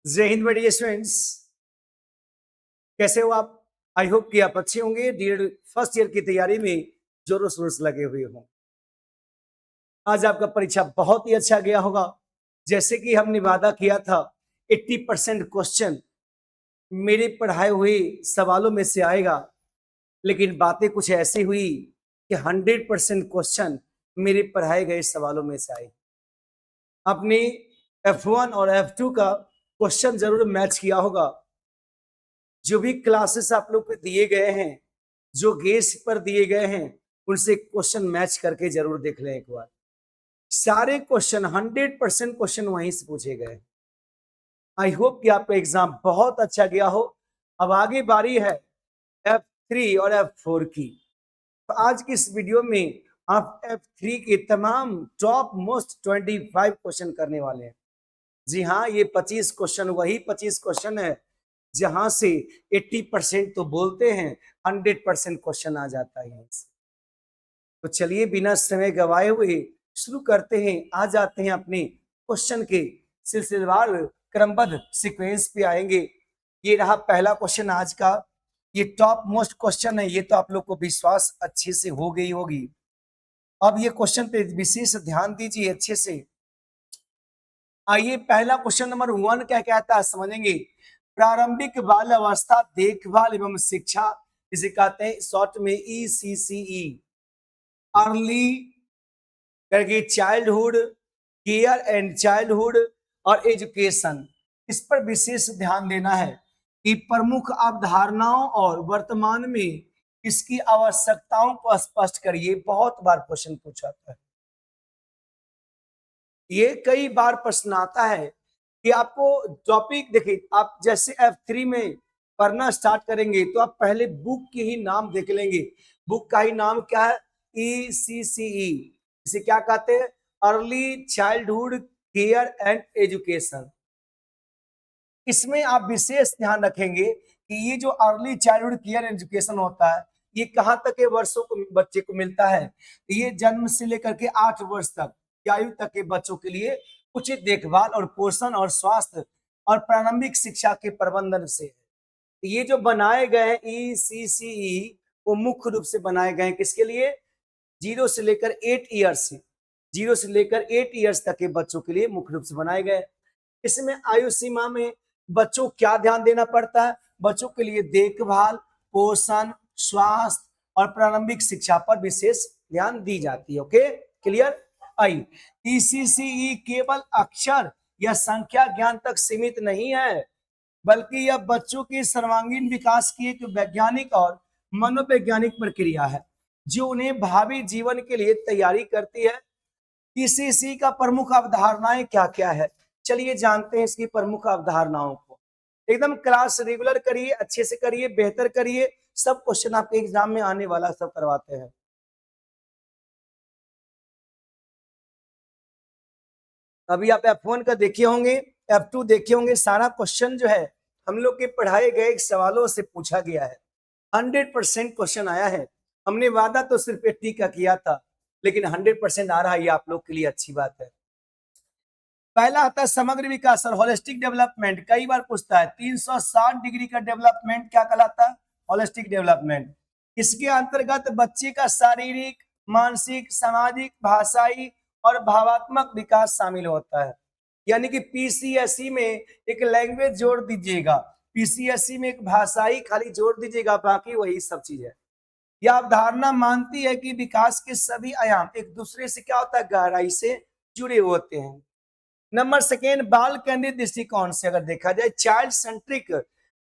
जय Hind media students, कैसे हो आप? आई होप कि आप अच्छे होंगे। डियर फर्स्ट ईयर की तैयारी में जोरों शोरों से लगे हुए हों। आज आपका परीक्षा बहुत ही अच्छा गया होगा। जैसे कि हमने वादा किया था 80% क्वेश्चन मेरे पढ़ाए हुए सवालों में से आएगा, लेकिन बातें कुछ ऐसी हुई कि 100% क्वेश्चन मेरे पढ़ाए गए सवालों में से आए। आपने F1 और F2 का क्वेश्चन जरूर मैच किया होगा। जो भी क्लासेस आप लोग को दिए गए हैं, जो गेस पर दिए गए हैं, उनसे क्वेश्चन मैच करके जरूर देख लें एक बार। सारे क्वेश्चन 100% क्वेश्चन वहीं से पूछे गए। आई होप कि आपका एग्जाम बहुत अच्छा गया हो। अब आगे बारी है F3 और F4 की। तो आज की इस वीडियो में आप F3 के तमाम टॉप मोस्ट 25 क्वेश्चन करने वाले हैं। जी हाँ, ये 25 क्वेश्चन वही 25 क्वेश्चन है जहां से 80% तो बोलते हैं, 100% क्वेश्चन आ जाता है। तो चलिए बिना समय गवाए हुए शुरू करते हैं। आ जाते हैं अपने क्वेश्चन के सिलसिलेवार क्रमबद्ध सीक्वेंस पे आएंगे। ये रहा पहला क्वेश्चन आज का। ये टॉप मोस्ट क्वेश्चन है, ये तो आप लोग को विश्वास अच्छे से हो गई होगी। अब ये क्वेश्चन पे विशेष ध्यान दीजिए अच्छे से। आइए पहला क्वेश्चन नंबर 1 क्या कहता है समझेंगे। प्रारंभिक बाल अवस्था देखभाल एवं शिक्षा, इसे कहते हैं शॉर्ट में ECCE, अर्ली करके चाइल्डहुड, केयर एंड चाइल्डहुड और एजुकेशन। इस पर विशेष ध्यान देना है कि प्रमुख अवधारणाओं और वर्तमान में इसकी आवश्यकताओं को स्पष्ट करिए। बहुत बार क्वेश्चन पूछा था, ये कई बार प्रश्न आता है कि आपको टॉपिक देखिए। आप जैसे F3 में पढ़ना स्टार्ट करेंगे तो आप पहले बुक के ही नाम देख लेंगे। बुक का ही नाम क्या है? ECCE। इसे क्या कहते हैं? Early childhood care and education. इसमें आप विशेष ध्यान रखेंगे कि ये जो early childhood care and education होता है, ये कहाँ तक के वर्षों को बच्चे को मिलता है? ये जन्म से लेकर के 8 वर्ष तक की आयु तक के बच्चों के लिए उचित देखभाल और पोषण और स्वास्थ्य और प्रारंभिक शिक्षा के प्रबंधन से। ये जो बनाए गए हैं ECCE, वो मुख्य रूप से बनाए गए हैं किसके लिए? 0 से लेकर 8 ईयर्स, 0 से लेकर 8 ईयर्स तक के बच्चों के लिए मुख्य रूप से बनाए गए। इसमें आयु सीमा में बच्चों क्या ध्यान देना पड़ता है? बच्चों के लिए देखभाल, पोषण, स्वास्थ्य और प्रारंभिक शिक्षा पर विशेष ध्यान दी जाती है। Okay, clear? आई ECCE केवल अक्षर या संख्या ज्ञान तक सीमित नहीं है, बल्कि यह बच्चों के सर्वांगीण विकास की एक वैज्ञानिक और मनोवैज्ञानिक प्रक्रिया है जो उन्हें भावी जीवन के लिए तैयारी करती है। ECCE का प्रमुख अवधारणाएं क्या क्या है? चलिए जानते हैं इसकी प्रमुख अवधारणाओं को। एकदम क्लास रेगुलर करिए, अच्छे से करिए, बेहतर करिए। सब क्वेश्चन आपके एग्जाम में आने वाला सब करवाते हैं। अभी आप F1 का देखे होंगे, F2 देखे होंगे। सारा क्वेश्चन जो है हम लोग के पढ़ाए गए सवालों से पूछा गया है। 100% क्वेश्चन आया है। हमने वादा तो सिर्फ 80 का किया था, लेकिन 100% आ रहा है, ये आप लोग के लिए अच्छी बात है। पहला आता है समग्र विकास और होलिस्टिक डेवलपमेंट। कई बार पूछता है 360 डिग्री का डेवलपमेंट क्या कहलाता है? Holistic development. इसके अंतर्गत बच्चे का शारीरिक, मानसिक, सामाजिक, भाषाई और भावात्मक विकास शामिल होता है। यानी कि PCSE में एक लैंग्वेज जोड़ दीजिएगा, PCSE में एक भाषाई खाली जोड़ दीजिएगा, बाकी वही सब चीज है। यह अवधारणा मानती है कि विकास के सभी आयाम एक दूसरे से क्या होता है? गहराई से जुड़े होते हैं। नंबर सेकेंड, बाल केंद्रित दृष्टिकोण से अगर देखा जाए, चाइल्ड सेंट्रिक,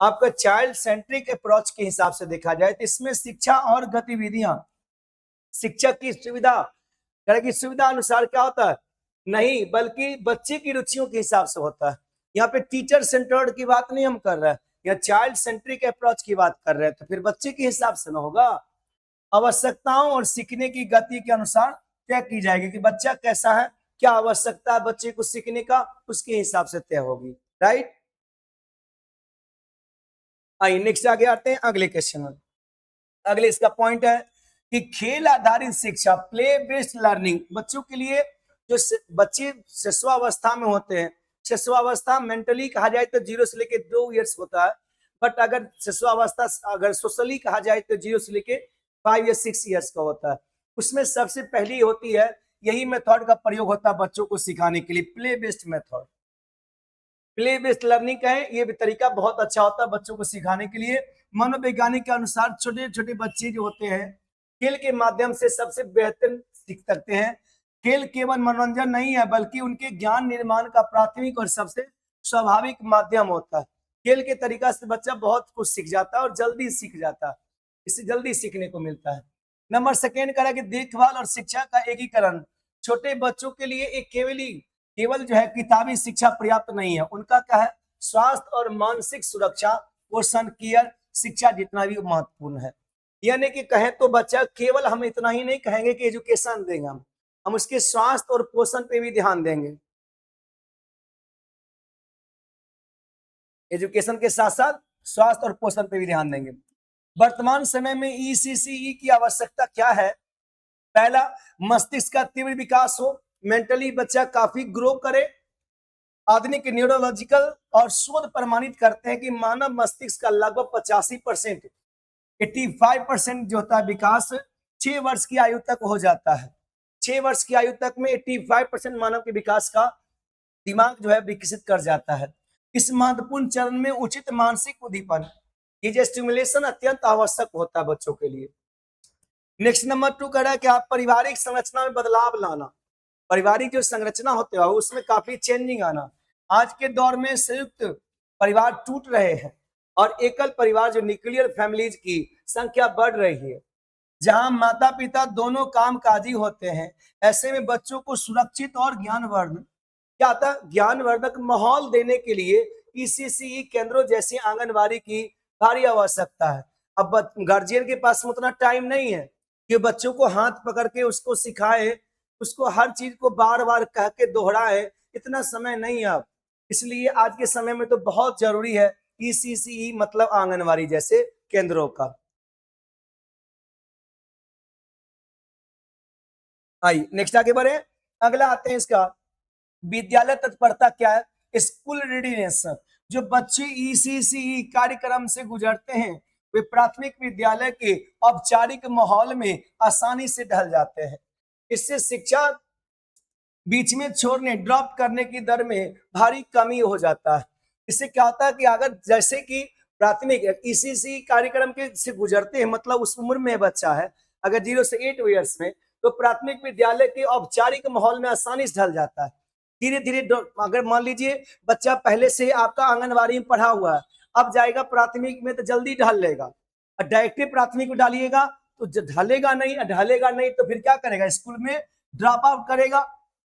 आपका चाइल्ड सेंट्रिक अप्रोच के हिसाब से देखा जाए तो इसमें शिक्षा और गतिविधियां शिक्षक की सुविधा, तरह की सुविधा अनुसार क्या होता है? नहीं, बल्कि बच्चे की रुचियों के हिसाब से होता है। यहाँ पे टीचर सेंटर्ड की बात नहीं हम कर रहे हैं, या चाइल्ड सेंट्रिक अप्रोच की बात कर रहे हैं, तो फिर बच्चे के हिसाब से ना होगा। आवश्यकताओं और सीखने की गति के अनुसार तय की जाएगी कि बच्चा कैसा है, क्या आवश्यकता है बच्चे को सीखने का, उसके हिसाब से तय होगी। राइट, आइए नेक्स्ट आगे आते हैं अगले क्वेश्चन में। अगले इसका पॉइंट है कि खेल आधारित शिक्षा, प्ले बेस्ड लर्निंग, बच्चों के लिए जो बच्चे शिशुअवस्था में होते हैं, शिशुअवस्था मेंटली कहा जाए तो 0 से लेके 2 ईयर्स होता है, बट अगर शिशुअवस्था अगर सोशली कहा जाए तो 0 से लेके 5 या 6 ईयर्स का होता है। उसमें सबसे पहली होती है, यही मेथड का प्रयोग होता है बच्चों को सिखाने के लिए, play based method. Play based learning का है ये भी तरीका बहुत अच्छा होता है बच्चों को सिखाने के लिए। मनोवैज्ञानिक के अनुसार छोटे छोटे बच्चे जो होते हैं खेल के माध्यम से सबसे बेहतर सीख सकते हैं। खेल केवल मनोरंजन नहीं है बल्कि उनके ज्ञान निर्माण का प्राथमिक और सबसे स्वाभाविक माध्यम होता है। खेल के तरीका से बच्चा बहुत कुछ सीख जाता है और जल्दी सीख जाता है, इससे जल्दी सीखने को मिलता है। नंबर सेकेंड करा कि देखभाल और शिक्षा का एकीकरण। छोटे बच्चों के लिए एक केवल जो है किताबी शिक्षा पर्याप्त नहीं है, उनका क्या है स्वास्थ्य और मानसिक सुरक्षा, पोषण, केयर शिक्षा जितना भी महत्वपूर्ण है। यानी कि कहें तो बच्चा केवल हम इतना ही नहीं कहेंगे कि एजुकेशन देंगे, हम उसके स्वास्थ्य और पोषण पे भी ध्यान देंगे। एजुकेशन के साथ साथ स्वास्थ्य और पोषण पे भी ध्यान देंगे। वर्तमान समय में ईसीसीई की आवश्यकता क्या है? पहला, मस्तिष्क का तीव्र विकास हो, मेंटली बच्चा काफी ग्रो करे। आधुनिक न्यूरोलॉजिकल और शोध प्रमाणित करते हैं कि मानव मस्तिष्क का लगभग 85%, 85% जो होता है विकास 6 वर्ष की आयु तक हो जाता है। 6 वर्ष की आयु तक में 85% मानव के विकास का दिमाग जो है विकसित कर जाता है। इस महत्वपूर्ण चरण में उचित मानसिक उद्दीपन, ये जो स्टिमुलेशन अत्यंत आवश्यक होता है बच्चों के लिए। नेक्स्ट नंबर 2 कह रहा है कि आप पारिवारिक संरचना में बदलाव लाना। पारिवारिक जो संरचना होते हैं उसमें काफी चेंजिंग आना। आज के दौर में संयुक्त परिवार टूट रहे हैं और एकल परिवार जो न्यूक्लियर फैमिलीज की संख्या बढ़ रही है, जहां माता पिता दोनों कामकाजी होते हैं। ऐसे में बच्चों को सुरक्षित और ज्ञानवर्धक माहौल देने के लिए ईसीसीई केंद्रों जैसी आंगनबाड़ी की भारी आवश्यकता है। अब गार्जियन के पास उतना टाइम नहीं है कि बच्चों को हाथ पकड़ के उसको सिखाए, उसको हर चीज को बार बार कह के दोहराए, इतना समय नहीं है अब। इसलिए आज के समय में तो बहुत जरूरी है ईसीसीई मतलब आंगनबाड़ी जैसे केंद्रों का। आइए नेक्स्ट आगे बढ़े, अगला आते हैं इसका विद्यालय तत्परता क्या है? School readiness. जो बच्चे ईसीसीई कार्यक्रम से गुजरते हैं वे प्राथमिक विद्यालय के औपचारिक माहौल में आसानी से ढल जाते हैं। इससे शिक्षा बीच में छोड़ने, ड्रॉप करने की दर में भारी कमी हो जाता है। इससे क्या होता है कि अगर जैसे कि प्राथमिक ईसीसी कार्यक्रम के से गुजरते हैं मतलब उस उम्र में बच्चा है अगर 0 से 8 ईयर्स में, तो प्राथमिक विद्यालय के औपचारिक माहौल में आसानी से ढल जाता है। धीरे धीरे अगर मान लीजिए बच्चा पहले से आपका आंगनबाड़ी में पढ़ा हुआ है, अब जाएगा प्राथमिक में तो जल्दी ढल लेगा। डायरेक्टली प्राथमिक में डालिएगा तो ढलेगा नहीं तो फिर क्या करेगा, स्कूल में ड्रॉप आउट करेगा,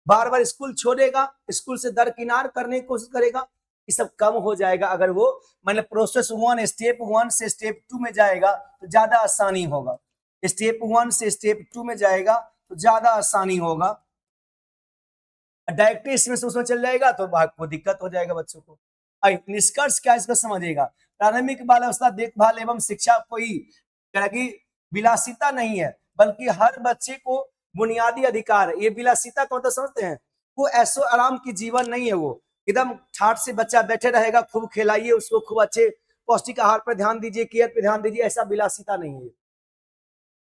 बार बार स्कूल छोड़ेगा, स्कूल से दरकिनार करने की कोशिश करेगा। ये सब कम हो जाएगा अगर वो मतलब प्रोसेस 1 स्टेप 1 से स्टेप 2 में जाएगा तो ज्यादा आसानी होगा। स्टेप 1 से स्टेप 2 में जाएगा तो ज्यादा आसानी होगा। डायरेक्टली इसमें से उसमें चल जाएगा तो बहुत दिक्कत हो जाएगा बच्चों को। निष्कर्ष क्या इसका समझिएगा, प्रारंभिक बाल अवस्था देखभाल एवं शिक्षा कोई तरह की विलासिता नहीं है बल्कि हर बच्चे को बुनियादी अधिकार है। ये विलासिता को तो समझते हैं, वो ऐसो आराम की जीवन नहीं है, वो एकदम ठाट से बच्चा बैठे रहेगा, खूब खिलाइए उसको, खूब अच्छे पौष्टिक आहार पर ध्यान दीजिए, केयर पे ध्यान दीजिए, ऐसा विलासिता नहीं है।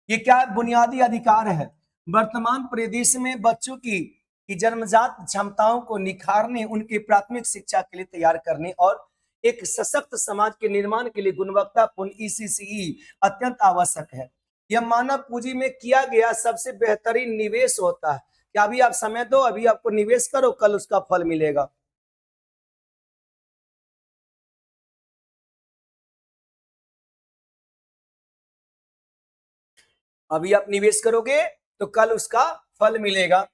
ये क्या बुनियादी अधिकार है। वर्तमान परिदृश्य में बच्चों की जन्मजात क्षमताओं को निखारने, उनकी प्राथमिक शिक्षा के लिए तैयार करने और एक सशक्त समाज के निर्माण के लिए गुणवत्तापूर्ण ईसीसीई अत्यंत आवश्यक है। यह मानव पूंजी में किया गया सबसे बेहतरीन निवेश होता है। क्या अभी आप समय दो, अभी आपको निवेश करो, कल उसका फल मिलेगा। अभी आप निवेश करोगे तो कल उसका फल मिलेगा।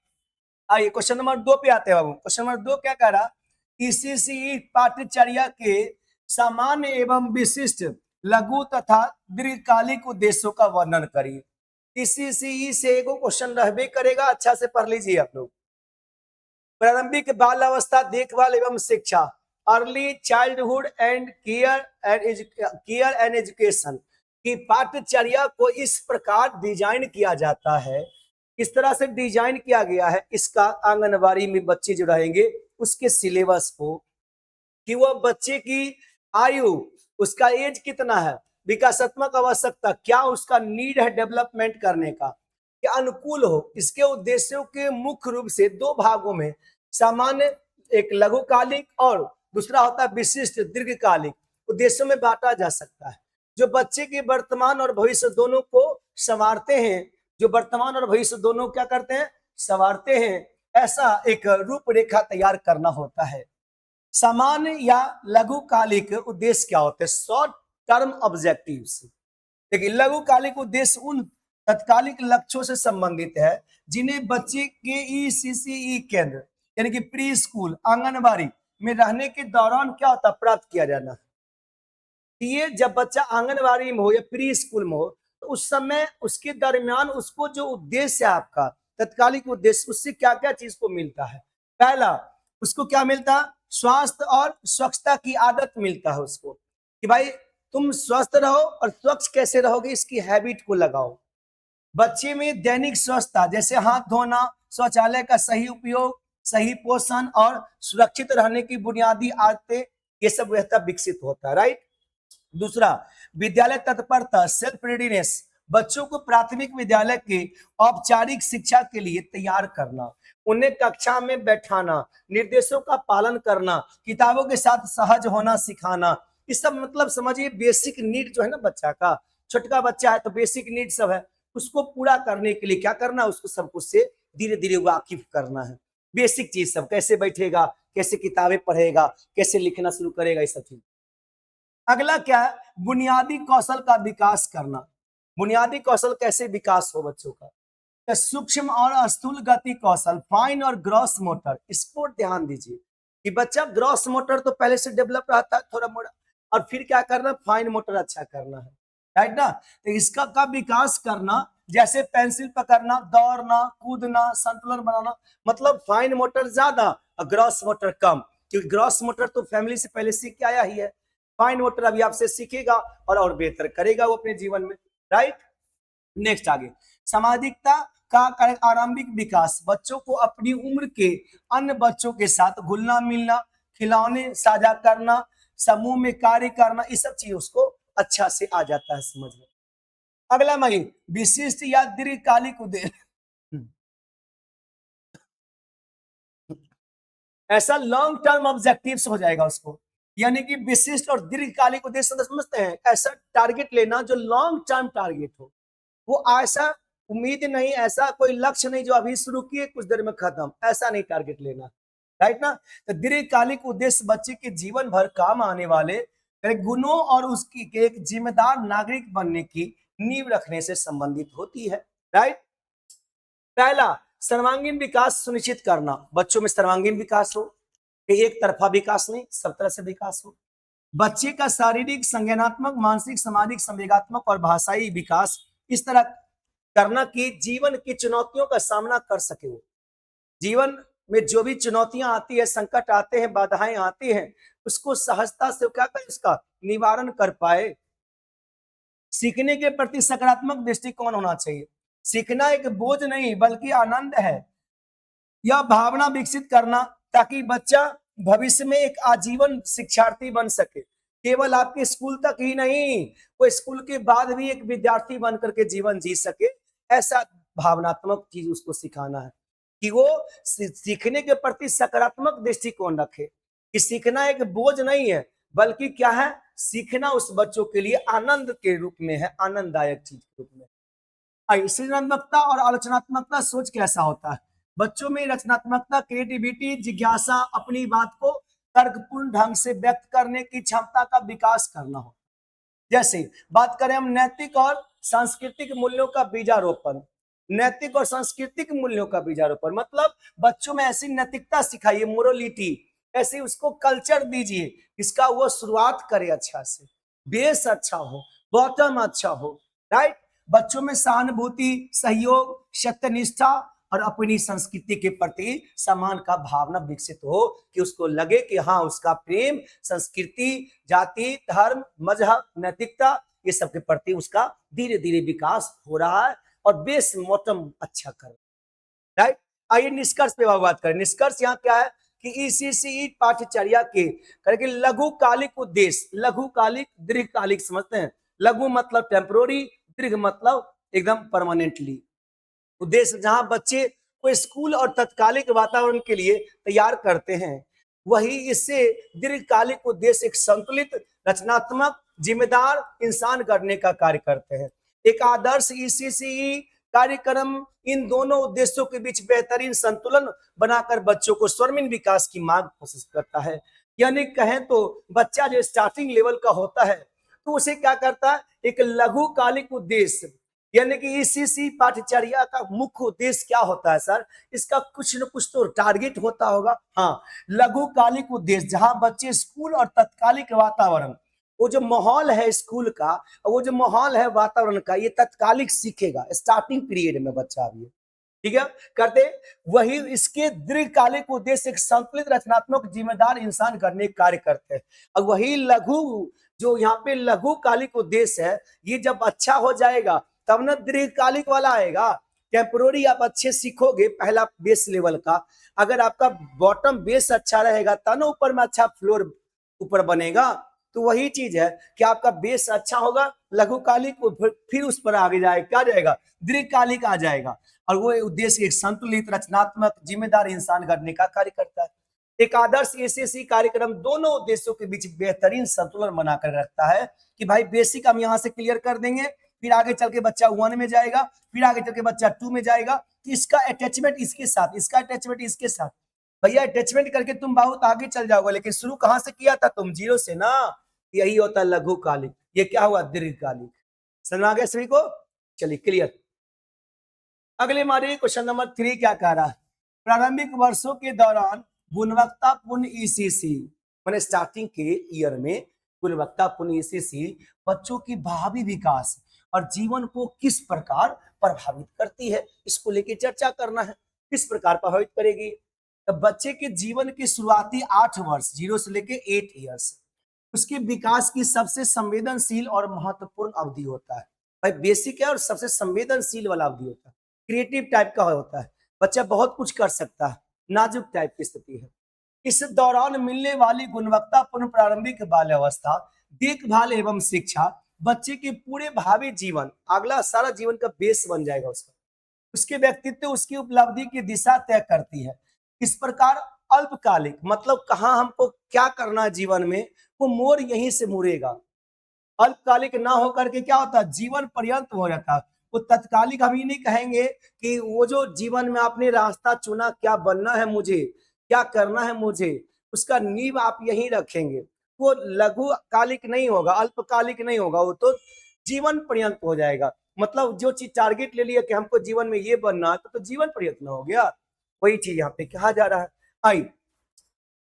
आइए क्वेश्चन नंबर 2 पे आते हैं बाबू। क्वेश्चन नंबर 2 क्या कह रहा, ईसीसी पाठ्यचर्या के सामान्य एवं विशिष्ट लघु तथा दीर्घकालिक उद्देश्यों का वर्णन करिए। ईसीसी से एगो क्वेश्चन रहबे करेगा, अच्छा से पढ़ लीजिए आप लोग। प्रारंभिक बाल अवस्था देखभाल एवं शिक्षा, early childhood and care and education की पाठ्यचर्या को इस प्रकार डिजाइन किया जाता है, इस तरह से डिजाइन किया गया है, इसका आंगनबाड़ी में बच्चे जो रहेंगे उसके सिलेबस को, कि वह बच्चे की आयु, उसका एज कितना है, विकासात्मक आवश्यकता क्या, उसका नीड है डेवलपमेंट करने का, कि अनुकूल हो। इसके उद्देश्यों के मुख्य रूप से दो भागों में, सामान्य एक लघुकालिक और दूसरा होता है विशिष्ट दीर्घकालिक उद्देश्यों में बांटा जा सकता है, जो बच्चे के वर्तमान और भविष्य दोनों को संवारते हैं। जो वर्तमान और भविष्य दोनों क्या करते हैं, संवारते हैं। ऐसा एक रूपरेखा तैयार करना होता है। सामान्य या लघुकालिक उद्देश्य क्या होते हैं, शॉर्ट टर्म ऑब्जेक्टिव्स। देखिए, लघुकालिक उद्देश्य उन तत्कालिक लक्ष्यों से संबंधित है जिन्हें बच्चे के ईसीसीई केंद्र यानी कि प्री स्कूल आंगनबाड़ी में रहने के दौरान क्या होता है, प्राप्त किया जाना। ये जब बच्चा आंगनबाड़ी में हो या प्री स्कूल में हो, तो उस समय उसके दरमियान उसको जो उद्देश्य है आपका तत्कालिक उद्देश्य, उससे क्या क्या चीज को मिलता है। पहला, उसको क्या मिलता है, स्वास्थ्य और स्वच्छता की आदत मिलता है उसको, कि भाई तुम स्वस्थ रहो और स्वच्छ कैसे रहोगे इसकी हैबिट को लगाओ। बच्चे में दैनिक स्वच्छता जैसे हाथ धोना, शौचालय का सही उपयोग, सही पोषण और सुरक्षित रहने की बुनियादी आदतें, ये सब रहता विकसित होता है, राइट। दूसरा, विद्यालय तत्परता सेल्फ रेडीनेस, बच्चों को प्राथमिक विद्यालय के औपचारिक शिक्षा के लिए तैयार करना, उन्हें कक्षा में बैठाना, निर्देशों का पालन करना, किताबों के साथ सहज होना सिखाना। इस सब मतलब समझिए बेसिक नीड जो है ना बच्चा का, छोटका बच्चा है तो बेसिक नीड सब है, उसको पूरा करने के लिए क्या करना है, उसको सब कुछ से धीरे धीरे वाकिफ करना है। बेसिक चीज सब, कैसे बैठेगा, कैसे किताबें पढ़ेगा, कैसे लिखना शुरू करेगा, ये सब चीज। अगला क्या है, बुनियादी कौशल का विकास करना। बुनियादी कौशल कैसे विकास हो बच्चों का, तो सूक्ष्म और स्थूल गति कौशल, फाइन और ग्रॉस मोटर, इसको ध्यान दीजिए कि बच्चा ग्रॉस मोटर तो पहले से डेवलप रहता है थोड़ा मोड़ा, और फिर क्या करना, फाइन मोटर अच्छा करना है, राइट ना। तो इसका का विकास करना, जैसे पेंसिल पकड़ना, दौड़ना, कूदना, संतुलन बनाना, मतलब फाइन मोटर ज्यादा और ग्रॉस मोटर कम, क्योंकि ग्रॉस मोटर तो फैमिली से पहले सीख के आया ही है, फाइन मोटर अभी आपसे सीखेगा और बेहतर करेगा वो अपने जीवन में, राइट। नेक्स्ट आगे, सामाजिकता का आरंभिक विकास, बच्चों को अपनी उम्र के अन्य बच्चों के साथ घुलना मिलना, खिलौने साझा करना, समूह में कार्य करना, ये सब चीज उसको अच्छा से आ जाता है समझ में। अगला मई, विशिष्ट या दीर्घकालिक उद्देश्य, ऐसा लॉन्ग टर्म ऑब्जेक्टिव्स हो जाएगा उसको, यानी कि विशिष्ट और दीर्घकालिक उद्देश्य समझते हैं, ऐसा टारगेट लेना जो लॉन्ग टर्म टारगेट हो। वो ऐसा उम्मीद नहीं, ऐसा कोई लक्ष्य नहीं जो अभी शुरू किए कुछ देर में खत्म, ऐसा नहीं टारगेट लेना, राइट ना। तो दीर्घकालिक उद्देश्य बच्चे के जीवन भर काम आने वाले गुणों और उसकी एक जिम्मेदार नागरिक बनने की नींव रखने से संबंधित होती है, राइट। पहला, सर्वांगीण विकास सुनिश्चित करना, बच्चों में सर्वांगीण विकास हो, एक तरफा विकास नहीं, सब तरह से विकास हो। बच्चे का शारीरिक, संज्ञानात्मक, मानसिक, सामाजिक, संवेगात्मक और भाषाई विकास इस तरह करना कि जीवन की चुनौतियों का सामना कर सके। वो जीवन में जो भी चुनौतियां आती है, संकट आते हैं, बाधाएं आती हैं, उसको सहजता से क्या करें, उसका निवारण कर पाए। सीखने के प्रति सकारात्मक दृष्टिकोण होना चाहिए। सीखना एक बोझ नहीं बल्कि आनंद है। यह भावना विकसित करना ताकि बच्चा भविष्य में एक आजीवन शिक्षार्थी बन सके, केवल आपके स्कूल तक ही नहीं, वो स्कूल के बाद भी एक विद्यार्थी बन करके जीवन जी सके, ऐसा भावनात्मक चीज उसको सिखाना है कि वो सीखने के प्रति सकारात्मक दृष्टिकोण रखे, कि सीखना एक बोझ नहीं है बल्कि क्या है, सीखना उस बच्चों के लिए आनंद के रूप में है, आनंददायक चीज के रूप में। सृजनात्मकता और आलोचनात्मकता सोच कैसा होता है, बच्चों में रचनात्मकता, क्रिएटिविटी, जिज्ञासा, अपनी बात को तर्कपूर्ण ढंग से व्यक्त करने की क्षमता का विकास करना हो। जैसे बात करें हम नैतिक और सांस्कृतिक मूल्यों का बीजारोपण, नैतिक और सांस्कृतिक मूल्यों का बीजारोपण मतलब बच्चों में ऐसी नैतिकता सिखाइए, मोरलिटी, ऐसे उसको कल्चर दीजिए, इसका वो शुरुआत करे अच्छा से, बेस अच्छा हो, बॉटम अच्छा हो, राइट। बच्चों में सहानुभूति, सहयोग, सत्यनिष्ठा और अपनी संस्कृति के प्रति सम्मान का भावना विकसित हो, कि उसको लगे कि हाँ उसका प्रेम संस्कृति, जाति, धर्म, मजहब, नैतिकता, ये सब के प्रति उसका धीरे धीरे विकास हो रहा है और बेस मोटम अच्छा कर, राइट। आइए निष्कर्ष पे बात करें। निष्कर्ष यहाँ क्या है कि ईसीसी पाठ्यचर्या के करके लघुकालिक उद्देश्य, लघुकालिक दीर्घकालिक समझते हैं। लघु मतलब टेम्पोररी, दीर्घ मतलब एकदम परमानेंटली। उद्देश्य जहां बच्चे को स्कूल और तत्कालिक वातावरण के लिए तैयार करते हैं, वही इससे दीर्घकालिक उद्देश्य एक संतुलित, रचनात्मक, जिम्मेदार इंसान करने का कार्य करते हैं। एक आदर्श ईसीसी कार्यक्रम इन दोनों उद्देश्यों के बीच बेहतरीन संतुलन बनाकर बच्चों को स्वर्णिम विकास की मार्ग कोशिश करता है। यानी कहें तो बच्चा जो स्टार्टिंग लेवल का होता है तो उसे क्या करता है, एक लघुकालिक उद्देश्य, यानी कि ईसीसी पाठ्यचर्या का मुख्य उद्देश्य क्या होता है सर, इसका कुछ न कुछ तो टारगेट होता होगा। हाँ, लघुकालिक उद्देश्य जहां बच्चे स्कूल और तत्कालिक वातावरण, वो जो माहौल है स्कूल का, वो जो माहौल है वातावरण का, ये तत्कालिक सीखेगा स्टार्टिंग पीरियड में बच्चा अभी, ठीक है, करते वही इसके दीर्घकालिक उद्देश्य एक संतुलित, रचनात्मक, जिम्मेदार इंसान करने का कार्य करते हैं। और वही लघु जो यहाँ पे लघुकालिक उद्देश्य है, ये जब अच्छा हो जाएगा तब ना दीर्घकालिक वाला आएगा। टेम्पोररी आप अच्छे सीखोगे पहला बेस लेवल का, अगर आपका बॉटम बेस अच्छा रहेगा तब ना ऊपर में अच्छा फ्लोर ऊपर बनेगा। तो वही चीज है कि आपका बेस अच्छा होगा लघुकालिक, फिर उस पर आगे जाएगा, क्या जाएगा, दीर्घकालिक आ जाएगा। और वो उद्देश्य एक संतुलित, रचनात्मक, जिम्मेदार इंसान करने का कार्य करता है। एक आदर्श एसएससी कार्यक्रम दोनों उद्देश्यों के बीच बेहतरीन संतुलन बनाकर रखता है कि भाई बेसिक हम यहाँ से क्लियर कर देंगे, फिर आगे चल के बच्चा 1 में जाएगा, फिर आगे चल के बच्चा 2 में जाएगा, कि इसका अटैचमेंट इसके साथ, इसका अटैचमेंट इसके साथ। भैया अटैचमेंट करके तुम बहुत आगे चल जाओगे, लेकिन शुरू कहां से किया था तुम, 0 से ना। यही होता है लघुकालिक, ये क्या हुआ, दीर्घकालिक। समझ आ गया सभी को, चलिए क्लियर। अगले हमारे क्वेश्चन नंबर 3 क्या कह रहा है, प्रारंभिक वर्षों के दौरान गुणवत्तापूर्ण ईसीसी, मैंने स्टार्टिंग के ईयर में गुणवत्तापूर्ण ईसीसी बच्चों की भावी विकास और जीवन को किस प्रकार प्रभावित करती है, इसको लेके चर्चा करना है। किस प्रकार प्रभावित करेगी, तो बच्चे के जीवन की शुरुआती 8 वर्ष 0 से लेके 8 ईयर्स उसके विकास की सबसे संवेदनशील और महत्वपूर्ण अवधि होता है। भाई बेसिक है और सबसे संवेदनशील वाला अवधि होता है, क्रिएटिव टाइप का होता है, बच्चा बहुत कुछ कर सकता है, नाजुक टाइप की स्थिति है। इस दौरान मिलने वाली गुणवत्तापूर्ण प्रारंभिक बाल्यावस्था, देखभाल एवं शिक्षा बच्चे के पूरे भावी जीवन, अगला सारा जीवन का बेस बन जाएगा उसका। उसके व्यक्तित्व, उसकी उपलब्धि की दिशा तय करती है। इस प्रकार अल्पकालिक मतलब कहाँ हमको क्या करना है जीवन में, वो मोड़ यहीं से मुड़ेगा। अल्पकालिक ना होकर के क्या होता है, जीवन पर्यंत हो जाता है। वो तत्कालिक हम ही नहीं कहेंगे कि वो जो जीवन में आपने रास्ता चुना, क्या बनना है मुझे, क्या करना है मुझे, उसका नींव आप यहीं रखेंगे। वो लघुकालिक नहीं होगा, अल्पकालिक नहीं होगा, वो तो जीवन पर्यंत हो जाएगा। मतलब जो चीज टारगेट ले लिया कि हमको जीवन में ये बनना है, तो जीवन पर्यंत हो गया। वही चीज यहाँ पे कहा जा रहा है। आई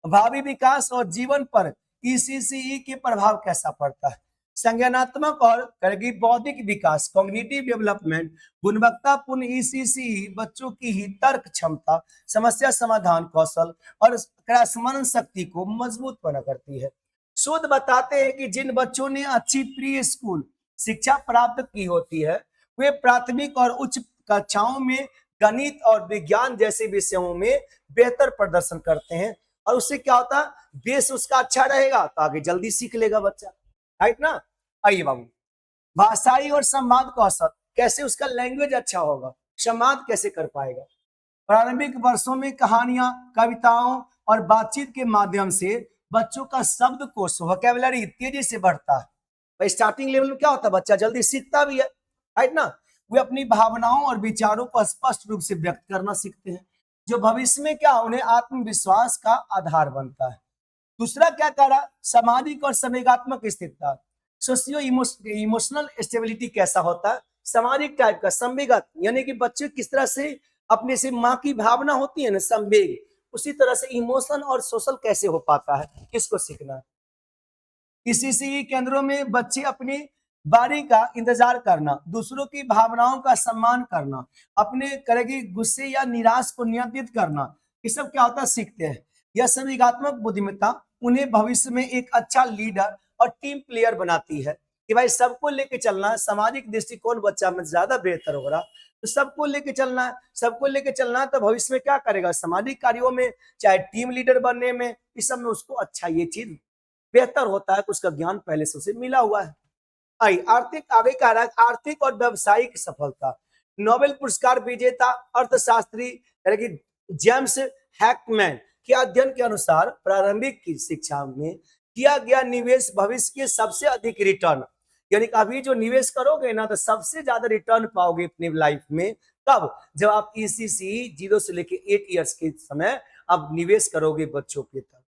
भावी विकास और जीवन पर ईसीसी के प्रभाव कैसा पड़ता है, संज्ञानात्मक और करेगी बौद्धिक विकास, कॉग्निटिव डेवलपमेंट। गुणवत्तापूर्ण ईसीसी बच्चों की ही तर्क क्षमता, समस्या समाधान कौशल और स्मरण शक्ति को मजबूत बना करती है। शोध बताते हैं कि जिन बच्चों ने अच्छी प्री स्कूल शिक्षा प्राप्त की होती है, वे प्राथमिक और उच्च कक्षाओं में गणित और विज्ञान जैसे विषयों में बेहतर प्रदर्शन करते हैं। और उससे क्या होता है, बेस उसका अच्छा रहेगा तो आगे जल्दी सीख लेगा बच्चा, राइट ना। आइए बाबू, भाषाई और संवाद कौशल, कैसे उसका लैंग्वेज अच्छा होगा, संवाद कैसे कर पाएगा। प्रारंभिक वर्षों में कहानियां, कविताओं और बातचीत के माध्यम से बच्चों का शब्दकोश, वोकैबुलरी तेजी से बढ़ता है। स्टार्टिंग लेवल में क्या होता है, बच्चा जल्दी सीखता भी है, राइट ना। वे अपनी भावनाओं और विचारों को स्पष्ट रूप से व्यक्त करना सीखते हैं, जो भविष्य में क्या उन्हें आत्मविश्वास का आधार बनता है। दूसरा क्या कह रहा, सामाजिक और संवेगात्मक स्थिरता, सोशियो इमोशनल स्टेबिलिटी कैसा होता है, सामाजिक टाइप का, संवेगत यानी कि बच्चे किस तरह से अपने से माँ की भावना होती है ना, संवेग, उसी तरह से इमोशन और सोशल कैसे हो पाता है, किसको सीखना है। इसी केंद्रों में बच्चे अपनी बारी का इंतजार करना, दूसरों की भावनाओं का सम्मान करना, अपने करेगी गुस्से या निराश को नियंत्रित करना, ये सब क्या होता है, सीखते हैं। यह संवेगात्मक बुद्धिमत्ता उन्हें भविष्य में एक अच्छा लीडर और टीम प्लेयर बनाती है कि भाई सबको लेके चलना, सामाजिक दृष्टिकोण बच्चा में ज्यादा बेहतर हो रहा, तो सबको लेके चलना है, सबको लेके चलना है, तो भविष्य में क्या करेगा, सामाजिक कार्यों में, चाहे टीम लीडर बनने में, इस सब में उसको अच्छा ये चीज बेहतर होता है कि उसका ज्ञान पहले से उसे मिला हुआ है। आई आर्थिक आगे कह रहा है आर्थिक और व्यवसायिक सफलता। नोबेल पुरस्कार विजेता अर्थशास्त्री यानी कि जेम्स हैकमैन के अध्ययन के अनुसार प्रारंभिक की शिक्षा में किया गया निवेश भविष्य के सबसे अधिक रिटर्न, यानी कि अभी जो निवेश करोगे ना तो सबसे ज्यादा रिटर्न पाओगे अपनी लाइफ में। कब? जब आप ईसीसी 0 से लेके 8 इयर्स के समय आप निवेश करोगे बच्चों के तब।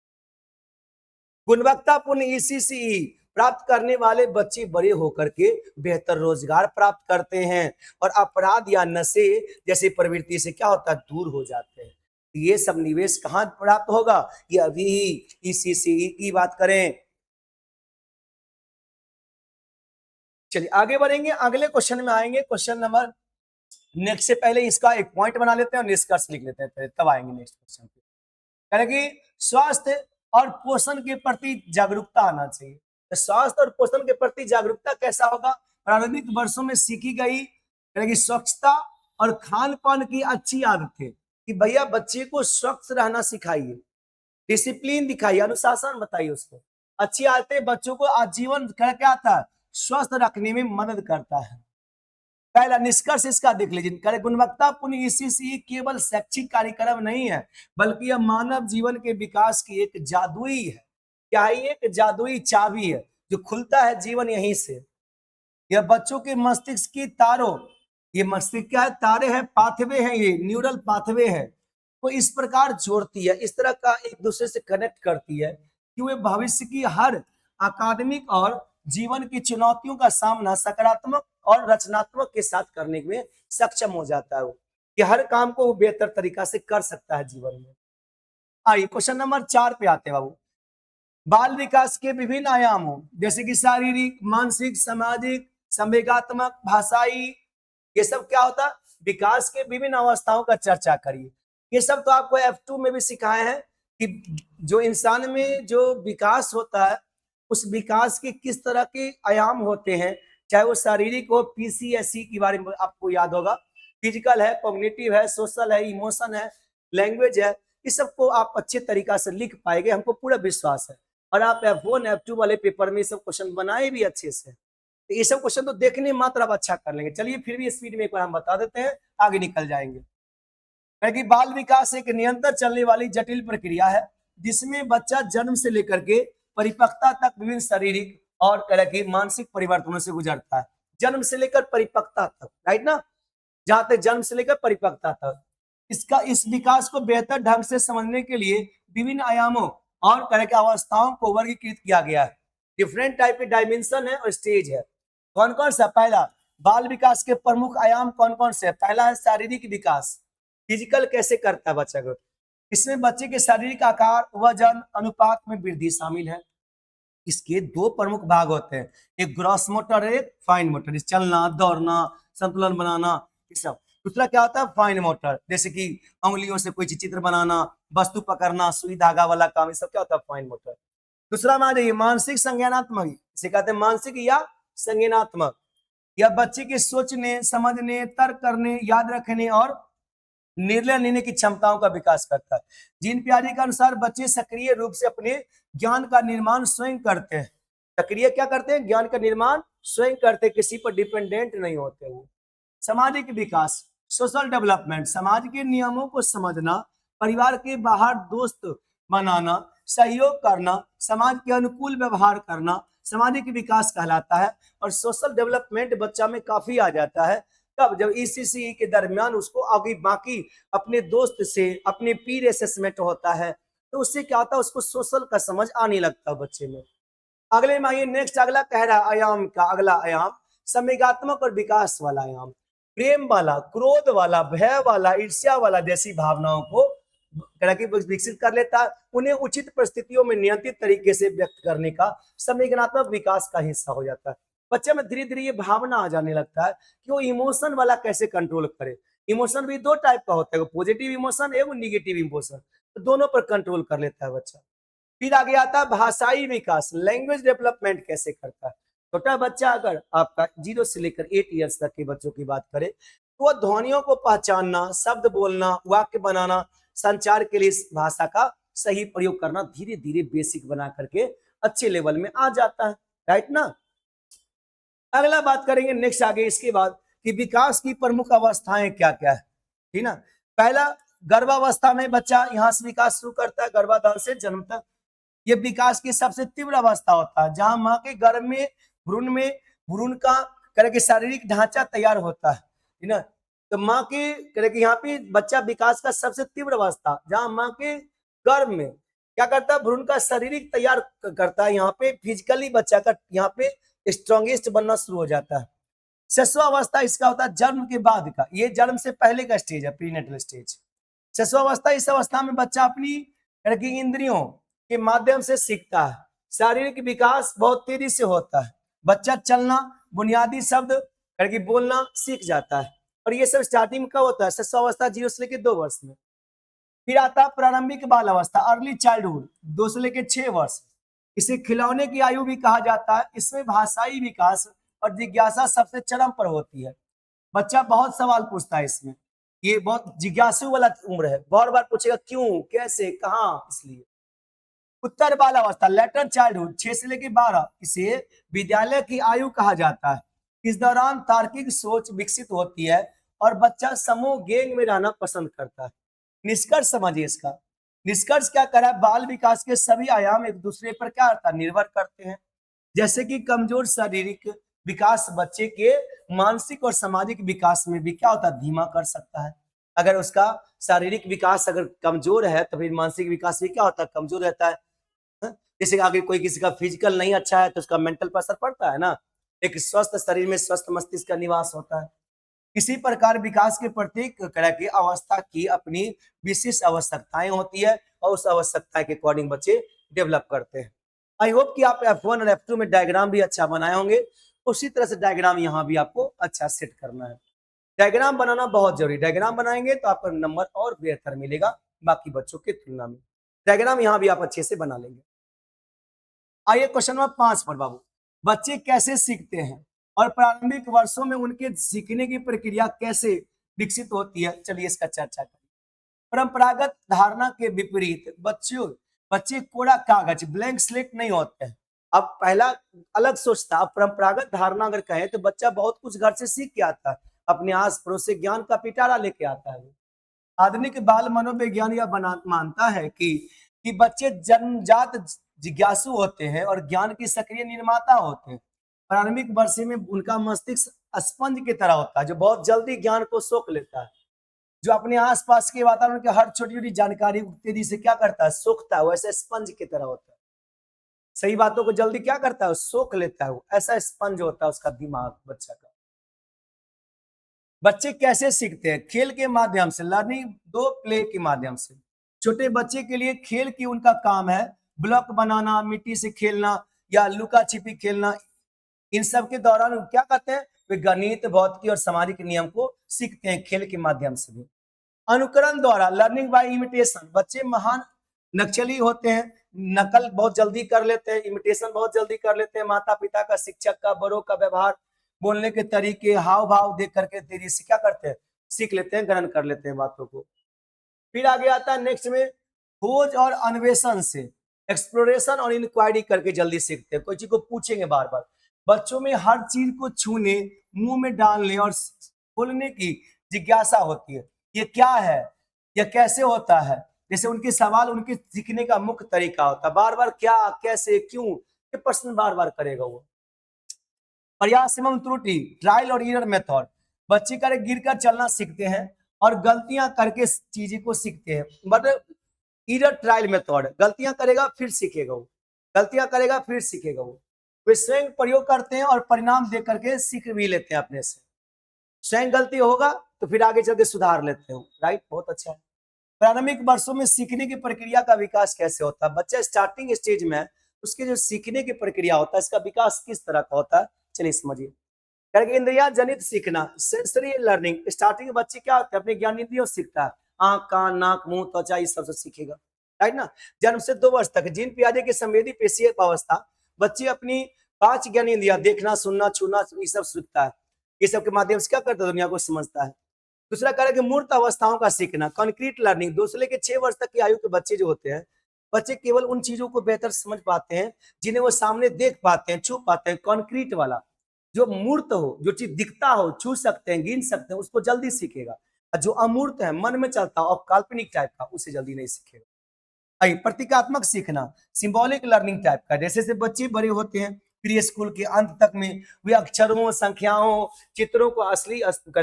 गुणवत्तापूर्ण ईसीसी प्राप्त करने वाले बच्चे बड़े होकर के बेहतर रोजगार प्राप्त करते हैं और अपराध या नशे जैसी प्रवृत्ति से क्या होता है, दूर हो जाते हैं। ये सब निवेश कहाँ प्राप्त होगा, ये अभी ईसीसी की बात करें। चलिए आगे बढ़ेंगे, अगले क्वेश्चन में आएंगे। क्वेश्चन नंबर नेक्स्ट से पहले इसका एक पॉइंट बना लेते हैं और निष्कर्ष लिख लेते हैं, तब आएंगे नेक्स्ट क्वेश्चन पे। यानी कि स्वास्थ्य और पोषण के प्रति जागरूकता आना चाहिए। तो स्वास्थ्य और पोषण के प्रति जागरूकता कैसा होगा, प्रारंभिक वर्षों में सीखी गई यानी कि स्वच्छता और खान पान की अच्छी आदतें, कि भैया बच्चे को स्वच्छ रहना सिखाइए, डिसिप्लिन दिखाइए, अनुशासन बताइए उसको। अच्छी आदतें बच्चों को आजीवन क्या आता है, स्वस्थ रखने में मदद करता है। पहला निष्कर्ष इसका देख लीजिए, गुणवत्तापूर्ण ईसीसी केवल शैक्षिक कार्यक्रम नहीं है, बल्कि यह मानव जीवन के विकास की एक जादुई है। क्या है? एक जादुई चाबी है जो खुलता है जीवन यहीं से। यह बच्चों के मस्तिष्क की तारों, ये मस्तिष्क क्या है, तारे हैं, पाथवे हैं, ये न्यूरल पाथवे है, तो इस प्रकार जोड़ती है, इस तरह का एक दूसरे से कनेक्ट करती है कि वे भविष्य की हर अकादमिक और जीवन की चुनौतियों का सामना सकारात्मक और रचनात्मक के साथ करने में सक्षम हो जाता है, कि हर काम को वो बेहतर तरीका से कर सकता है जीवन में। आइए क्वेश्चन नंबर 4 पे आते हैं बाबू। बाल विकास के विभिन्न आयामों जैसे कि शारीरिक, मानसिक, सामाजिक, संवेगात्मक, भाषाई, ये सब क्या होता है, विकास के विभिन्न अवस्थाओं का चर्चा करिए। ये सब तो आपको F2 में भी सिखाए हैं कि जो इंसान में जो विकास होता है उस विकास के किस तरह के आयाम होते हैं, चाहे वो शारीरिक हो, पीसीएससी के बारे में आपको याद होगा, फिजिकल है, कॉग्निटिव है, सोशल है, इमोशन है, लैंग्वेज है, इस सबको आप अच्छे तरीका से लिख पाएंगे, हमको पूरा विश्वास है। और आप F1 F2 वाले पेपर में सब क्वेश्चन बनाए भी अच्छे से, तो ये सब क्वेश्चन तो देखने मात्र आप अच्छा कर लेंगे। चलिए फिर भी स्पीड में एक बार हम बता देते हैं, आगे निकल जाएंगे। क्योंकि बाल विकास एक निरंतर चलने वाली जटिल प्रक्रिया है जिसमें बच्चा जन्म से लेकर के परिपक्वता तक विभिन्न शारीरिक और मानसिक परिवर्तनों से गुजरता है। जन्म से लेकर परिपक्वता तक, राइट ना, जहां तक जन्म से लेकर परिपक्वता तक, इसका इस विकास को बेहतर ढंग से समझने के लिए विभिन्न आयामों और तरह की अवस्थाओं को वर्गीकृत किया गया है। डिफरेंट टाइप के डायमेंशन है और स्टेज है। कौन कौन सा? पहला, बाल विकास के प्रमुख आयाम कौन कौन से? पहला है शारीरिक विकास, फिजिकल कैसे करता है बच्चा को। इसमें बच्चे के शारीरिक आकार, वजन, अनुपात में वृद्धि शामिल है। इसके दो प्रमुख भाग होते हैं, एक ग्रॉस मोटर, एक फाइन मोटर, चलना, दौड़ना, संतुलन बनाना, ये सब। दूसरा क्या होता है? फाइन मोटर, जैसे कि उंगलियों से कोई चित्र बनाना, वस्तु पकड़ना, सुई धागा वाला काम, ये सब क्या होता है? Fine motor. दूसरा मान जाइए मानसिक संज्ञानात्मक, इसे कहते हैं मानसिक या संज्ञानात्मक। यह बच्चे के सोचने, समझने, तर्क करने, याद रखने और निर्णय लेने की क्षमताओं का विकास करता है। जीन प्यारी के अनुसार बच्चे सक्रिय रूप से अपने ज्ञान का निर्माण स्वयं करते हैं। सक्रिय क्या करते हैं? ज्ञान का निर्माण स्वयं करते हैं, किसी पर डिपेंडेंट नहीं होते वो। सामाजिक विकास, सोशल डेवलपमेंट, समाज के नियमों को समझना, परिवार के बाहर दोस्त बनाना, सहयोग करना, समाज के अनुकूल व्यवहार करना सामाजिक विकास कहलाता है। और सोशल डेवलपमेंट बच्चा में काफी आ जाता है तब जब ईसीसी के दरमियान उसको आगे बाकी अपने दोस्त से अपने पीर असेसमेंट होता है, तो उससे क्या होता है, उसको सोशल का समझ आने लगता है बच्चे में। अगले में आइए नेक्स्ट, अगला कह रहा आयाम का अगला आयाम संवेगात्मक और विकास वाला आयाम। प्रेम वाला, क्रोध वाला, भय वाला, ईर्ष्या वाला जैसी भावनाओं को विकसित कर लेता है। उन्हें उचित परिस्थितियों में नियंत्रित तरीके से व्यक्त करने का संवेदनात्मक विकास का हिस्सा हो जाता है। बच्चे में धीरे धीरे ये भावना आ जाने लगता है कि वो इमोशन वाला कैसे कंट्रोल करे। इमोशन भी दो टाइप का होता है, पॉजिटिव इमोशन एवं निगेटिव इमोशन, तो दोनों पर कंट्रोल कर लेता है बच्चा। फिर आगे आता है भाषाई विकास, लैंग्वेज डेवलपमेंट कैसे करता है। छोटा बच्चा अगर आपका 0 से लेकर 8 इयर्स तक के बच्चों की बात करें तो वह ध्वनियों को पहचानना, शब्द बोलना, वाक्य बनाना, संचार के लिए इस भाषा का सही प्रयोग करना धीरे धीरे बेसिक बना करके अच्छे लेवल में आ जाता है। राइट ना। अगला बात करेंगे नेक्स्ट आगे इसके बाद कि विकास की प्रमुख अवस्थाएं क्या क्या है। ठीक ना। पहला, गर्भावस्था में बच्चा यहाँ से विकास शुरू करता है, गर्भाधान से जन्म तक। ये विकास की सबसे तीव्र अवस्था होता है, जहां माँ के गर्भ में भ्रूण का करके शारीरिक ढांचा तैयार होता है। ठीक ना। तो माँ के करके यहाँ पे बच्चा विकास का सबसे तीव्र अवस्था, जहां माँ के गर्भ में क्या करता है, भ्रूण का शारीरिक तैयार करता है। यहाँ पे फिजिकली बच्चा का यहाँ पे स्ट्रॉन्गेस्ट बनना शुरू हो जाता है। शिशुअवस्था इसका होता है जन्म के बाद का, ये जन्म से पहले का स्टेज है, प्रीनेटल स्टेज। शिशुअवस्था, इस अवस्था में बच्चा अपनी इंद्रियों के माध्यम से सीखता है। शारीरिक विकास बहुत तेजी से होता है। बच्चा चलना, बुनियादी शब्द करके बोलना सीख जाता है। और ये सब स्टार्टिंग में कब होता है, शिशुअवस्था 0 से लेकर 2 वर्ष में। फिर आता है प्रारंभिक बाल अवस्था, अर्ली चाइल्डहुड, 2 से लेकर 6 वर्ष। इसे खिलौने की आयु भी कहा जाता है। इसमें भाषाई विकास और जिज्ञासा सबसे चरम पर होती है। बच्चा बहुत सवाल पूछता है इसमें, ये बहुत जिज्ञासु वाला उम्र है, बार बार पूछेगा क्यों, कैसे, कहाँ, इसलिए। उत्तर बाल अवस्था, लेटर चाइल्डहुड, 6 से लेकर 12, इसे विद्यालय की आयु कहा जाता है। इस दौरान तार्किक सोच विकसित होती है और बच्चा समूह गैंग में रहना पसंद करता है। निष्कर्ष समझिए इसका। निष्कर्ष क्या करा, बाल विकास के सभी आयाम एक दूसरे पर क्या करता, निर्भर करते हैं। जैसे कि कमजोर शारीरिक विकास बच्चे के मानसिक और सामाजिक विकास में भी क्या होता है, धीमा कर सकता है। अगर उसका शारीरिक विकास अगर कमजोर है तो फिर मानसिक विकास भी क्या होता है, कमजोर रहता है। जैसे आगे कोई किसी का फिजिकल नहीं अच्छा है तो उसका मेंटल पर असर पड़ता है ना। एक स्वस्थ शरीर में स्वस्थ मस्तिष्क का निवास होता है। इसी प्रकार विकास के प्रत्येक तरह की अवस्था की अपनी विशेष आवश्यकताएं होती है और उस आवश्यकता के अकॉर्डिंग बच्चे डेवलप करते हैं। आई होप कि आप F1 और F2 में डायग्राम भी अच्छा बनाए होंगे। उसी तरह से डायग्राम यहाँ भी आपको अच्छा सेट करना है। डायग्राम बनाना बहुत जरूरी, डायग्राम बनाएंगे तो आपका नंबर और बेहतर मिलेगा बाकी बच्चों की तुलना में। डायग्राम यहाँ भी आप अच्छे से बना लेंगे। आइए क्वेश्चन नंबर 5 पर बाबू, बच्चे कैसे सीखते हैं और प्रारंभिक वर्षों में उनके सीखने की प्रक्रिया कैसे विकसित होती है, चलिए इसका चर्चा करें। परंपरागत धारणा के विपरीत बच्चे कोरा कागज, ब्लैंक स्लेट नहीं होते हैं। अब पहला अलग सोचता, अब परंपरागत धारणा अगर कहें तो बच्चा बहुत कुछ घर से सीख के आता है, अपने आस पड़ोस से ज्ञान का पिटारा लेके आता है। आधुनिक बाल मनोविज्ञान यह मानता है कि बच्चे जन्मजात जिज्ञासु होते हैं और ज्ञान के सक्रिय निर्माता होते हैं। प्रारंभिक वर्षों में उनका मस्तिष्क स्पंज की तरह होता है, जो बहुत जल्दी ज्ञान को सोख लेता है, जो अपने आसपास के वातावरण के हर छोटी छोटी जानकारी को तेजी से क्या करता है, सोखता है। वैसे स्पंज की तरह होता है, सही बातों को जल्दी क्या करता है, सोख लेता है। वो ऐसा स्पंज होता है उसका दिमाग बच्चा का। बच्चे कैसे सीखते हैं, खेल के माध्यम से, लर्निंग दो प्ले के माध्यम से। छोटे बच्चे के लिए खेल की उनका काम है ब्लॉक बनाना, मिट्टी से खेलना या लुका छिपी खेलना। इन सब के दौरान क्या करते हैं, वे गणित, भौतिकी और सामाजिक नियम को सीखते हैं खेल के माध्यम से भी। अनुकरण द्वारा, लर्निंग बाय इमिटेशन, बच्चे महान नक्सली होते हैं, नकल बहुत जल्दी कर लेते हैं, इमिटेशन बहुत जल्दी कर लेते हैं। माता पिता का, शिक्षक का, बड़ों का व्यवहार, बोलने के तरीके, हाव भाव देख करके तेजी से क्या करते हैं, सीख लेते हैं, ग्रहण कर लेते हैं बातों को। फिर आगे आता है नेक्स्ट में, खोज और अन्वेषण से, एक्सप्लोरेशन और इंक्वायरी करके जल्दी सीखते हैं। कोई चीज को पूछेंगे बार बार, बच्चों में हर चीज को छूने, मुंह में डालने और खोलने की जिज्ञासा होती है। ये क्या है, यह कैसे होता है, जैसे उनके सवाल उनके सीखने का मुख्य तरीका होता है। बार बार क्या, कैसे, क्यों, ये प्रश्न बार बार करेगा वो। प्रयास एवं त्रुटि, ट्रायल और एरर मेथड, बच्चे करे गिरकर चलना सीखते हैं और गलतियां करके चीजें को सीखते हैं। मतलब एरर ट्रायल मेथड, गलतियां करेगा फिर सीखेगा वो, गलतियां करेगा फिर सीखेगा वो। वे स्वयं प्रयोग करते हैं और परिणाम देख करके सीख भी लेते हैं अपने से। स्वयं गलती होगा तो फिर आगे चल के सुधार लेते हो। राइट, बहुत अच्छा है। प्रारंभिक वर्षों में सीखने की प्रक्रिया का विकास कैसे होता है, बच्चा स्टार्टिंग स्टेज में उसके जो सीखने की प्रक्रिया होता है, इसका विकास किस तरह का होता है, चलिए समझिए। करके इंद्रिया जनित सीखना, सेंसरी लर्निंग, स्टार्टिंग में बच्चे क्या होते हैं, अपने ज्ञान इंद्रियों सीखता है, आंख, कान, नाक, मुंह, त्वचा, इस सबसे सीखेगा। राइट ना। जन्म से 2 वर्ष तक जीन पियाजे की संवेदी पेशीय अवस्था, बच्चे अपनी 5 ज्ञान इंद्रिया, देखना, सुनना, छूना, ये सब सीखता है। ये सब के माध्यम से क्या करता है, दुनिया को समझता है। दूसरा कह रहा है कि मूर्त अवस्थाओं का सीखना, कॉन्क्रीट लर्निंग। 2 से लेकर 6 वर्ष तक की आयु के बच्चे जो होते हैं, बच्चे केवल उन चीजों को बेहतर समझ पाते हैं जिन्हें वो सामने देख पाते हैं, छू पाते हैं। कॉन्क्रीट वाला जो मूर्त हो, जो चीज दिखता हो, छू सकते हैं, गिन सकते हैं, उसको जल्दी सीखेगा। और जो अमूर्त है, मन में चलता हो और काल्पनिक टाइप का, उसे जल्दी नहीं सीखेगा। प्रतीकात्मक सीखना, सिंबॉलिक लर्निंग टाइप का, जैसे जैसे बच्चे बड़े होते हैं, प्री स्कूल के अंत तक में वे अक्षरों, संख्याओं, चित्रों को असली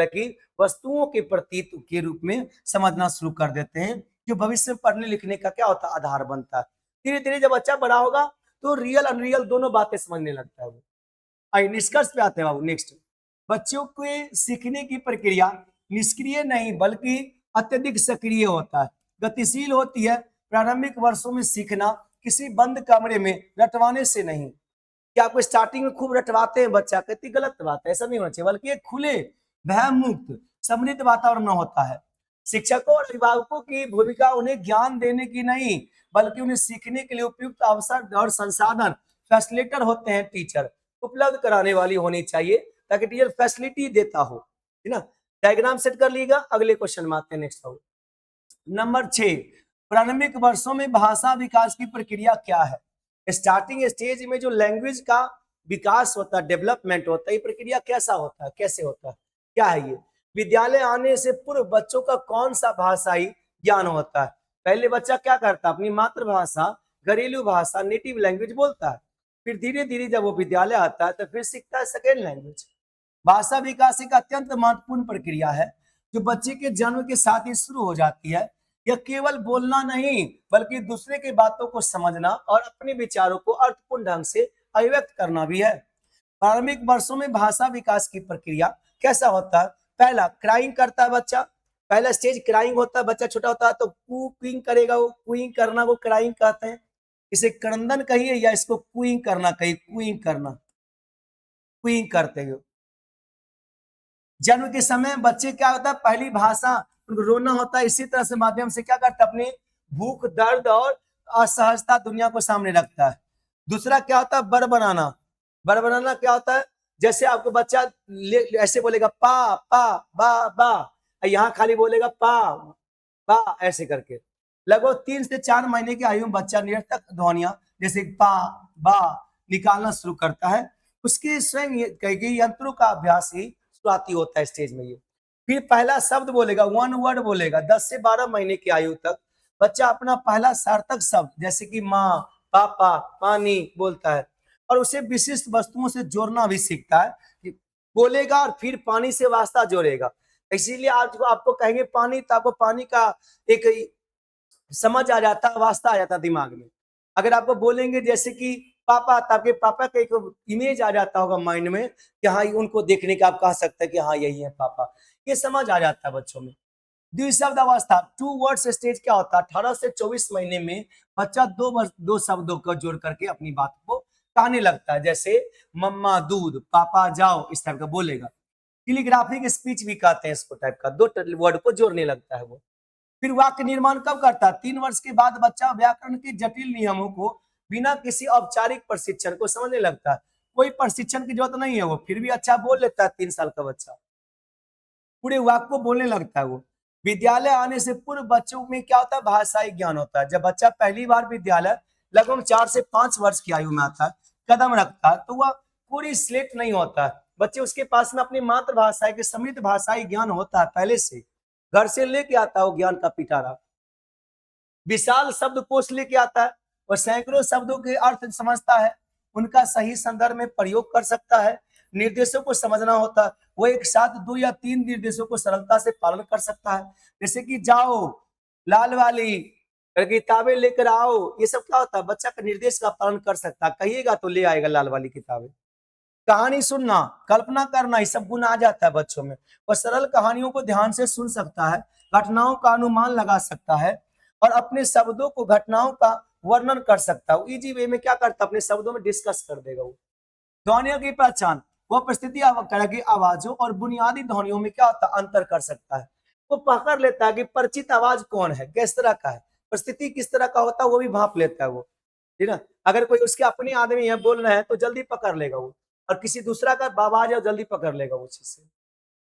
की वस्तुओं के प्रतीक के रूप में समझना शुरू कर देते हैं, जो भविष्य में पढ़ने लिखने का क्या होता है, आधार बनता है। धीरे धीरे जब बच्चा बड़ा होगा तो रियल अनरियल दोनों बातें समझने लगता है वो। आइए निष्कर्ष पे आते हैं बाबू। नेक्स्ट, बच्चों के सीखने की प्रक्रिया निष्क्रिय नहीं बल्कि अत्यधिक सक्रिय होता है, गतिशील होती है। प्रारंभिक वर्षों में सीखना किसी बंद कमरे में रटवाने से नहीं, कि आपको स्टार्टिंग में खूब रटवाते हैं बच्चा, कहती गलत बात है, ऐसा नहीं होना चाहिए, बल्कि एक खुले, भय मुक्त, समृद्ध वातावरण में होता है। शिक्षकों और अभिभावकों की भूमिका उन्हें ज्ञान देने की नहीं, बल्कि उन्हें सीखने के लिए उपयुक्त अवसर और संसाधन, फैसिलिटेटर होते हैं टीचर, उपलब्ध कराने वाली होनी चाहिए, ताकि टीचर फैसिलिटी देता हो, है ना। डायग्राम सेट कर लीजिएगा, अगले क्वेश्चन में आते हैं। नेक्स्ट नंबर 6, प्रारंभिक वर्षों में भाषा विकास की प्रक्रिया क्या है। स्टार्टिंग स्टेज में जो लैंग्वेज का विकास होता है, डेवलपमेंट होता है, ये प्रक्रिया कैसा होता है, कैसे होता है, क्या है ये। विद्यालय आने से पूर्व बच्चों का कौन सा भाषाई ज्ञान होता है। पहले बच्चा क्या करता है, अपनी मातृभाषा, घरेलू भाषा, नेटिव लैंग्वेज बोलता है। फिर धीरे धीरे जब वो विद्यालय आता है तो फिर सीखता है सेकेंड लैंग्वेज। भाषा विकास एक अत्यंत महत्वपूर्ण प्रक्रिया है, जो बच्चे के जन्म के साथ ही शुरू हो जाती है। यह केवल बोलना नहीं, बल्कि दूसरे की बातों को समझना और अपने विचारों को अर्थपूर्ण ढंग से अभिव्यक्त करना भी है। प्रारंभिक वर्षों में भाषा विकास की प्रक्रिया कैसा होता है। पहला, क्राइंग करता है बच्चा। पहला स्टेज क्राइंग होता है, बच्चा छोटा होता है तो कुइंग करेगा, वो कुइंग करना को क्राइंग कहते हैं। इसे क्रंदन कहिए या इसको कुइंग करना कहिए, कुइंग करना, कुइंग करते हो। जन्म के समय बच्चे क्या होता है, पहली भाषा उनको रोना होता है, इसी तरह से माध्यम से क्या करता है, अपनी भूख, दर्द और असहजता दुनिया को सामने रखता है। दूसरा क्या होता है, बर बनाना। बर बनाना क्या होता है, जैसे आपको बच्चा ऐसे बोलेगा पा पा बा बा, यहाँ खाली बोलेगा पा पा, ऐसे करके लगभग 3 से 4 महीने की आयु में बच्चा निरर्थक ध्वनियां जैसे पा बा निकालना शुरू करता है। उसके स्वयं यंत्रों का अभ्यास ही शुरुआती होता है स्टेज में। ये फिर पहला शब्द बोलेगा, 1 वर्ड बोलेगा। 10 से 12 महीने की आयु तक बच्चा अपना पहला सार्थक शब्द जैसे कि माँ, पापा, पानी बोलता है, और उसे विशिष्ट वस्तुओं से जोड़ना भी सीखता है। बोलेगा और फिर पानी से वास्ता जोड़ेगा। इसीलिए आज आपको कहेंगे पानी, तो आपको पानी का एक समझ आ जाता है, वास्ता आ जाता है दिमाग में। अगर आपको बोलेंगे जैसे कि पापा, तो आपके पापा का एक इमेज आ जाता होगा माइंड में कि हाँ, उनको देखने का आप कह सकते हैं कि हाँ यही है पापा, ये समझ आ जाता है बच्चों में। द्विशब्द अवस्था, 2 वर्ड्स स्टेज क्या होता है, 18 से 24 महीने में बच्चा 2 शब्दों को जोड़ करके अपनी बात को कहने लगता है, जैसे मम्मा दूध, पापा जाओ, इस टाइप का बोलेगा। टेलीग्राफिक स्पीच भी कहते हैं इसको, टाइप का 2 वर्ड को जोड़ने लगता है वो। फिर वाक्य निर्माण कब करता है, 3 वर्ष के बाद बच्चा व्याकरण के जटिल नियमों को बिना किसी औपचारिक प्रशिक्षण को समझने लगता है। कोई प्रशिक्षण की जरूरत नहीं है, वो फिर भी अच्छा बोल लेता है। 3 साल का बच्चा पूरे वाक्य को बोलने लगता है वो। विद्यालय आने से पूर्व बच्चों में क्या होता है, भाषाई ज्ञान होता है। जब बच्चा पहली बार विद्यालय लगभग 4 से 5 वर्ष की आयु में आता है, कदम रखता है, तो वह पूरी स्लेट नहीं होता है। बच्चे उसके पास में अपनी मातृभाषा के समृद्ध भाषाई ज्ञान होता है, पहले से घर से लेके आता है वो ज्ञान का पिटारा। विशाल शब्दकोश लेके आता है और सैकड़ों शब्दों के अर्थ समझता है, उनका सही संदर्भ में प्रयोग कर सकता है। निर्देशों को समझना होता है, वो एक साथ 2 या 3 निर्देशों को सरलता से पालन कर सकता है, जैसे कि जाओ, लाल वाली किताबें लेकर आओ, ये सब क्या होता है, बच्चा का निर्देश का पालन कर सकता है। कहिएगा तो ले आएगा लाल वाली किताबें। कहानी सुनना, कल्पना करना, ये सब गुण आ जाता है बच्चों में। वह सरल कहानियों को ध्यान से सुन सकता है, घटनाओं का अनुमान लगा सकता है और अपने शब्दों को, घटनाओं का वर्णन कर सकता है। इजी वे में क्या करता है, अपने शब्दों में डिस्कस कर देगा वो। ध्वनियों की पहचान, वह परिस्थिति की आवाजों और बुनियादी ध्वनियों में क्या होता है, अंतर कर सकता है। वो पकड़ लेता है कि परिचित आवाज कौन है, किस तरह का है, परिस्थिति किस तरह का होता है, वो भी भांप लेता है वो, ठीक है। अगर कोई उसके अपने आदमी है बोल रहे हैं तो जल्दी पकड़ लेगा वो, और किसी दूसरा का आवाज है जल्दी पकड़ लेगा वो चीज से।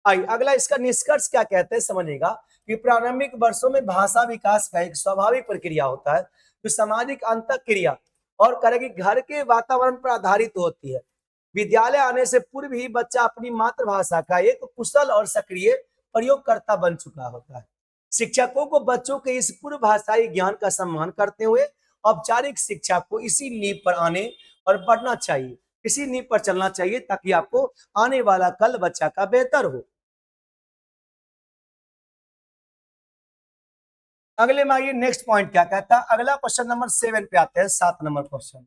आइए अगला इसका निष्कर्ष क्या कहते हैं समझिएगा कि प्रारंभिक वर्षों में भाषा विकास का एक स्वाभाविक प्रक्रिया होता है जो सामाजिक अंतःक्रिया और करेगी घर के वातावरण पर आधारित होती है। विद्यालय आने से पूर्व ही बच्चा अपनी मातृभाषा का एक कुशल और सक्रिय प्रयोगकर्ता बन चुका होता है। शिक्षकों को बच्चों के इस पूर्व भाषाई ज्ञान का सम्मान करते हुए औपचारिक शिक्षा को इसी नींव पर आने और बढ़ना चाहिए, इसी नींव पर चलना चाहिए ताकि आपको आने वाला कल बच्चा का बेहतर हो। अगले में आइए नेक्स्ट पॉइंट क्या कहता है। अगला क्वेश्चन नंबर 7 पे आते हैं। 7 नंबर क्वेश्चन,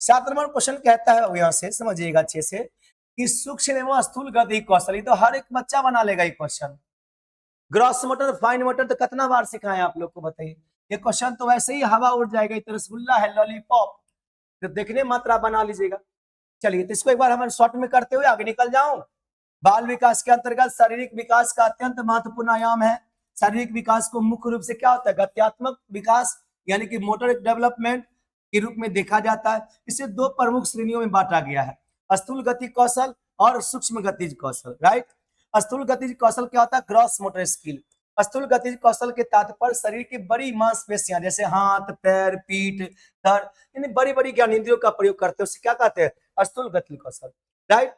7 नंबर क्वेश्चन कहता है, यहां से समझिएगा अच्छे से कि सूक्ष्म एवं स्थूल गति कौशल, तो हर एक बच्चा बना लेगा ये question. Gross motor, fine motor तो कितना बार सिखाएं आप लोग को बताइए। ये क्वेश्चन तो वैसे ही हवा उड़ जाएगा, इतना रसगुल्ला है लॉलीपॉप, तो देखने मात्रा बना लीजिएगा। चलिए तो इसको एक बार हम शॉर्ट में करते हुए आगे निकल जाऊं। बाल विकास के अंतर्गत शारीरिक विकास का अत्यंत महत्वपूर्ण आयाम है। शारीरिक विकास को मुख्य रूप से क्या होता है, गत्यात्मक विकास यानी कि मोटर डेवलपमेंट के रूप में देखा जाता है। इसे दो प्रमुख श्रेणियों में बांटा गया है, स्थूल गति कौशल और सूक्ष्म गतिज कौशल। राइट, स्थूल गतिज कौशल क्या होता है, ग्रॉस मोटर स्किल। स्थूल गतिज कौशल के तात्पर्य शरीर की बड़ी मांसपेशियां जैसे हाथ, पैर, पीठ, धड़, इन बड़ी बड़ी ज्ञानेंद्रियों का प्रयोग करते हैं, उसे क्या कहते हैं, स्थूल गतिज कौशल। राइट,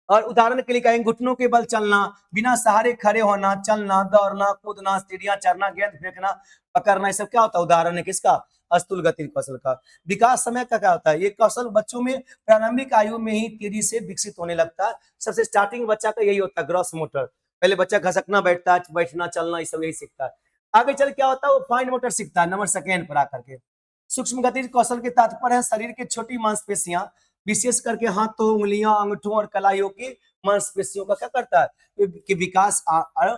और उदाहरण के लिए कहेंगे घुटनों के बल चलना, बिना सहारे खड़े होना, चलना, दौड़ना, कूदना, सीढ़ियां चढ़ना, गेंद फेंकना, पकड़ना, ये सब क्या होता है, उदाहरण है किसका, स्थूल गतिज कौशल का। विकास समय का क्या होता है, ये कौशल बच्चों में प्रारंभिक आयु में ही तेजी से विकसित होने लगता है। सबसे स्टार्टिंग बच्चा का यही होता है, ग्रॉस मोटर। पहले बच्चा घसकना, बैठता है, बैठना, चलना, ये सब यही सीखता है। आगे चल क्या होता है, वो फाइन मोटर सीखता है नंबर सेकेंड पर आकर के। सूक्ष्म गतिज कौशल के तात्पर्य है शरीर के छोटी मांसपेशियां, विशेष करके हाथों, उंगलियों, अंगूठों और कलाइयों की मांसपेशियों का क्या करता है कि विकास और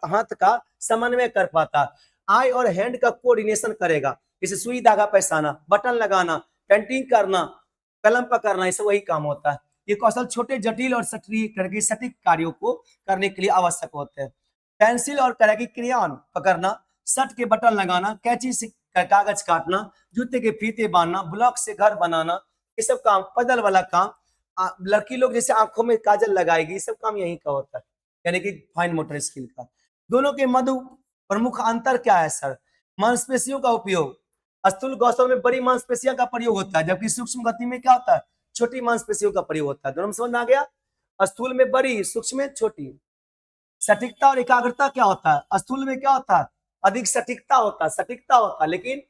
हाथ का समन्वय कर पाता है। आई और हैंड का कोऑर्डिनेशन करेगा, जैसे सुई धागा पैसाना, बटन लगाना, पेंटिंग करना, कलम पकड़ना, ये सब वही काम होता है। ये कौशल छोटे, जटिल और सटीक कार्यों को करने के लिए आवश्यक होते हैं। पेंसिल और करेगी क्रेयॉन पकड़ना, शर्ट के बटन लगाना, कैंची से कागज काटना, जूते के फीते बांधना, ब्लॉक से घर बनाना, ये सब काम, पजल वाला काम, लड़की लोग जैसे आंखों में काजल लगाएगी, ये सब काम यही का होता है, यानी कि फाइन मोटर स्किल का। दोनों के मध्य प्रमुख अंतर क्या है सर, मांसपेशियों का उपयोग। स्थूल कौशल में बड़ी मांसपेशियों का प्रयोग होता है, जबकि सूक्ष्म गति में क्या होता है, छोटी मांसपेशियों का प्रयोग होता है। दोनों में समझ में आ गया, स्थूल में बड़ी, सूक्ष्म में छोटी। सटीकता और एकाग्रता क्या होता है, स्थूल में क्या होता है, अधिक सटीकता होता है, लेकिन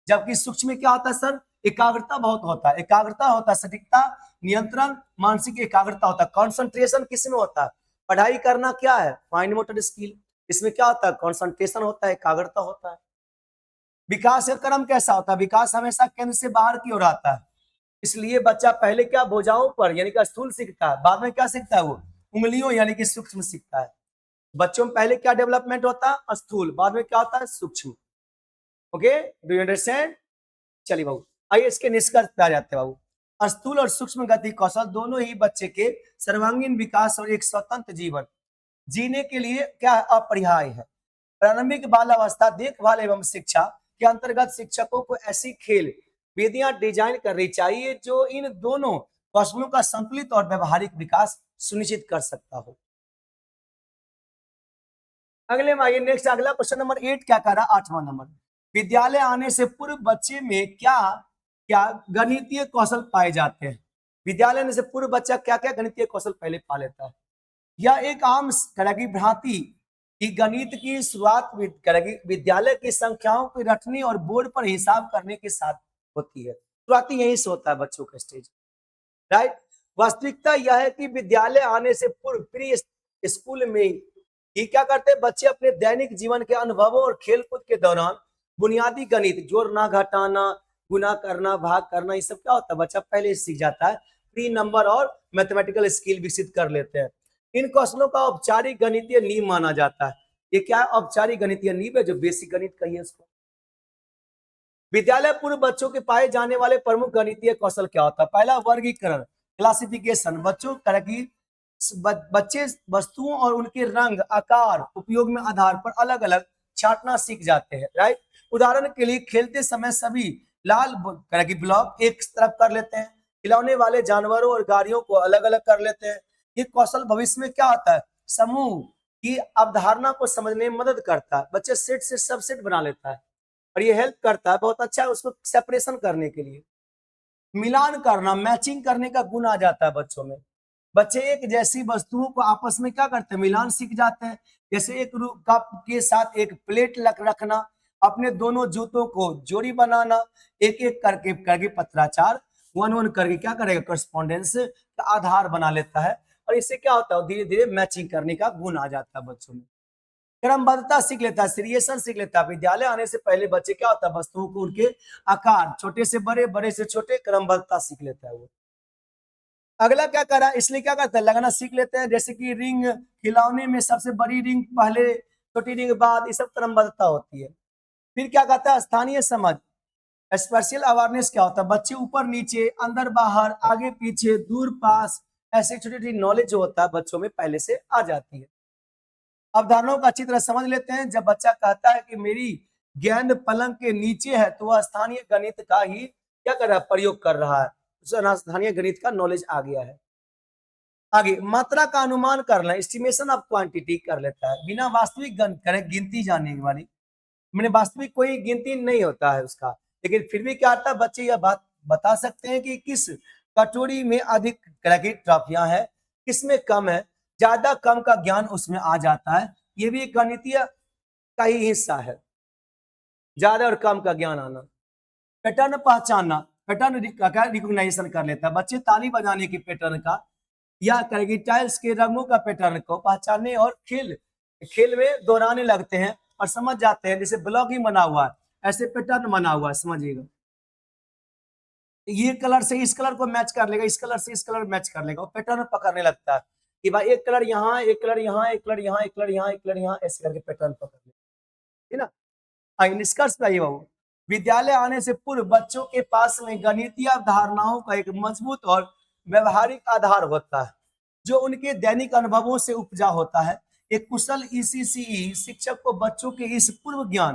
जबकि सूक्ष्म में क्या होता है सर, एकाग्रता बहुत होता है। एकाग्रता होता है, सटीकता, नियंत्रण, मानसिक एकाग्रता होता है। कॉन्सेंट्रेशन किसमें होता है, पढ़ाई करना क्या है, फाइन मोटर स्किल, इसमें क्या होता है, कॉन्सेंट्रेशन होता है, एकाग्रता होता है। विकास का क्रम कैसा होता है, विकास हमेशा केंद्र से बाहर की ओर आता है, इसलिए बच्चा पहले क्या भुजाओं पर यानी कि स्थूल सीखता है, बाद में क्या सीखता है, वो उंगलियों यानी कि सूक्ष्म सीखता है। बच्चों में पहले क्या डेवलपमेंट होता है, स्थूल, बाद में क्या होता है, सूक्ष्म। Okay, do you understand. चलिए बाबू, आइए इसके निष्कर्ष पे आ जाते हैं बाबू। स्थूल और सूक्ष्म गति कौशल दोनों ही बच्चे के सर्वांगीण विकास और एक स्वतंत्र जीवन जीने के लिए क्या है, अपरिहार्य है। प्रारंभिक बाल अवस्था देखभाल एवं शिक्षा के अंतर्गत शिक्षकों को ऐसी खेल विधियां डिजाइन करनी चाहिए जो इन दोनों कौशलों का संतुलित और व्यवहारिक विकास सुनिश्चित कर सकता हो। अगले में आइए नेक्स्ट, अगला क्वेश्चन नंबर 8 क्या कह रहा है, 8वां नंबर, विद्यालय आने से पूर्व बच्चे में क्या क्या गणितीय कौशल पाए जाते हैं। विद्यालय आने से पूर्व बच्चा क्या क्या गणितीय कौशल पहले पा लेता है। यह एक आम करेगी भ्रांति कि गणित की शुरुआत करेगी विद्यालय की संख्याओं की रटने और बोर्ड पर हिसाब करने के साथ होती है। शुरुआती यही से होता है बच्चों का स्टेज। राइट, वास्तविकता यह है कि विद्यालय आने से पूर्व प्री स्कूल में ये क्या करते हैं, बच्चे अपने दैनिक जीवन के अनुभवों और खेलकूद के दौरान बुनियादी गणित, जोड़ना, घटाना, गुना करना, भाग करना, ये सब क्या होता है, बच्चा पहले सीख जाता है। प्री नंबर और मैथमेटिकल स्किल विकसित कर लेते हैं। इन कौशलों का औपचारिक गणितीय नींव माना जाता है। ये क्या है, औपचारिक गणितीय नींव है, जो बेसिक गणित कहिए इसको। विद्यालय पूर्व बच्चों के पाए जाने वाले प्रमुख गणितीय कौशल क्या होता है, पहला वर्गीकरण, क्लासिफिकेशन। बच्चों की बच्चे वस्तुओं और उनके रंग, आकार, उपयोग में आधार पर अलग अलग छांटना सीख जाते हैं। राइट, उदाहरण के लिए खेलते समय सभी लाल ब्लॉक एक तरफ कर लेते हैं, खिलौने वाले जानवरों और गाड़ियों को अलग अलग कर लेते हैं, ये कौशल भविष्य में क्या होता है, समूह की अवधारणा को समझने में मदद करता है। बच्चे सेट से सबसेट बना लेता है और ये हेल्प करता है, बहुत अच्छा है उसको सेपरेशन करने के लिए। मिलान करना, मैचिंग करने का गुण आ जाता है बच्चों में। बच्चे एक जैसी वस्तुओं को आपस में क्या करते हैं, मिलान सीख जाते हैं। जैसे एक कप के साथ एक प्लेट रखना, अपने दोनों जूतों को जोड़ी बनाना, एक एक करके करके पत्राचार वन वन करके क्या करेगा, करस्पॉन्डेंस का आधार बना लेता है। और इससे क्या होता है, धीरे धीरे मैचिंग करने का गुण आ जाता है बच्चों में। क्रमबद्धता सीख लेता है, सीरियसन सीख लेता है। विद्यालय आने से पहले बच्चे क्या होता है, वस्तुओं को उनके आकार, छोटे से बड़े, बड़े से छोटे, क्रमबद्धता सीख लेता है वो। अगला क्या करा, इसलिए क्या करता है, लगाना सीख लेते हैं। जैसे कि रिंग, खिलौने में सबसे बड़ी रिंग पहले, छोटी रिंग बाद, ये सब क्रमबद्धता होती है। फिर क्या कहता है, स्थानीय समझ, स्पेशल अवेयरनेस क्या होता है, बच्चे ऊपर नीचे, अंदर बाहर, आगे पीछे, दूर पास, ऐसे छोटी छोटी नॉलेज जो होता है बच्चों में पहले से आ जाती है। अवधारणाओं को अच्छी तरह समझ लेते हैं। जब बच्चा कहता है कि मेरी गेंद पलंग के नीचे है, तो वह स्थानीय गणित का ही क्या कर रहा है, प्रयोग कर रहा है। उसे स्थानीय गणित का नॉलेज आ गया है। आगे मात्रा का अनुमान करना, एस्टिमेशन ऑफ क्वांटिटी कर लेता है, बिना वास्तविक गिनती जानने वाली। मैंने वास्तविक कोई गिनती नहीं होता है उसका, लेकिन फिर भी क्या आता है, बच्चे यह बात बता सकते हैं कि किस कटोरी में अधिक तरह की ट्रॉफियां है, किसमें कम है। ज्यादा कम का ज्ञान उसमें आ जाता है। ये भी एक गणितीय का ही हिस्सा है, ज्यादा और कम का ज्ञान आना। पैटर्न पहचानना, पैटर्न रिकॉग्नाइजेशन कर लेता है। बच्चे ताली बजाने के पैटर्न का या करेगी टाइल्स के रंगों का पैटर्न को पहचानने और खेल खेल में दोहराने लगते हैं और समझ जाते हैं। जैसे ब्लॉक ही बना हुआ है, ऐसे पैटर्न बना हुआ है, समझिएगा। ये कलर से इस कलर को मैच कर लेगा, इस कलर से इस कलर मैच कर लेगा, और पैटर्न पकड़ने लगता है कि भाई एक कलर यहाँ, एक कलर यहाँ, एक कलर यहाँ, एक कलर यहाँ, एक कलर यहाँ, ऐसे करके पैटर्न पकड़ लेगा, है ना। निष्कर्ष पे बाबू, विद्यालय आने से पूर्व बच्चों के पास में गणितीय अवधारणाओं का एक मजबूत और व्यवहारिक आधार होता है, जो उनके दैनिक अनुभवों से उपजा होता है। एक कुशल ईसीसीई शिक्षक को बच्चों के इस पूर्व ज्ञान,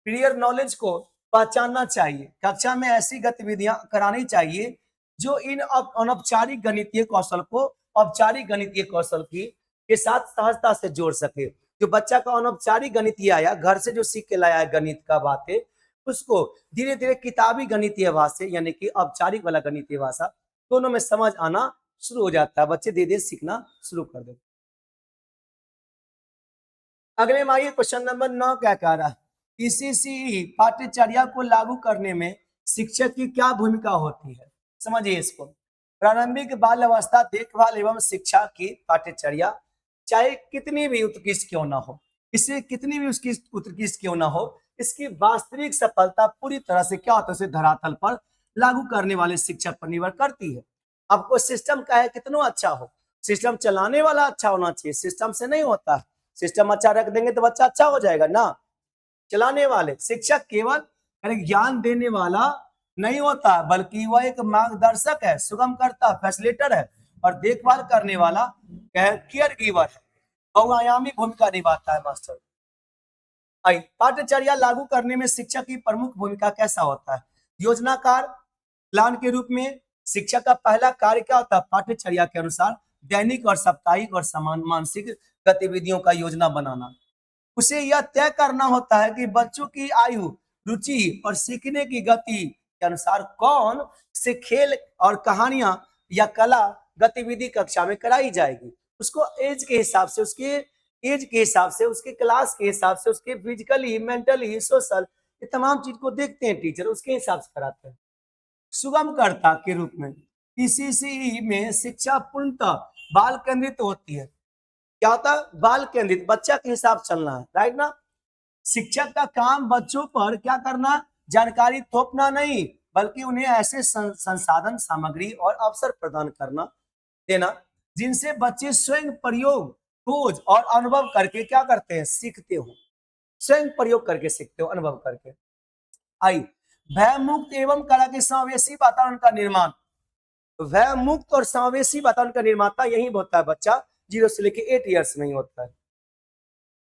प्रियर नॉलेज को पहचानना चाहिए। कक्षा में ऐसी गतिविधियां करानी चाहिए जो इन अनौपचारिक गणितीय कौशल को औपचारिक गणितीय कौशल की के साथ सहजता से जोड़ सके। जो बच्चा का अनौपचारिक गणितीय आया, घर से जो सीख के लाया है गणित का बातें, उसको धीरे धीरे किताबी गणितीय भाषा यानी कि औपचारिक वाला गणितीय भाषा, दोनों में समझ आना शुरू हो जाता है। बच्चे धीरे धीरे सीखना शुरू कर देते। अगले में आइए, क्वेश्चन नंबर 9 क्या कह रहा है, ईसीसी पाठ्यचर्या को लागू करने में शिक्षक की क्या भूमिका होती है। समझिए इसको। प्रारंभिक बाल अवस्था देखभाल एवं शिक्षा की पाठ्यचर्या चाहे कितनी भी उत्कृष्ट क्यों ना हो, इससे कितनी भी उसकी उत्कृष्ट क्यों ना हो, इसकी वास्तविक सफलता पूरी तरह से क्या होता है, धरातल पर लागू करने वाले शिक्षक पर निर्भर करती है। आपको सिस्टम का है कितना अच्छा हो, सिस्टम चलाने वाला अच्छा होना चाहिए, सिस्टम से नहीं होता है। सिस्टम अच्छा रख देंगे तो बच्चा अच्छा हो जाएगा ना। चलाने वाले शिक्षक केवल ज्ञान देने वाला नहीं होता, बल्कि वह एक मार्गदर्शक है, सुगम करता, फैसिलिटेटर है, और देखभाल करने वाला केयर गिवर है, बहुआयामी भूमिका निभाता है मास्टर। पाठ्यचर्या लागू करने में शिक्षक की प्रमुख भूमिका कैसा होता है, योजनाकार प्लान के रूप में। शिक्षक का पहला कार्य क्या होता है, पाठ्यचर्या के अनुसार दैनिक और साप्ताहिक और समान मानसिक गतिविधियों का योजना बनाना। उसे यह तय करना होता है कि बच्चों की आयु, रुचि और सीखने की गति के अनुसार कौन से खेल और कहानियां या कला गतिविधि कक्षा में कराई जाएगी। उसको एज के हिसाब से, उसके एज के हिसाब से, उसके क्लास के हिसाब से, उसके फिजिकली, मेंटली, सोशल, ये तमाम चीज को देखते हैं टीचर, उसके हिसाब से कराते हैं। सुगमकर्ता के रूप में ईसीसी में शिक्षा पूर्णतः बाल केंद्रित होती है। क्या होता है, बाल केंद्रित, बच्चा के हिसाब चलना है, राइट ना। शिक्षक का काम बच्चों पर क्या करना, जानकारी थोपना नहीं, बल्कि उन्हें ऐसे संसाधन, सामग्री और अवसर प्रदान करना देना जिनसे बच्चे स्वयं प्रयोग, खोज और अनुभव करके क्या करते हैं, सीखते हो। स्वयं प्रयोग करके सीखते हो, अनुभव करके। आई भय मुक्त एवं कला के समावेशी वातावरण का निर्माण। भय मुक्त और समावेशी वातावरण का निर्माता यही होता है बच्चा, 0 से लेकर 8 ईयर्स में ही होता है।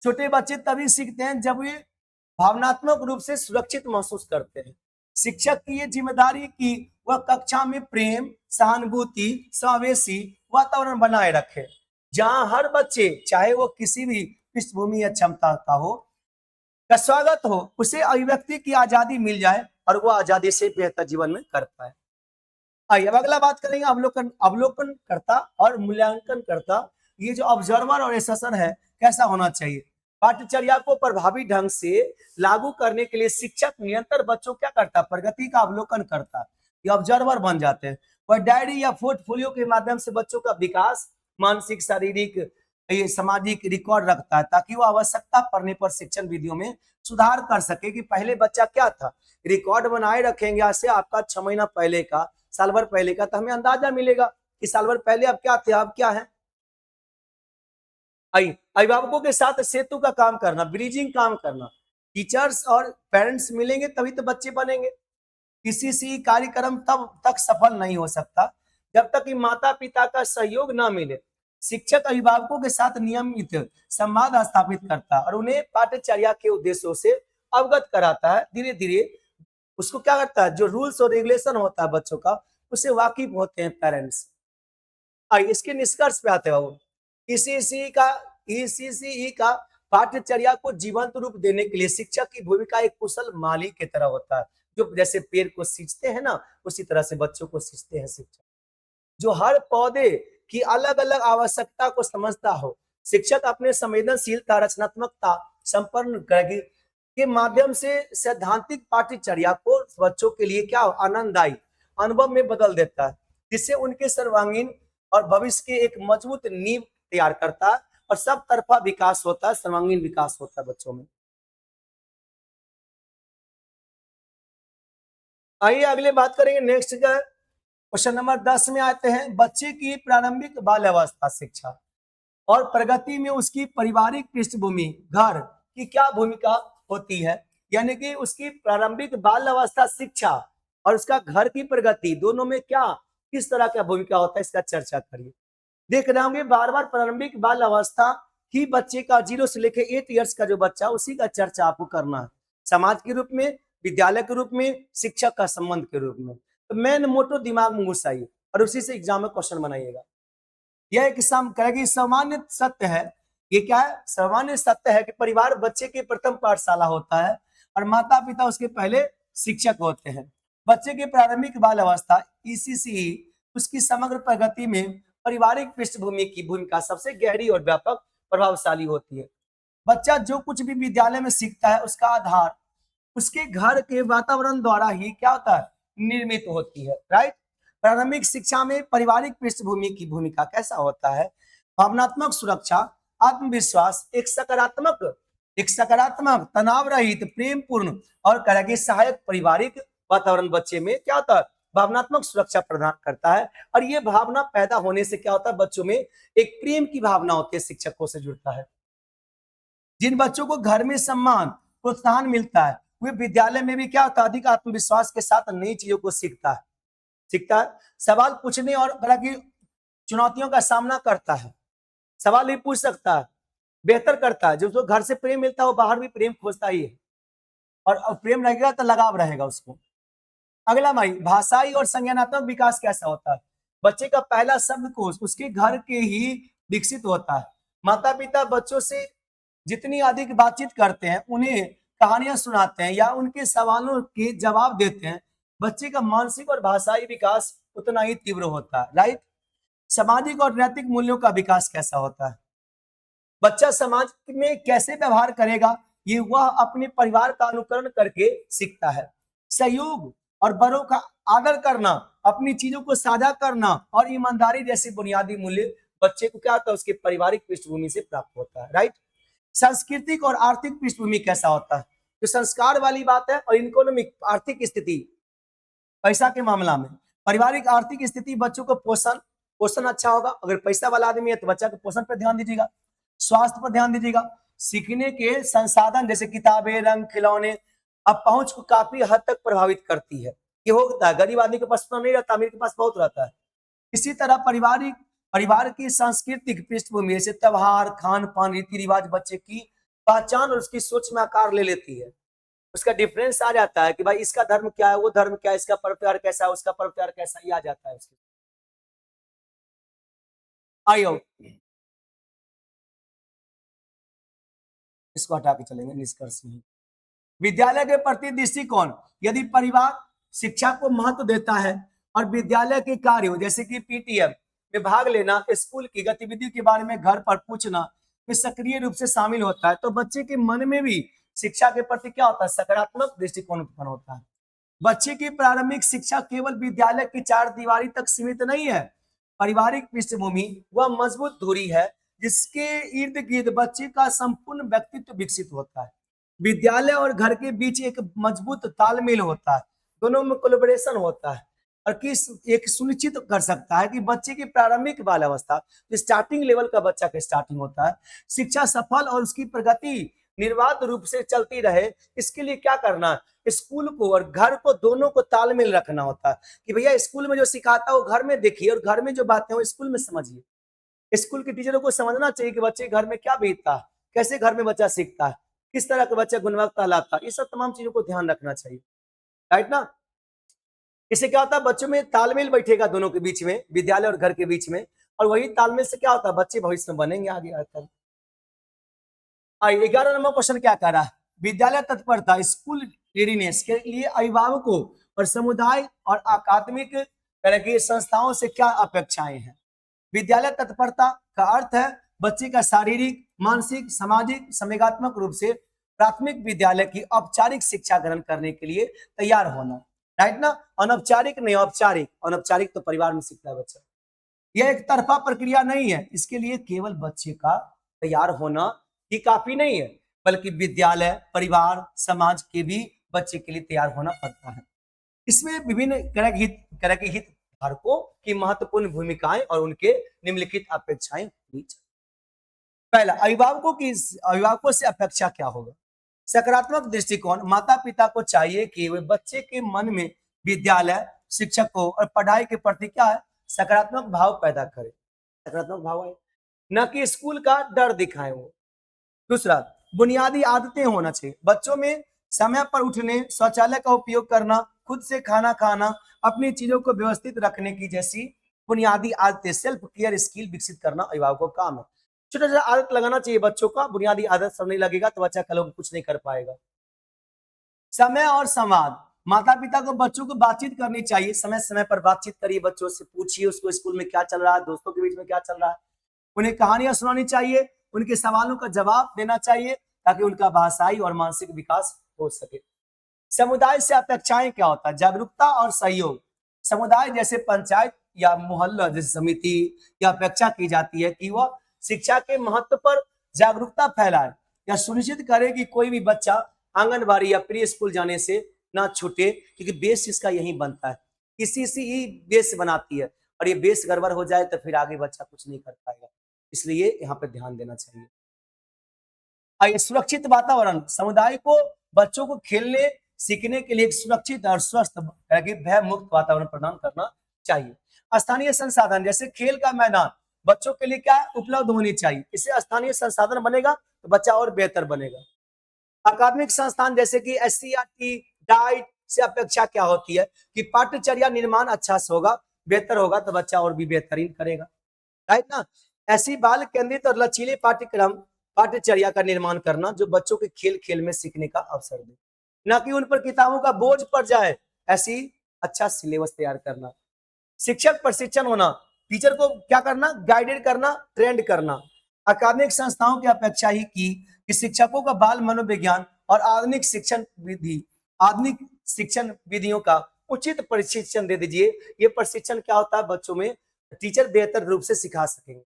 छोटे बच्चे तभी सीखते हैं जब वे भावनात्मक रूप से सुरक्षित महसूस करते हैं। शिक्षक की ये जिम्मेदारी कि वह कक्षा में प्रेम, सहानुभूति, समावेशी वातावरण बनाए रखे, जहां हर बच्चे, चाहे वो किसी भी पृष्ठभूमि या क्षमता का हो, का स्वागत हो, उसे अभिव्यक्ति की आजादी मिल जाए और वो आजादी से बेहतर जीवन में कर पाए। आइए अब अगला बात करेंगे अवलोकन अवलोकन करता और मूल्यांकन करता। ये जो ऑब्जर्वर और एसेसर है, कैसा होना चाहिए। पाठ्यचर्या को प्रभावी ढंग से लागू करने के लिए शिक्षक निरंतर बच्चों क्या करता, प्रगति का अवलोकन करता। ये ऑब्जर्वर बन जाते हैं। वह डायरी या पोर्टफोलियो के माध्यम से बच्चों का विकास, मानसिक, शारीरिक, ये सामाजिक रिकॉर्ड रखता है, ताकि वो आवश्यकता पड़ने पर शिक्षण विधियों में सुधार कर सके। कि पहले बच्चा क्या था, रिकॉर्ड बनाए रखेंगे। आज से आपका 6 महीना पहले का, साल भर पहले का, तो हमें अंदाजा मिलेगा कि साल भर पहले आप क्या थे, आप क्या है। अभिभावकों के साथ सेतु का काम करना, ब्रिजिंग काम करना। टीचर्स और पेरेंट्स मिलेंगे तभी तो बच्चे बनेंगे। किसी से कार्यक्रम तब तक सफल नहीं हो सकता जब तक कि माता पिता का सहयोग ना मिले। शिक्षक अभिभावकों के साथ नियमित संवाद स्थापित करता है और उन्हें पाठ्यचर्या के उद्देश्यों से अवगत कराता है। धीरे धीरे उसको क्या करता है, जो रूल्स और रेगुलेशन होता है बच्चों का, उससे वाकिफ होते हैं पेरेंट्स। इसके निष्कर्ष पे आते हो। ईसीसी का पाठ्यचर्या को जीवंत रूप देने के लिए शिक्षक की भूमिका एक कुशल माली की तरह होता है। जो जैसे पेड़ को सींचते हैं ना, उसी तरह से बच्चों को सींचते हैं शिक्षक, जो हर पौधे की अलग अलग आवश्यकता को समझता हो। शिक्षक अपने संवेदनशीलता, रचनात्मकता, संपन्न के माध्यम से सैद्धांतिक पाठ्यचर्या को बच्चों के लिए क्या आनंददायी अनुभव में बदल देता है, जिससे उनके सर्वांगीण और भविष्य के एक मजबूत नींव तैयार करता है और सब तरफा विकास होता है, सर्वांगीण विकास होता है बच्चों में। आइए अगले बात करेंगे। नेक्स्ट क्वेश्चन नंबर 10 में आते हैं, बच्चे की प्रारंभिक बाल्यावस्था शिक्षा और प्रगति में उसकी पारिवारिक पृष्ठभूमि, घर की क्या भूमिका होती है। यानी कि उसकी प्रारंभिक बाल्यावस्था शिक्षा और उसका घर की प्रगति, दोनों में क्या किस तरह का भूमिका होता है, इसका चर्चा करिए। देख रहे होंगे बार बार प्रारंभिक बाल अवस्था ही बच्चे का 0 से लेकर 8 इयर्स का जो बच्चा, उसी का चर्चा आपको करना है, समाज के रूप में, विद्यालय के रूप में, शिक्षक का संबंध के रूप में। तो मेन मोटो दिमाग में घुसाइए और उसी से एग्जाम में क्वेश्चन बनाइएगा। यह एक सामान्य सत्य है। ये क्या है, सामान्य सत्य है कि परिवार बच्चे की प्रथम पाठशाला होता है और माता पिता उसके पहले शिक्षक होते हैं। बच्चे की प्रारंभिक बाल अवस्था ईसीसी उसकी समग्र प्रगति में पारिवारिक पृष्ठभूमि की भूमिका सबसे गहरी और व्यापक प्रभावशाली होती है। बच्चा जो कुछ भी विद्यालय में सीखता है, उसका आधार उसके घर के वातावरण द्वारा ही क्या होता है, निर्मित होती है। राइट। प्रारंभिक शिक्षा में पारिवारिक पृष्ठभूमि की भूमिका कैसा होता है, भावनात्मक सुरक्षा, आत्मविश्वास, एक सकारात्मक तनाव रहित प्रेमपूर्ण और करेंगे सहायक पारिवारिक वातावरण बच्चे में क्या होता है, भावनात्मक सुरक्षा प्रदान करता है। और ये भावना पैदा होने से क्या होता है, बच्चों में एक प्रेम की भावना होती है, शिक्षकों से जुड़ता है। जिन बच्चों को घर में सम्मान, प्रोत्साहन मिलता है, वे विद्यालय में भी क्या होता है, अधिक आत्मविश्वास के साथ नई चीजों को सीखता है, सवाल पूछने और तरह की चुनौतियों का सामना करता है, सवाल भी पूछ सकता है, बेहतर करता है। जो घर से प्रेम मिलता है वो बाहर भी प्रेम खोजता ही है, और प्रेम रहेगा तो लगाव रहेगा उसको। अगला भाषाई और संज्ञानात्मक विकास कैसा होता है, बच्चे का पहला शब्दकोश उसके घर के ही विकसित होता है। माता पिता बच्चों से जितनी अधिक बातचीत करते हैं, उन्हें कहानियां सुनाते हैं या उनके सवालों के जवाब देते हैं, बच्चे का मानसिक और भाषाई विकास उतना ही तीव्र होता है। राइट। सामाजिक और नैतिक मूल्यों का विकास कैसा होता है, बच्चा समाज में कैसे व्यवहार करेगा, ये वह अपने परिवार का अनुकरण करके सीखता है। सहयोग और बड़ों का आदर करना, अपनी चीजों को साझा करना और ईमानदारी जैसे बुनियादी मूल्य बच्चे को क्या होता है, उसके पारिवारिक पृष्ठभूमि से प्राप्त होता है। राइट। सांस्कृतिक और आर्थिक पृष्ठभूमि कैसा होता है, जो संस्कार वाली बात है, और इकोनॉमिक आर्थिक स्थिति, पैसा के मामला में पारिवारिक आर्थिक स्थिति, बच्चों को पोषण अच्छा होगा। अगर पैसा वाला आदमी है तो बच्चा के पोषण पर ध्यान दीजिएगा, स्वास्थ्य पर ध्यान दीजिएगा, सीखने के संसाधन जैसे किताबें, रंग, खिलौने, अब पहुंच को काफी हद तक प्रभावित करती है। ये होता है, गरीब आदमी के पास तो नहीं रहता, अमीर के पास बहुत रहता है। इसी तरह परिवार की सांस्कृतिक पृष्ठभूमि जैसे त्योहार, खान पान, रीति रिवाज बच्चे की पहचान और उसकी सोच में आकार ले लेती है। उसका डिफरेंस आ जाता है कि भाई इसका धर्म क्या है, वो धर्म क्या है, इसका पर्व त्योहार कैसा है, उसका पर्व त्योहार कैसा, ये आ जाता है उसके। आइयो, इसको हटा के चलेंगे निष्कर्ष में। विद्यालय के प्रति दृष्टिकोण, यदि परिवार शिक्षा को महत्व देता है और विद्यालय के कार्यों जैसे कि पीटीएम में भाग लेना, स्कूल की गतिविधियों के बारे में घर पर पूछना में सक्रिय रूप से शामिल होता है, तो बच्चे के मन में भी शिक्षा के प्रति क्या होता है, सकारात्मक दृष्टिकोण उत्पन्न होता है। बच्चे की प्रारंभिक शिक्षा केवल विद्यालय की चार दीवारी तक सीमित नहीं है। पारिवारिक पृष्ठभूमि वह मजबूत धुरी है जिसके इर्द गिर्द बच्चे का संपूर्ण व्यक्तित्व विकसित होता है। विद्यालय और घर के बीच एक मजबूत तालमेल होता है, दोनों में कोलैबोरेशन होता है और किस एक सुनिश्चित कर सकता है कि बच्चे की प्रारंभिक बाल अवस्था, स्टार्टिंग लेवल का बच्चा का स्टार्टिंग होता है, शिक्षा सफल और उसकी प्रगति निर्बाध रूप से चलती रहे। इसके लिए क्या करना है, स्कूल को और घर को दोनों को तालमेल रखना होता है कि भैया स्कूल में जो सिखाता है वो घर में देखिए और घर में जो बातें वो स्कूल में समझिए। स्कूल के टीचरों को समझना चाहिए कि बच्चे घर में क्या बीतता है, कैसे घर में बच्चा सीखता है, किस तरह का बच्चा गुणवत्ता लाता है, ये सब तमाम चीजों को ध्यान रखना चाहिए, राइट ना। इससे क्या होता है, बच्चों में तालमेल बैठेगा दोनों के बीच में, विद्यालय और घर के बीच में, और वही तालमेल से क्या होता है, बच्चे भविष्य में बनेंगे आगे आकर। 11 नंबर क्वेश्चन क्या कह रहा है, विद्यालय तत्परता स्कूल रेडीनेस के लिए अभिभावकों और समुदाय और अकादमिक तरह की संस्थाओं से क्या अपेक्षाएं हैं। विद्यालय तत्परता का अर्थ है बच्चे का शारीरिक, मानसिक, सामाजिक, संवेगात्मक रूप से प्राथमिक विद्यालय की औपचारिक शिक्षा ग्रहण करने के लिए तैयार होना, राइट ना। अनौपचारिक नहीं, औपचारिक। अनौपचारिक तो परिवार में सीखता है बच्चा, यह एक तरफा प्रक्रिया नहीं है। इसके लिए केवल बच्चे का तैयार होना ही काफी नहीं है, बल्कि विद्यालय, परिवार, समाज के भी बच्चे के लिए तैयार होना पड़ता है। इसमें विभिन्न तरह के हितधारकों की महत्वपूर्ण भूमिकाएं और उनके निम्नलिखित अपेक्षाएं होनी चाहिए। पहला, अभिभावकों से अपेक्षा क्या होगा। सकारात्मक दृष्टिकोण, माता पिता को चाहिए कि वे बच्चे के मन में विद्यालय, शिक्षकों और पढ़ाई के प्रति क्या है, सकारात्मक भाव पैदा करें। सकारात्मक भाव है, न कि स्कूल का डर दिखाएं वो। दूसरा, बुनियादी आदतें होना चाहिए बच्चों में, समय पर उठने, शौचालय का उपयोग करना, खुद से खाना खाना, अपनी चीजों को व्यवस्थित रखने की जैसी बुनियादी आदतें, सेल्फ केयर स्किल विकसित करना अभिभावकों का काम है। छोटा छोटा आदत लगाना चाहिए बच्चों का, बुनियादी आदत सब नहीं लगेगा तो बच्चा कल कुछ नहीं कर पाएगा। समय और संवाद, माता पिता को बच्चों को बातचीत करनी चाहिए, समय समय पर बातचीत करिए बच्चों से, पूछिए उसको स्कूल में क्या चल रहा है, दोस्तों के बीच में क्या चल रहा है। उन्हें कहानियां सुनानी चाहिए, उनके सवालों का जवाब देना चाहिए ताकि उनका भाषाई और मानसिक विकास हो सके। समुदाय से अपेक्षाएं क्या होता है, जागरूकता और सहयोग। समुदाय जैसे पंचायत या मोहल्ला जैसी समिति या अपेक्षा की जाती है कि वह शिक्षा के महत्व पर जागरूकता फैलाए या सुनिश्चित करे कि कोई भी बच्चा आंगनबाड़ी या प्री स्कूल जाने से ना छूटे, क्योंकि बेस इसका यही बनता है, इसी से ही बेस बनाती है, और ये बेस गड़बड़ हो जाए तो फिर आगे बच्चा कुछ नहीं कर पाएगा। इसलिए यहाँ पे ध्यान देना चाहिए। आइए, सुरक्षित वातावरण, समुदाय को बच्चों को खेलने सीखने के लिए एक सुरक्षित और स्वस्थ भय मुक्त वातावरण प्रदान करना चाहिए। स्थानीय संसाधन जैसे खेल का मैदान बच्चों के लिए क्या उपलब्ध होनी चाहिए, इससे स्थानीय संसाधन बनेगा तो बच्चा और बेहतर बनेगा। अकादमिक संस्थान जैसे कि एससीईआरटी, डाइट से अपेक्षा क्या होती है कि पाठ्यचर्या निर्माण अच्छा से होगा, बेहतर होगा तो बच्चा और भी बेहतरीन करेगा, राइट ना। ऐसी बाल केंद्रित और लचीले पाठ्यक्रम, पाठ्यचर्या का निर्माण करना जो बच्चों के खेल खेल में सीखने का अवसर दे, न कि उन पर किताबों का बोझ पड़ जाए, ऐसी अच्छा सिलेबस तैयार करना। शिक्षक प्रशिक्षण होना, टीचर को क्या करना, गाइडेड करना, ट्रेंड करना। अकादमिक संस्थाओं की अपेक्षा ही की कि शिक्षकों का बाल मनोविज्ञान और आधुनिक शिक्षण विधियों का उचित प्रशिक्षण दे दीजिए। ये प्रशिक्षण क्या होता है, बच्चों में टीचर बेहतर रूप से सिखा सकेंगे।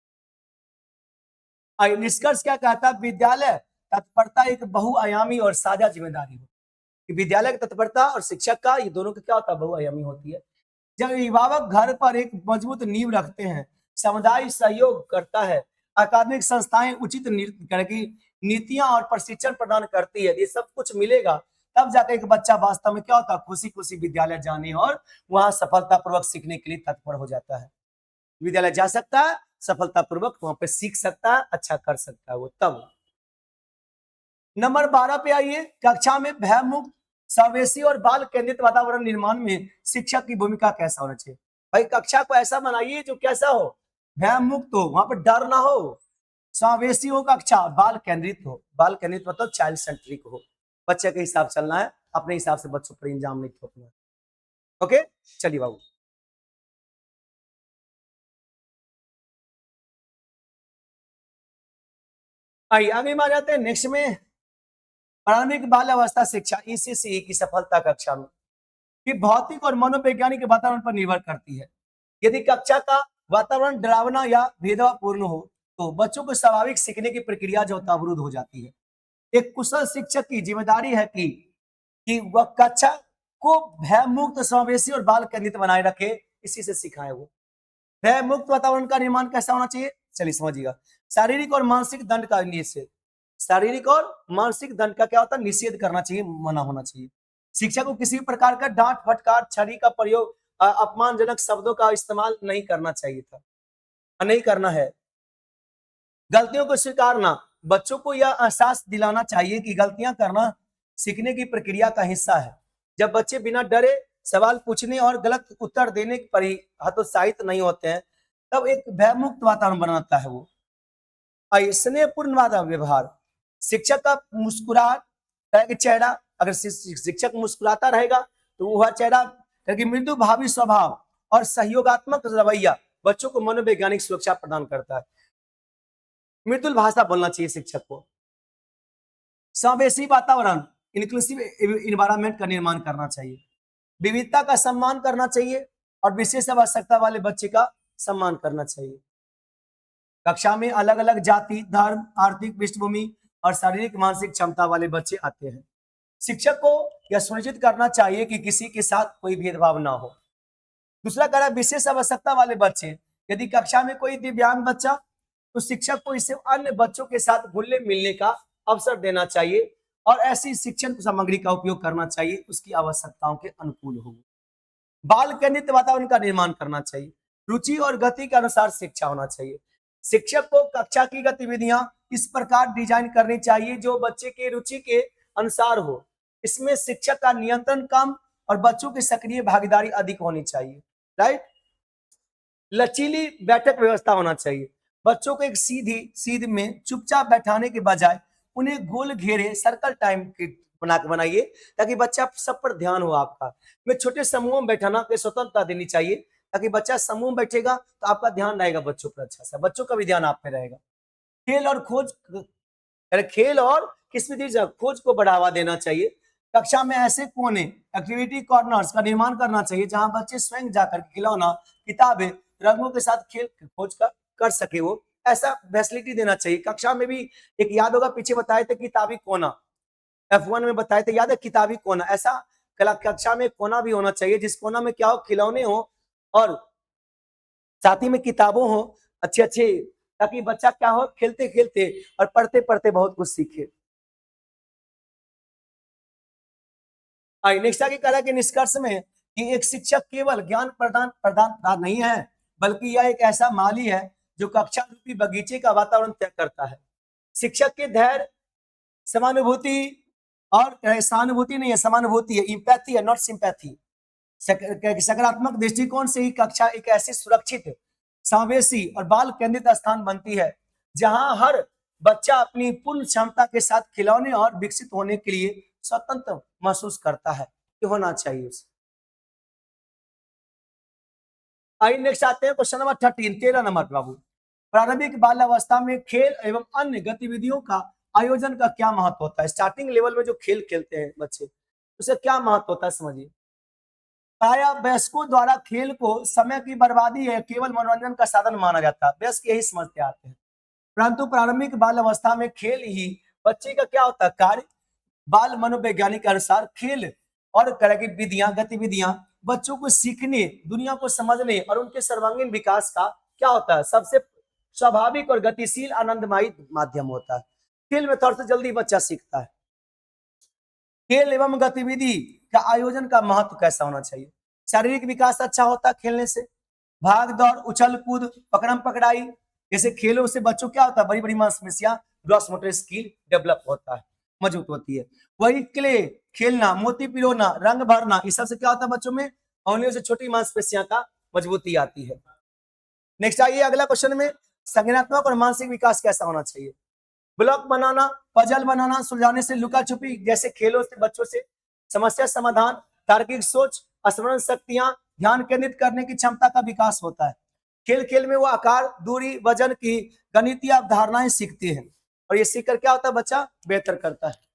निष्कर्ष क्या कहता है, विद्यालय तत्परता एक बहुआयामी और साझा जिम्मेदारी है। विद्यालय की तत्परता और शिक्षक का, ये दोनों का क्या होता है, बहुआयामी होती है। जब अभिभावक घर पर एक मजबूत नींव रखते हैं, समुदाय सहयोग करता है, अकादमिक संस्थाएं उचित तरह की नीतियां और प्रशिक्षण प्रदान करती है, ये सब कुछ मिलेगा तब जाकर एक बच्चा वास्तव में क्या होता है, खुशी खुशी विद्यालय जाने और वहां सफलतापूर्वक सीखने के लिए तत्पर हो जाता है। विद्यालय जा सकता है, सफलतापूर्वक वहां पे सीख सकता है, अच्छा कर सकता है वो। तब नंबर 12 पे आइए, कक्षा में भयमुक्त समावेशी और बाल केंद्रित वातावरण निर्माण में शिक्षक की भूमिका कैसा होना चाहिए? भाई कक्षा को ऐसा बनाइए जो कैसा हो, भय मुक्त हो, वहां पर डर ना हो। समावेशी हो कक्षा, बाल केंद्रित हो। बाल केंद्रित मतलब चाइल्ड सेंट्रिक हो, बच्चे के हिसाब से चलना है, अपने हिसाब से बच्चों पर इंजाम नहीं थोपना है। ओके, चलिए बाबू। आइए आगे मार जाते हैं नेक्स्ट में, प्रारंभिक बाल अवस्था शिक्षा ईसीसी की सफलता कक्षा में कि भौतिक और मनोवैज्ञानिक वातावरण पर निर्भर करती है। यदि कक्षा का वातावरण डरावना या भेदभावपूर्ण हो तो बच्चों को स्वाभाविक सीखने की प्रक्रिया जो होता है अवरुद्ध हो जाती है। एक कुशल शिक्षक की जिम्मेदारी है कि वह कक्षा को भय मुक्त, समावेशी और बाल केंद्रित बनाए रखे, इसी से सिखाए वो। भय मुक्त वातावरण का निर्माण कैसा होना चाहिए, चलिए समझिएगा। शारीरिक और मानसिक दंड का निषेध, शारीरिक और मानसिक दंड का क्या होता है, निषेध करना चाहिए, मना होना चाहिए। शिक्षक को किसी प्रकार का डांट फटकार छड़ी का प्रयोग, अपमानजनक शब्दों का इस्तेमाल नहीं करना चाहिए था, नहीं करना है। गलतियों को स्वीकारना, बच्चों को यह एहसास दिलाना चाहिए कि गलतियां करना सीखने की प्रक्रिया का हिस्सा है। जब बच्चे बिना डरे सवाल पूछने और गलत उत्तर देने पर ही हतोत्साहित नहीं होते हैं, तब एक भयमुक्त वातावरण बनाता है वो। स्नेहपूर्ण व्यवहार, शिक्षक का मुस्कुराहट चेहरा, अगर शिक्षक मुस्कुराता रहेगा तो वह चेहरा मृदु भावी स्वभाव और सहयोगात्मक रवैया बच्चों को मनोवैज्ञानिक सुरक्षा प्रदान करता है। मृदुल भाषा बोलना चाहिए शिक्षक को। समावेशी वातावरण, इंक्लूसिव इन्वायरमेंट का निर्माण करना चाहिए। विविधता का सम्मान करना चाहिए और विशेष आवश्यकता वाले बच्चे का सम्मान करना चाहिए। कक्षा में अलग अलग जाति, धर्म, आर्थिक पृष्ठभूमि और शारीरिक मानसिक क्षमता वाले बच्चे आते हैं। शिक्षक को यह सुनिश्चित करना चाहिए कि किसी के साथ कोई भेदभाव ना हो। दूसरा कह रहा है विशेष आवश्यकता वाले बच्चे, यदि कक्षा में कोई दिव्यांग बच्चा, तो शिक्षक को इसे अन्य बच्चों के साथ घुलने मिलने का अवसर देना चाहिए और ऐसी शिक्षण सामग्री का उपयोग करना चाहिए उसकी आवश्यकताओं के अनुकूल हो। बाल केंद्रित वातावरण का निर्माण करना चाहिए। रुचि और गति के अनुसार शिक्षा होना चाहिए। शिक्षक को कक्षा की गतिविधियां इस प्रकार डिजाइन करनी चाहिए जो बच्चे के रुचि के अनुसार हो। इसमें शिक्षक का नियंत्रण कम और बच्चों की सक्रिय भागीदारी अधिक होनी चाहिए। राइट। लचीली बैठक व्यवस्था होना चाहिए। बच्चों को एक सीध में चुपचाप बैठाने के बजाय उन्हें गोल घेरे सर्कल टाइम की बनाइए ताकि बच्चा सब पर ध्यान हो आपका। में छोटे समूहों में बैठाना की स्वतंत्रता देनी चाहिए ताकि बच्चा समूह में बैठेगा तो आपका ध्यान रहेगा बच्चों पर, अच्छा सा बच्चों का भी ध्यान आप पे रहेगा। खेल और खोज, खेल और किस्मती खोज को बढ़ावा देना चाहिए। कक्षा में ऐसे कोने, एक्टिविटी कॉर्नर्स का निर्माण करना चाहिए जहां बच्चे स्वयं जाकर खिलौना, किताबें, रंगों के साथ खेल खोज कर सके। वो ऐसा फैसिलिटी देना चाहिए। कक्षा में भी एक याद होगा पीछे बताए थे किताबी कोना, F1 में बताए थे, याद है किताबी कोना। ऐसा कला कक्षा में कोना भी होना चाहिए जिस कोना में क्या हो, खिलौने हो और साथ ही में किताबों हो अच्छे अच्छे, ताकि बच्चा क्या हो, खेलते खेलते और पढ़ते पढ़ते बहुत कुछ सीखे। नेक्स्ट आगे कहा कि निष्कर्ष में कि एक शिक्षक केवल ज्ञान प्रदान नहीं है बल्कि यह एक ऐसा माली है जो कक्षा रूपी बगीचे का वातावरण तय करता है। शिक्षक के धैर्य, समानुभूति और सहानुभूति नहीं है, समानुभूति है, इंपैथी है, नॉट सिंपैथी। सकारात्मक दृष्टिकोण से ही कक्षा एक ऐसी सुरक्षित, समावेशी और बाल केंद्रित स्थान बनती है जहां हर बच्चा अपनी पूर्ण क्षमता के साथ खिलौने और विकसित होने के लिए स्वतंत्र महसूस करता है। ये होना चाहिए उसे। आइए नेक्स्ट आते हैं क्वेश्चन नंबर 13 नंबर बाबू। प्रारंभिक बाल अवस्था में खेल एवं अन्य गतिविधियों का आयोजन का क्या महत्व होता है? स्टार्टिंग लेवल में जो खेल खेलते हैं बच्चे, उसे क्या महत्व होता है समझिए। प्रायः वयस्कों द्वारा खेल को समय की बर्बादी है, केवल मनोरंजन का साधन माना जाता है, वयस्क यही समझते आते हैं। परंतु प्रारंभिक बाल अवस्था में खेल ही बच्चे का क्या होता है कार्य। बाल मनोवैज्ञानिक के अनुसार खेल और तरह की विधियां, गतिविधियां बच्चों को सीखने, दुनिया को समझने और उनके सर्वांगीण विकास का क्या होता है सबसे स्वाभाविक और गतिशील आनंदमयी माध्यम होता है। खेल में थोड़ा सा जल्दी बच्चा सीखता है। खेल एवं गतिविधि का आयोजन का महत्व कैसा होना चाहिए? शारीरिक विकास अच्छा होता है खेलने से, भाग दौड़, उछल कूद, पकड़म पकड़ाई जैसे खेलों से बच्चों क्या होता है, बड़ी बड़ी मांसपेशियां, ग्रॉस मोटर स्किल डेवलप होता है। मजबूत होती है। वही क्ले खेलना, मोती पिरोना, रंग भरना, इस सबसे क्या होता है बच्चों में, उंगलियों से छोटी मांसपेशियां का मजबूती आती है। नेक्स्ट आइए अगला क्वेश्चन में, संज्ञानात्मक और मानसिक विकास कैसा होना चाहिए। ब्लॉक बनाना, पजल बनाना, सुलझाने से, लुका छुपी जैसे खेलों से बच्चों से, समस्या समाधान, तार्किक सोच, स्मरण शक्तियां, ध्यान केंद्रित करने की क्षमता का विकास होता है। खेल खेल में वो आकार, दूरी, वजन की गणितीय अवधारणाएं सीखते हैं और ये सीखकर क्या होता है, बच्चा बेहतर करता है।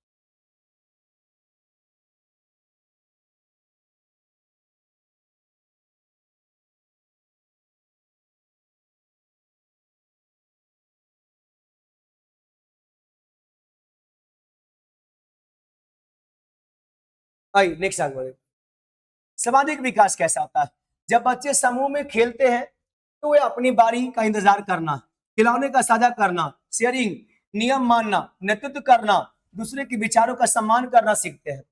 आइए नेक्स्ट आगे बढ़े। सामाजिक विकास कैसा होता है। जब बच्चे समूह में खेलते हैं तो वे अपनी बारी का इंतजार करना, खिलौने का साझा करना, शेयरिंग, नियम मानना, नेतृत्व करना, दूसरे के विचारों का सम्मान करना सीखते हैं।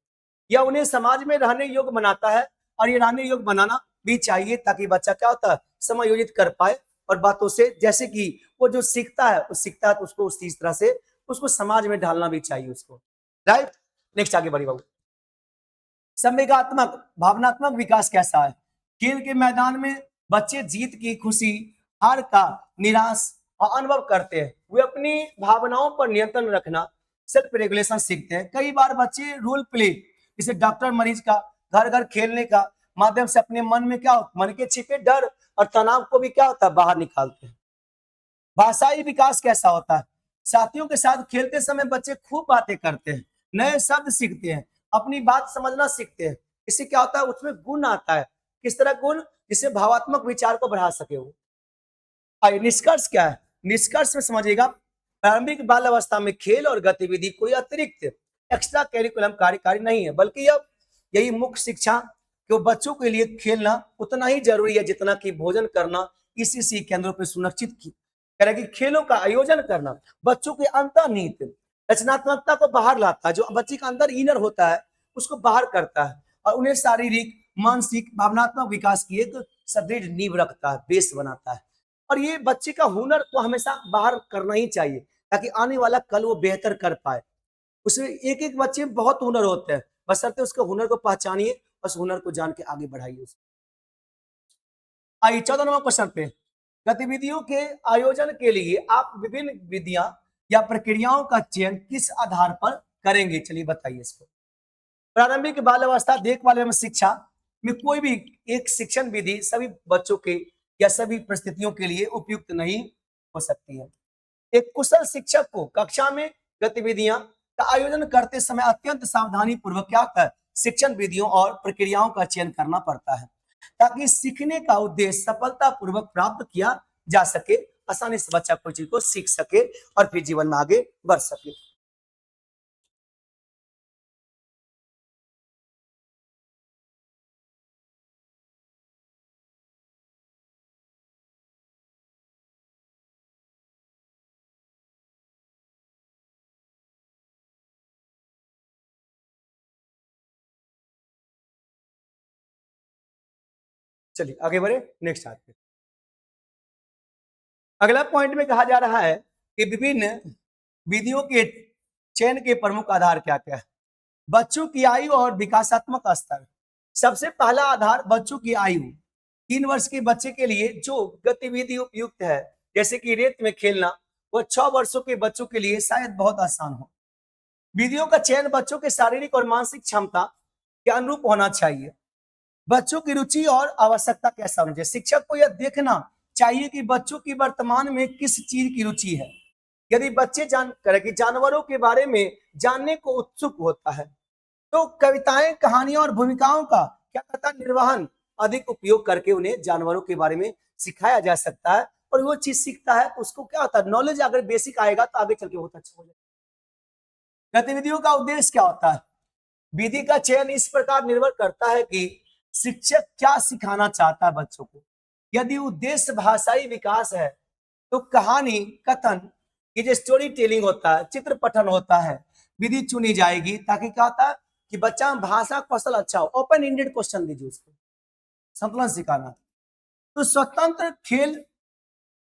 यह उन्हें समाज में रहने योग्य बनाता है और ये रहने योग्य बनाना भी चाहिए ताकि बच्चा क्या होता है, समायोजित कर पाए और बातों से, जैसे कि वो जो सीखता है वो सीखता है तो उसको उसी तरह से उसको समाज में ढालना भी चाहिए उसको। राइट, नेक्स्ट आगे बढ़ी बाबू। संवेगात्मक भावनात्मक विकास कैसा है। खेल के मैदान में बच्चे जीत की खुशी, हार का निराश और अनुभव करते हैं। वे अपनी भावनाओं पर नियंत्रण रखना, सेल्फ रेगुलेशन सीखते हैं। कई बार बच्चे रोल प्ले जैसे डॉक्टर मरीज का, घर घर खेलने का माध्यम से अपने मन में क्या होता, मन के छिपे डर और तनाव को भी क्या होता है, बाहर निकालते हैं। भाषाई विकास कैसा होता है। साथियों के साथ खेलते समय बच्चे खूब बातें करते हैं, नए शब्द सीखते हैं, अपनी बात समझना सीखते हैं। इससे क्या होता है, उसमें गुण आता है। किस तरह गुण, जिससे भावात्मक विचार को बढ़ा सके वो। आइए निष्कर्ष क्या है। निष्कर्ष में समझिएगा, प्रारंभिक बाल अवस्था में खेल और गतिविधि कोई अतिरिक्त एक्स्ट्रा करिकुलम कार्यकारी नहीं है, बल्कि यह यही मुख्य शिक्षा कि बच्चों के लिए खेलना उतना ही जरूरी है जितना कि भोजन करना। इसी केंद्रों पर सुनिश्चित करेगी खेलों का आयोजन करना बच्चों के अंतर्निहित रचनात्मकता को बाहर लाता है। जो बच्चे का अंदर इनर होता है उसको बाहर करता है और उन्हें शारीरिक, मानसिक, भावनात्मक विकास की एक सुदृढ़ नींव रखता है, बेस बनाता है। और ये बच्चे का हुनर को हमेशा बाहर करना ही चाहिए ताकि आने वाला कल वो बेहतर कर पाए। उसमें एक एक बच्चे में बहुत हुनर होते हैं, बशर्ते उसके हुनर को पहचानिए, बस हुनर को जान के आगे बढ़ाइए। आइए 14 नंबर क्वेश्चन पे, गतिविधियों के आयोजन के लिए आप विभिन्न विधियां या प्रक्रियाओं का चयन किस आधार पर करेंगे, चलिए बताइए इसको। प्रारंभिक बाल अवस्था देखभाल एवं शिक्षा में कोई भी एक शिक्षण विधि सभी बच्चों के या सभी परिस्थितियों के लिए उपयुक्त नहीं हो सकती है। एक कुशल शिक्षक को कक्षा में गतिविधियां का आयोजन करते समय अत्यंत सावधानी पूर्वक क्या कर शिक्षण विधियों और प्रक्रियाओं का चयन करना पड़ता है ताकि सीखने का उद्देश्य सफलता पूर्वक प्राप्त किया जा सके, आसानी से बच्चा कोई चीज को सीख सके और फिर जीवन में आगे बढ़ सके। चलिए आगे बढ़े, नेक्स्ट आते हैं। अगला पॉइंट में कहा जा रहा है कि विभिन्न विधियों के चयन के प्रमुख आधार क्या क्या है। बच्चों की आयु और विकासात्मक स्तर। सबसे पहला आधार बच्चों की आयु। 3 वर्ष के बच्चे के लिए जो गतिविधि उपयुक्त है, जैसे कि रेत में खेलना, वह 6 वर्षों के बच्चों के लिए शायद बहुत आसान हो। विधियों का चयन बच्चों के शारीरिक और मानसिक क्षमता के अनुरूप होना चाहिए। बच्चों की रुचि और आवश्यकता कैसा होना चाहिए। शिक्षक को यह देखना चाहिए कि बच्चों की वर्तमान में किस चीज की रुचि है। यदि बच्चे जानवरों के बारे में जानने को उत्सुक होता है तो कविताएं, कहानियां और भूमिकाओं का क्या कहता है निर्वहन अधिक उपयोग करके उन्हें जानवरों के बारे में सिखाया जा सकता है और वो चीज सीखता है तो उसको क्या होता है, नॉलेज अगर बेसिक आएगा तो आगे चल के बहुत अच्छा हो जाएगा। गतिविधियों का उद्देश्य क्या होता है। विधि का चयन इस प्रकार निर्भर करता है कि शिक्षक क्या सिखाना चाहता है बच्चों को। यदि उद्देश्य भाषाई विकास है तो कहानी कथन की जो स्टोरी टेलिंग होता है, चित्र पठन होता है, विधि चुनी जाएगी ताकि क्या होता है कि बच्चा में भाषा कौशल अच्छा हो। ओपन एंडेड क्वेश्चन दीजिए उसको, संतुलन सिखाना। तो स्वतंत्र खेल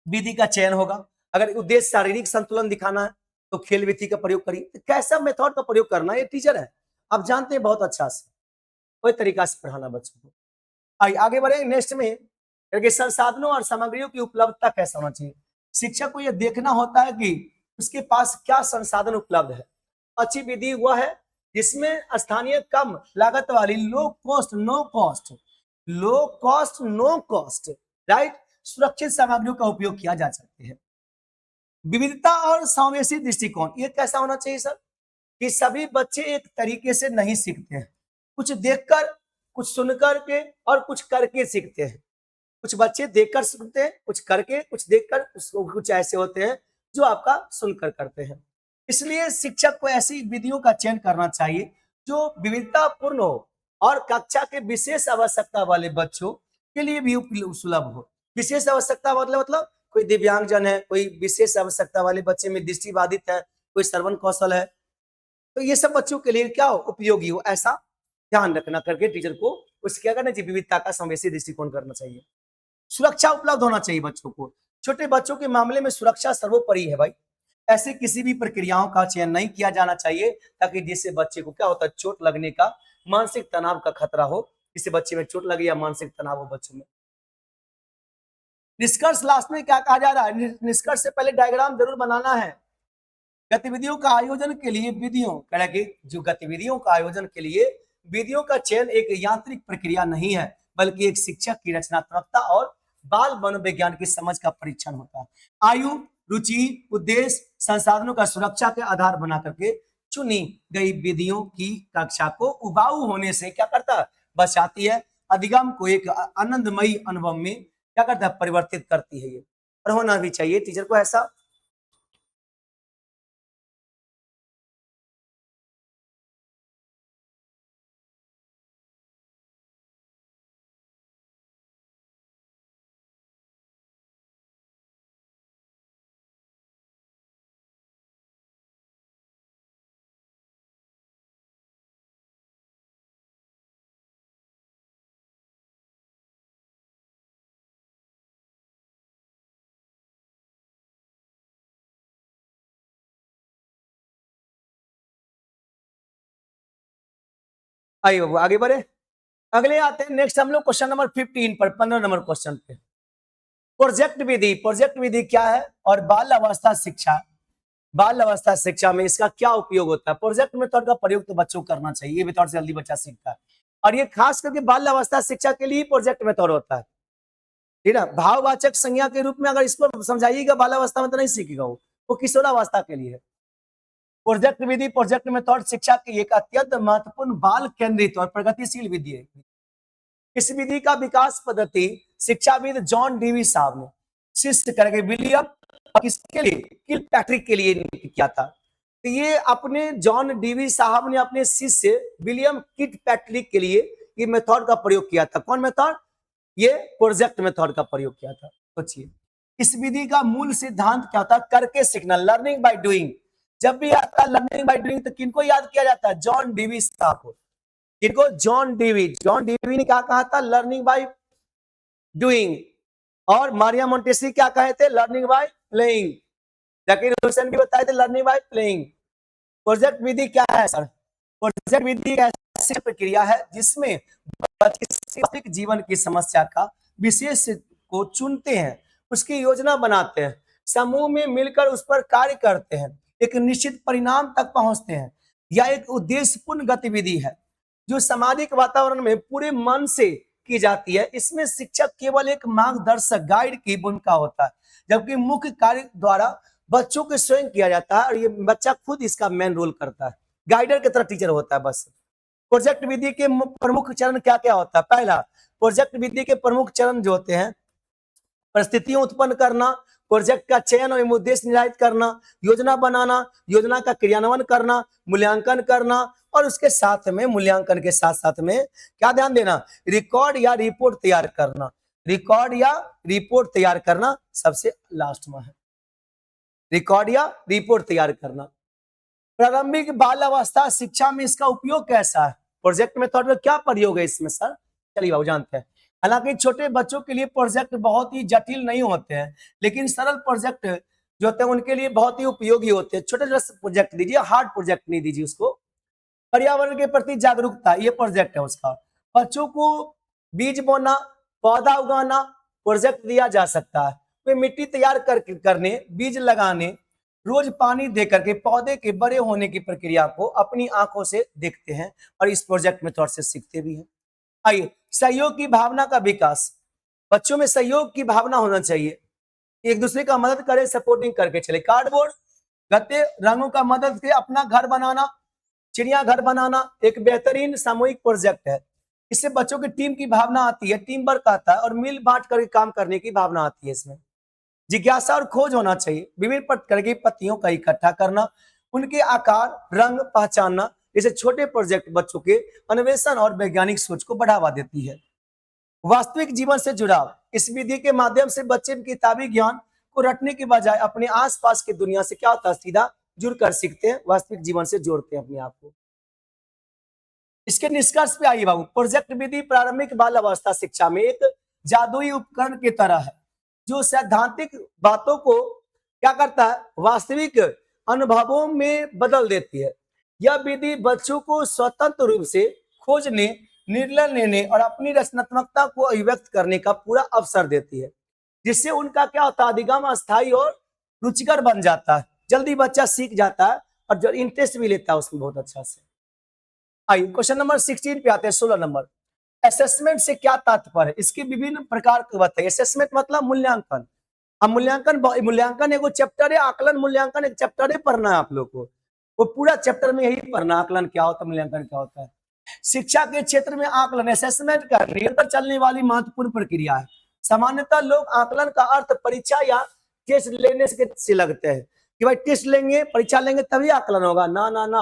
विधि का चयन होगा। अगर उद्देश्य शारीरिक संतुलन दिखाना है तो खेल विधि का प्रयोग करिए। तो कैसा मेथड का प्रयोग करना, ये टीचर है, आप जानते हैं बहुत अच्छा से, कोई तरीका से पढ़ाना बच्चों को। आइए आगे बढ़े नेक्स्ट में, कि संसाधनों और सामग्रियों की उपलब्धता कैसा होना चाहिए। शिक्षक को यह देखना होता है कि उसके पास क्या संसाधन उपलब्ध है। अच्छी विधि वह है जिसमें स्थानीय कम लागत वाली low cost no cost right सुरक्षित सामग्रियों का उपयोग किया जा सकता है। विविधता और समावेशी दृष्टिकोण, ये कैसा होना चाहिए सर, कि सभी बच्चे एक तरीके से नहीं सीखते हैं, कुछ देखकर, कुछ सुनकर के और कुछ करके सीखते हैं। कुछ बच्चे देखकर सीखते हैं, कुछ करके, कुछ देखकर, कुछ ऐसे होते हैं जो आपका सुनकर करते हैं। इसलिए शिक्षक को ऐसी विधियों का चयन करना चाहिए जो विविधतापूर्ण हो और कक्षा के विशेष आवश्यकता वाले बच्चों के लिए भी सुलभ हो। विशेष आवश्यकता मतलब कोई दिव्यांगजन है, कोई विशेष आवश्यकता वाले बच्चे में दृष्टिबाधित है, कोई श्रवण कौशल है, तो ये सब बच्चों के लिए क्या हो, उपयोगी हो, ऐसा ध्यान रखना करके टीचर को उसकी क्या करना चाहिए, विविधता का समावेशी दृष्टिकोण करना चाहिए। सुरक्षा उपलब्ध होना चाहिए बच्चों को। छोटे बच्चों के मामले में सुरक्षा सर्वोपरि है भाई। ऐसे किसी भी प्रक्रियाओं का चयन नहीं किया जाना चाहिए ताकि जिससे बच्चे को क्या होता है, चोट लगने का, मानसिक तनाव का खतरा हो, किसी बच्चे में चोट लगे या मानसिक तनाव हो बच्चों में। निष्कर्ष लास्ट में क्या कहा जा रहा है, निष्कर्ष से पहले डायग्राम जरूर बनाना है। गतिविधियों का आयोजन के लिए जो गतिविधियों का आयोजन के लिए विधियों का चयन एक यांत्रिक प्रक्रिया नहीं है, बल्कि एक शिक्षक की रचनात्मकता और बाल मनोविज्ञान की समझ का परीक्षण होता है। आयु, रुचि, उद्देश्य, संसाधनों का सुरक्षा के आधार बना करके चुनी गई विधियों की कक्षा को उबाऊ होने से क्या करता है, बचाती है, अधिगम को एक आनंदमयी अनुभव में क्या करता है, परिवर्तित करती है। ये और होना भी चाहिए टीचर को ऐसा। आइए बाबू आगे बढ़े, अगले आते हैं नेक्स्ट हम लोग क्वेश्चन नंबर 15 पर, 15 नंबर क्वेश्चन पे। प्रोजेक्ट विधि, प्रोजेक्ट विधि क्या है और बाल अवस्था शिक्षा, बाल अवस्था शिक्षा में इसका क्या उपयोग होता है। प्रोजेक्ट मेथड का प्रयोग तो बच्चों को करना चाहिए, ये मेथड से जल्दी बच्चा सीखता है, और ये खास करके बाल अवस्था शिक्षा के लिए प्रोजेक्ट मेथड होता है, ठीक है। भाववाचक संज्ञा के रूप में अगर इसको समझाइएगा बाल अवस्था में तो नहीं सीखेगा वो किशोरावस्था के लिए है। प्रोजेक्ट विधि, प्रोजेक्ट मेथड शिक्षा की एक अत्यंत महत्वपूर्ण बाल केंद्रित और प्रगतिशील विधि है। इस विधि का विकास पद्धति शिक्षाविद जॉन डीवी साहब ने शिष्य करके विलियम किसके लिए, किलपैट्रिक के लिए किया था। तो ये अपने जॉन डीवी साहब ने अपने शिष्य विलियम किलपैट्रिक के लिए ये मेथड का प्रयोग किया था। कौन मेथड, ये प्रोजेक्ट मेथड का प्रयोग किया था। सोचिए इस विधि का मूल सिद्धांत क्या था, करके सीखना, लर्निंग बाय डूइंग। जब भी आता है लर्निंग बाय डूइंग तो किनको याद किया जाता है, जॉन डीवी साहब को। किनको, जॉन डीवी ने क्या कहा था, लर्निंग बाय डूइंग। और मारिया मोंटेसरी क्या कहे थे, learning by playing. Zakir Hussain भी बताए थे लर्निंग बाय प्लेइंग। प्रोजेक्ट विधि क्या है सर, प्रोजेक्ट विधि एक ऐसी प्रक्रिया है जिसमें बच्चे जीवन की समस्या का विशेष को चुनते हैं, उसकी योजना बनाते हैं, समूह में मिलकर उस पर कार्य करते हैं, एक निश्चित परिणाम तक पहुंचते हैं। यह एक उद्देश्यपूर्ण गतिविधि है जो सामाजिक वातावरण में पूरे मन से की जाती है। इसमें शिक्षक केवल एक मार्गदर्शक गाइड की भूमिका होता है, जबकि मुख्य कार्य द्वारा बच्चों के स्वयं किया जाता है और ये बच्चा खुद इसका मेन रोल करता है, गाइडर की तरह टीचर होता है बस। प्रोजेक्ट विधि के प्रमुख चरण क्या क्या होता है, पहला प्रोजेक्ट विधि के प्रमुख चरण जो होते हैं, परिस्थितियां उत्पन्न करना, प्रोजेक्ट का चयन और उद्देश्य निर्धारित करना, योजना बनाना, योजना का क्रियान्वयन करना, मूल्यांकन करना, और उसके साथ में मूल्यांकन के साथ साथ में क्या ध्यान देना, रिकॉर्ड या रिपोर्ट तैयार करना। रिकॉर्ड या रिपोर्ट तैयार करना सबसे लास्ट में है, रिकॉर्ड या रिपोर्ट तैयार करना। प्रारंभिक बाल अवस्था शिक्षा में इसका उपयोग कैसा है, प्रोजेक्ट मेथड में क्या प्रयोग है इसमें सर, चलिए बाबू जानते हैं। हालांकि छोटे बच्चों के लिए प्रोजेक्ट बहुत ही जटिल नहीं होते हैं, लेकिन सरल प्रोजेक्ट जो होते हैं उनके लिए बहुत ही उपयोगी होते हैं। छोटे छोटे प्रोजेक्ट दीजिए, हार्ड प्रोजेक्ट नहीं दीजिए उसको। पर्यावरण के प्रति जागरूकता, ये प्रोजेक्ट है उसका। बच्चों को बीज बोना, पौधा उगाना प्रोजेक्ट दिया जा सकता है। वे मिट्टी तैयार करने, बीज लगाने, रोज पानी दे करके पौधे के बड़े होने की प्रक्रिया को अपनी आंखों से देखते हैं और इस प्रोजेक्ट में थोड़ा से सीखते भी हैं। आइए, सहयोग की भावना का विकास। बच्चों में सहयोग की भावना होना चाहिए, एक दूसरे का मदद करे, सपोर्टिंग करके चले। कार्डबोर्ड, गत्ते, रंगों का मदद से अपना घर बनाना, चिड़िया घर बनाना एक बेहतरीन सामूहिक प्रोजेक्ट है। इससे बच्चों की टीम की भावना आती है, टीम वर्क आता है और मिल बांट करके काम करने की भावना आती है। इसमें जिज्ञासा और खोज होना चाहिए, विभिन्न प्रकार की पत्तियों का इकट्ठा करना, उनके आकार रंग पहचानना, जैसे छोटे प्रोजेक्ट बच्चों के अन्वेषण और वैज्ञानिक सोच को बढ़ावा देती है। वास्तविक जीवन से जुड़ाव, इस विधि के माध्यम से बच्चे किताबी ज्ञान को रटने के बजाय अपने आसपास की दुनिया से क्या होता है, सीधा जुड़कर सीखते हैं, वास्तविक जीवन से जोड़ते हैं अपने आप को। इसके निष्कर्ष पे आइए बाबू। प्रोजेक्ट विधि प्रारंभिक बाल अवस्था शिक्षा में एक जादुई उपकरण की तरह है, जो सैद्धांतिक बातों को क्या करता है, वास्तविक अनुभवों में बदल देती है। यह विधि बच्चों को स्वतंत्र रूप से खोजने, निर्णय लेने और अपनी रचनात्मकता को अभिव्यक्त करने का पूरा अवसर देती है, जिससे उनका क्या होता है, अधिगम अस्थायी और रुचिकर बन जाता है। जल्दी बच्चा सीख जाता है और जो इंटरेस्ट भी लेता है उसमें बहुत अच्छा से। आइए क्वेश्चन नंबर 16 पे आते हैं, 16 नंबर। असेसमेंट से क्या तात्पर्य है, इसके विभिन्न प्रकार के बताइए। असेसमेंट मतलब मूल्यांकन। अब मूल्यांकन एगो चैप्टर है, आकलन मूल्यांकन एक चैप्टर है, पढ़ना है आप लोग को। वो पूरा चैप्टर में यही पढ़ना, आकलन क्या होता है, मूल्यांकन क्या होता है। शिक्षा के क्षेत्र में आकलन असेसमेंट का निरंतर चलने वाली महत्वपूर्ण प्रक्रिया है। सामान्यतः लोग आकलन का अर्थ परीक्षा या टेस्ट लेने से लगते हैं कि भाई टेस्ट लेंगे, परीक्षा लेंगे तभी आकलन होगा। ना ना ना,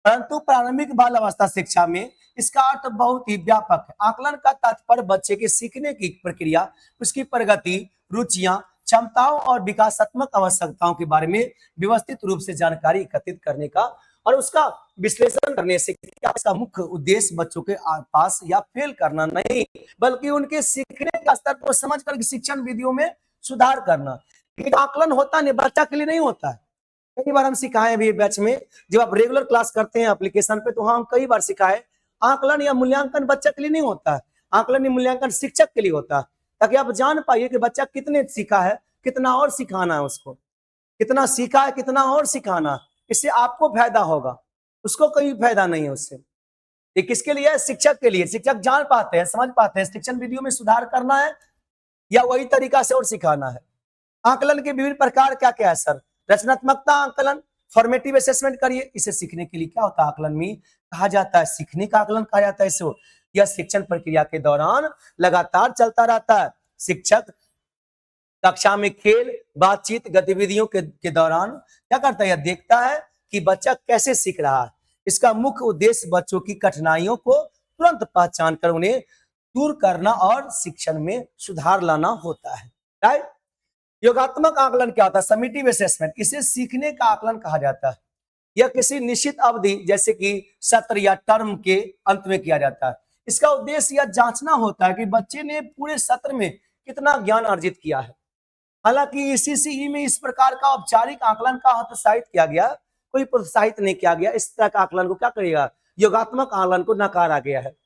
परंतु प्रारंभिक बाल अवस्था शिक्षा में इसका अर्थ बहुत ही व्यापक है। आकलन का तात्पर्य बच्चे के सीखने की प्रक्रिया, उसकी प्रगति, रुचियां, क्षमताओं और विकासात्मक आवश्यकताओं के बारे में व्यवस्थित रूप से जानकारी एकत्रित करने का और उसका विश्लेषण करने से क्या इसका मुख्य उद्देश्य बच्चों के पास या फेल करना नहीं, बल्कि उनके सीखने का स्तर को समझ कर शिक्षण विधियों में सुधार करना। आकलन होता नहीं, बच्चा के लिए नहीं होता है। कई बार हम सिखाए अभी बैच में, जब आप रेगुलर क्लास करते हैं एप्लीकेशन पे, तो हम कई बार सिखाए आकलन या मूल्यांकन बच्चा के लिए नहीं होता है। आकलन या मूल्यांकन शिक्षक के लिए होता है, ताकि आप जान पाइए कि बच्चा कितने सीखा है, कितना और सिखाना है उसको, कितना सीखा है, कितना और सिखाना। इससे आपको फायदा होगा, उसको कोई फायदा नहीं है उससे। ये किसके लिए है, शिक्षक के लिए। शिक्षक जान पाते हैं, समझ पाते हैं शिक्षण विधियों में सुधार करना है या वही तरीका से और सिखाना है। आकलन के विभिन्न प्रकार क्या क्या है सर। रचनात्मकता आकलन, फॉर्मेटिव असेसमेंट करिए, इसे सीखने के लिए क्या होता है, आकलन में कहा जाता है, सीखने का आकलन कहा जाता है इसे। यह शिक्षण प्रक्रिया के दौरान लगातार चलता रहता है। शिक्षक कक्षा में खेल, बातचीत, गतिविधियों के दौरान क्या करता है, यह देखता है कि बच्चा कैसे सीख रहा है। इसका मुख्य उद्देश्य बच्चों की कठिनाइयों को तुरंत पहचान कर उन्हें दूर करना और शिक्षण में सुधार लाना होता है। राइट। योगात्मक आकलन क्या होता है, समेटिव असेसमेंट, इसे सीखने का आकलन कहा जाता है। यह किसी निश्चित अवधि जैसे कि सत्र या टर्म के अंत में किया जाता है। इसका उद्देश्य यह जांचना होता है कि बच्चे ने पूरे सत्र में कितना ज्ञान अर्जित किया है। हालांकि ईसीसीई में इस प्रकार का औपचारिक आकलन का हतोत्साहित किया गया, कोई प्रोत्साहित नहीं किया गया। इस तरह का आकलन को क्या करेगा, योगात्मक आकलन को नकारा गया है।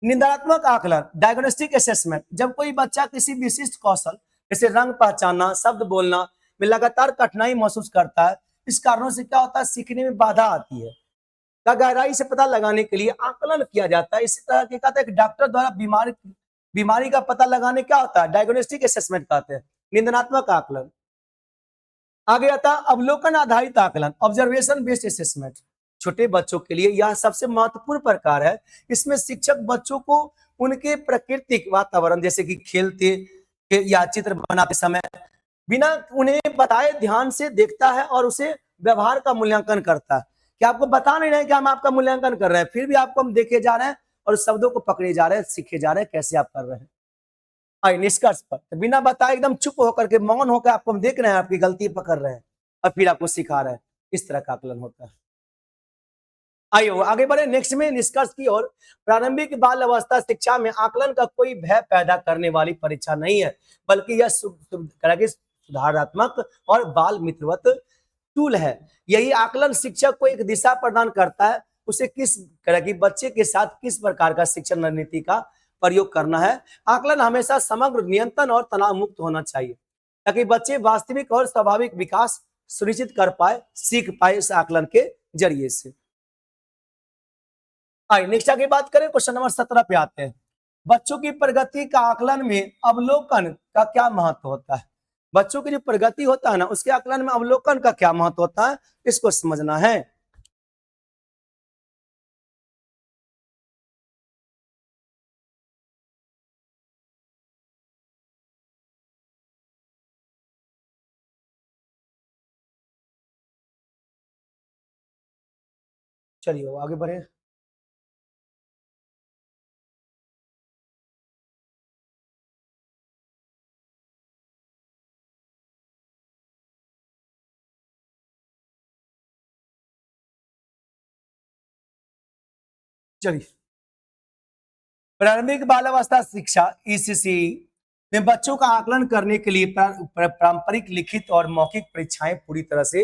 निंदात्मक आकलन, डायग्नोस्टिक असेसमेंट, जब कोई बच्चा किसी विशिष्ट कौशल जैसे रंग पहचानना, शब्द बोलना में लगातार कठिनाई महसूस करता है, इस कारणों से क्या होता है, सीखने में बाधा आती है, का गहराई से पता लगाने के लिए आकलन किया जाता है। इसी तरह के कहते हैं कि डॉक्टर द्वारा बीमारी का पता लगाने क्या होता है, डायग्नोस्टिक असेसमेंट कहते हैं। निंदनात्मक आकलन। आगे आता है अवलोकन आधारित आकलन, ऑब्जर्वेशन बेस्ड असेसमेंट। छोटे बच्चों के लिए यह सबसे महत्वपूर्ण प्रकार है। इसमें शिक्षक बच्चों को उनके प्राकृतिक वातावरण जैसे कि खेलते या चित्र बनाते समय बिना उन्हें बताए ध्यान से देखता है और उसे व्यवहार का मूल्यांकन करता है। कि आपको बता नहीं रहे कि हम आपका मूल्यांकन कर रहे हैं, फिर भी आपको हम देखे जा रहे हैं और शब्दों को पकड़े जा रहे हैं, सीखे जा रहे हैं कैसे आप कर रहे हैं। आइए निष्कर्ष पर, तो बिना बताए एकदम चुप होकर के, मौन होकर आपको हम देख रहे हैं, आपकी गलती पकड़ रहे हैं और फिर आपको सिखा रहे हैं। इस तरह का आकलन होता है। आइए आगे बढ़े नेक्स्ट में निष्कर्ष की ओर। प्रारंभिक बाल अवस्था शिक्षा में आकलन का कोई भय पैदा करने वाली परीक्षा नहीं है, बल्कि यह सुधारात्मक और बाल मित्रवत टूल है। यही आकलन शिक्षक को एक दिशा प्रदान करता है, उसे किस तरह की बच्चे के साथ किस प्रकार का शिक्षण रणनीति का प्रयोग करना है। आकलन हमेशा समग्र, नियंत्रण और तनाव मुक्त होना चाहिए, ताकि बच्चे वास्तविक और स्वाभाविक विकास सुनिश्चित कर पाए, सीख पाए इस आकलन के जरिए से। आइए नेक्स्ट आगे बात करें, क्वेश्चन नंबर 17 पे आते हैं। बच्चों की प्रगति का आकलन में अवलोकन का क्या महत्व होता है? बच्चों की जो प्रगति होता है ना, उसके आकलन में अवलोकन का क्या महत्व होता है, इसको समझना है। चलिए आगे बढ़े। चलिए, प्रारंभिक बाल अवस्था शिक्षा ईसीसी में बच्चों का आकलन करने के लिए पारंपरिक लिखित और मौखिक परीक्षाएं पूरी तरह से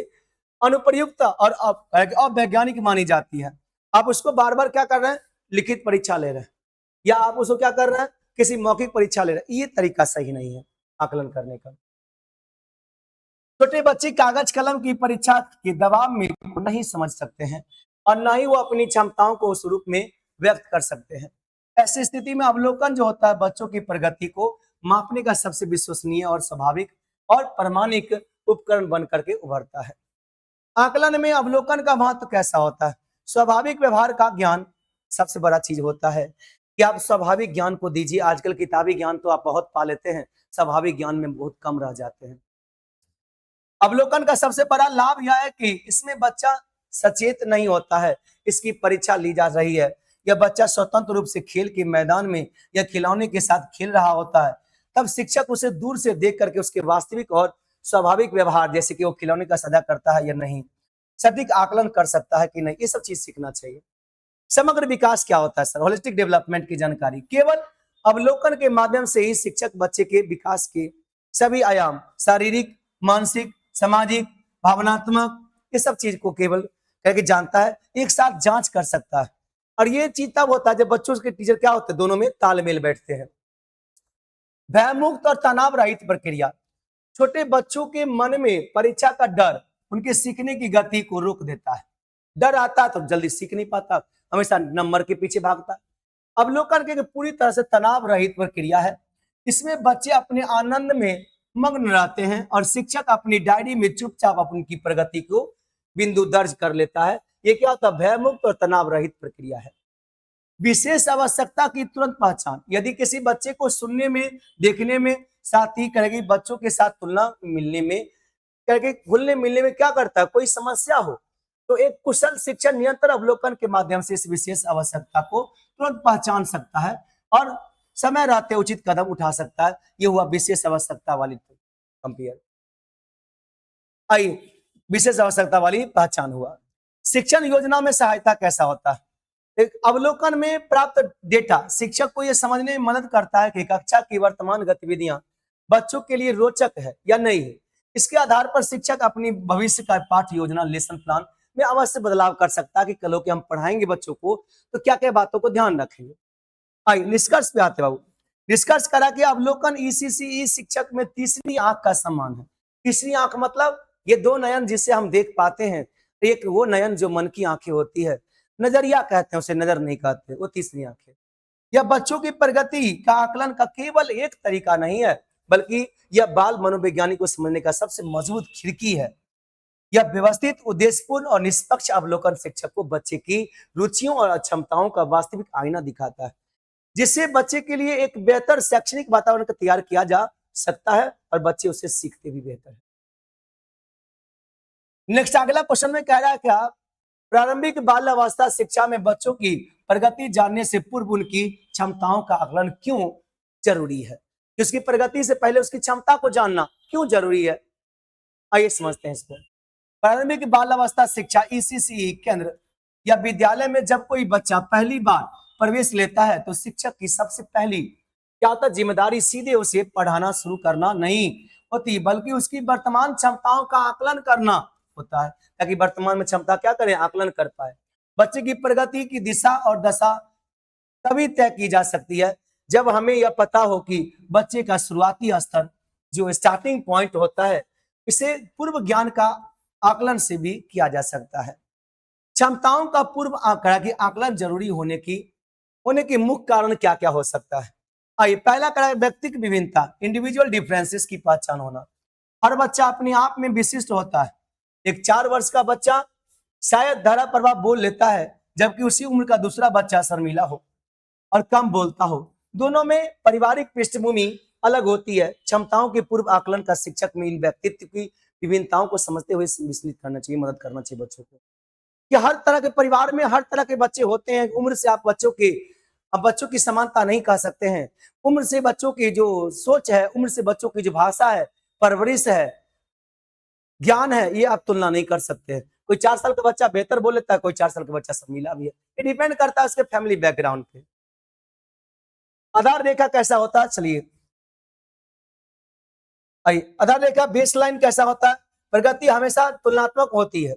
अनुप्रयुक्त और अवैज्ञानिक मानी जाती है। आप उसको बार बार क्या कर रहे हैं, लिखित परीक्षा ले रहे हैं, या आप उसको क्या कर रहे हैं, किसी मौखिक परीक्षा ले रहे हैं। ये तरीका सही नहीं है आकलन करने का। छोटे बच्चे कागज कलम की परीक्षा के दबाव में नहीं समझ सकते हैं और न ही वो अपनी क्षमताओं को उस रूप में व्यक्त कर सकते हैं। ऐसी स्थिति में अवलोकन जो होता है, बच्चों की प्रगति को मापने का सबसे विश्वसनीय और स्वाभाविक और प्रमाणिक उपकरण बन करके उभरता है। आकलन में अवलोकन का महत्व कैसा होता है? स्वाभाविक व्यवहार का ज्ञान सबसे बड़ा चीज होता है कि आप स्वाभाविक ज्ञान को दीजिए। आजकल किताबी ज्ञान तो आप बहुत पा लेते हैं, स्वाभाविक ज्ञान में बहुत कम रह जाते हैं। अवलोकन का सबसे बड़ा लाभ यह है कि इसमें बच्चा सचेत नहीं होता है, इसकी परीक्षा ली जा रही है। यह बच्चा स्वतंत्र रूप से खेल के मैदान में या खिलौने के साथ खेल रहा होता है, तब शिक्षक उसे दूर से देख करके उसके वास्तविक और स्वाभाविक व्यवहार, जैसे कि वो खिलौने का सजा करता है या नहीं, सटीक आकलन कर सकता है कि नहीं। ये सब चीज सीखना चाहिए। समग्र विकास क्या होता है सर? होलिस्टिक डेवलपमेंट की जानकारी केवल अवलोकन के माध्यम से ही शिक्षक बच्चे के विकास के सभी आयाम, शारीरिक, मानसिक, सामाजिक, भावनात्मक, ये सब चीज को केवल करके जानता है, एक साथ जांच कर सकता है। और ये चीज तब होता है जब बच्चों के टीचर क्या होते हैं, दोनों में तालमेल बैठते हैं। भयमुक्त और तनाव रहित प्रक्रिया। छोटे बच्चों के मन में परीक्षा का डर उनके सीखने की गति को रोक देता है। डर आता है तो जल्दी सीख नहीं पाता, हमेशा नंबर के पीछे भागता है। अवलोकन के पूरी तरह से तनाव रहित प्रक्रिया है। इसमें बच्चे अपने आनंद में मग्न रहते हैं और शिक्षक अपनी डायरी में चुपचाप अपनी प्रगति को बिंदु दर्ज कर लेता है। ये क्या होता है? भयमुक्त और तनाव रहित प्रक्रिया है। विशेष आवश्यकता की तुरंत पहचान। यदि किसी बच्चे को सुनने में, देखने में, साथ ही करेगी बच्चों के साथ तुलना मिलने में, करके घुलने मिलने में क्या करता है, कोई समस्या हो, तो एक कुशल शिक्षक निरंतर अवलोकन के माध्यम से इस विशेष आवश्यकता को तुरंत पहचान सकता है और समय रहते उचित कदम उठा सकता है। ये हुआ विशेष आवश्यकता वाली कंपेयर। आइए, विशेष आवश्यकता वाली पहचान हुआ। शिक्षण योजना में सहायता कैसा होता है? एक अवलोकन में प्राप्त डेटा शिक्षक को यह समझने में मदद करता है कि कक्षा की वर्तमान गतिविधियां बच्चों के लिए रोचक है या नहीं है। इसके आधार पर शिक्षक अपनी भविष्य का पाठ्य योजना, लेसन प्लान में अवश्य बदलाव कर सकता है कि कल के हम पढ़ाएंगे बच्चों को तो क्या क्या बातों को ध्यान रखेंगे। आइए निष्कर्ष पे आते बाबू। निष्कर्ष करा कि अवलोकन ईसीसी शिक्षक में तीसरी आंख का सम्मान है। तीसरी आंख मतलब ये दो नयन जिससे हम देख पाते हैं। एक वो नयन जो मन की आंखें होती है, नजरिया कहते हैं उसे, नजर नहीं कहते, वो तीसरी आंख है। यह बच्चों की प्रगति का आकलन का केवल एक तरीका नहीं है, बल्कि यह बाल मनोवैज्ञानिक को समझने का सबसे मजबूत खिड़की है। यह व्यवस्थित, उद्देश्यपूर्ण और निष्पक्ष अवलोकन शिक्षक को बच्चे की रुचियों और क्षमताओं का वास्तविक आईना दिखाता है, जिससे बच्चे के लिए एक बेहतर शैक्षणिक वातावरण का तैयार किया जा सकता है और बच्चे उससे सीखते भी बेहतर है। नेक्स्ट अगला क्वेश्चन में कह रहा है क्या, प्रारंभिक बाल अवस्था शिक्षा में बच्चों की प्रगति जानने से पूर्व उनकी क्षमताओं का आकलन क्यों जरूरी है? उसकी प्रगति से पहले उसकी क्षमता को जानना क्यों जरूरी है? आइए समझते हैं इसको। प्रारंभिक बाल अवस्था शिक्षा ईसीसी केंद्र या विद्यालय में जब कोई बच्चा पहली बार प्रवेश लेता है तो शिक्षक की सबसे पहली क्या होता है, जिम्मेदारी सीधे उसे पढ़ाना शुरू करना नहीं, होती, बल्कि उसकी वर्तमान क्षमताओं का आकलन करना होता है, ताकि वर्तमान में क्षमता क्या करें, आकलन कर पाए। बच्चे की प्रगति की दिशा और दशा तभी तय की जा सकती है जब हमें यह पता हो कि बच्चे का शुरुआती स्तर, जो स्टार्टिंग पॉइंट होता है, इसे पूर्व ज्ञान का आकलन से भी किया जा सकता है। क्षमताओं का पूर्व आंकड़ा की आकलन जरूरी होने के मुख्य कारण क्या क्या हो सकता है। आइए, पहला कारण व्यक्तिगत विभिन्नता, इंडिविजुअल डिफरेंसेस की पहचान होना। हर बच्चा अपने आप में विशिष्ट होता है। एक 4 वर्ष का बच्चा शायद धारा प्रभाव बोल लेता है, जबकि उसी उम्र का दूसरा बच्चा शर्मीला हो और कम बोलता हो। दोनों में पारिवारिक पृष्ठभूमि अलग होती है। क्षमताओं के पूर्व आकलन का शिक्षक में इन व्यक्तित्व की विभिन्नताओं को समझते हुए विश्लेषित करना चाहिए, मदद करना चाहिए बच्चों को, कि हर तरह के परिवार में हर तरह के बच्चे होते हैं। उम्र से आप बच्चों की समानता नहीं कह सकते हैं। उम्र से बच्चों की जो सोच है, उम्र से बच्चों की जो भाषा है, परवरिश है, ज्ञान है, ये आप तुलना नहीं कर सकते हैं। कोई 4 साल का बच्चा बेहतर बोल लेता है, कोई 4 साल का बच्चा शर्मीला भी है। ये डिपेंड करता है उसके फैमिली बैकग्राउंड पे। आधार रेखा कैसा होता है, चलिए आधार रेखा बेसलाइन कैसा होता है। प्रगति हमेशा तुलनात्मक होती है।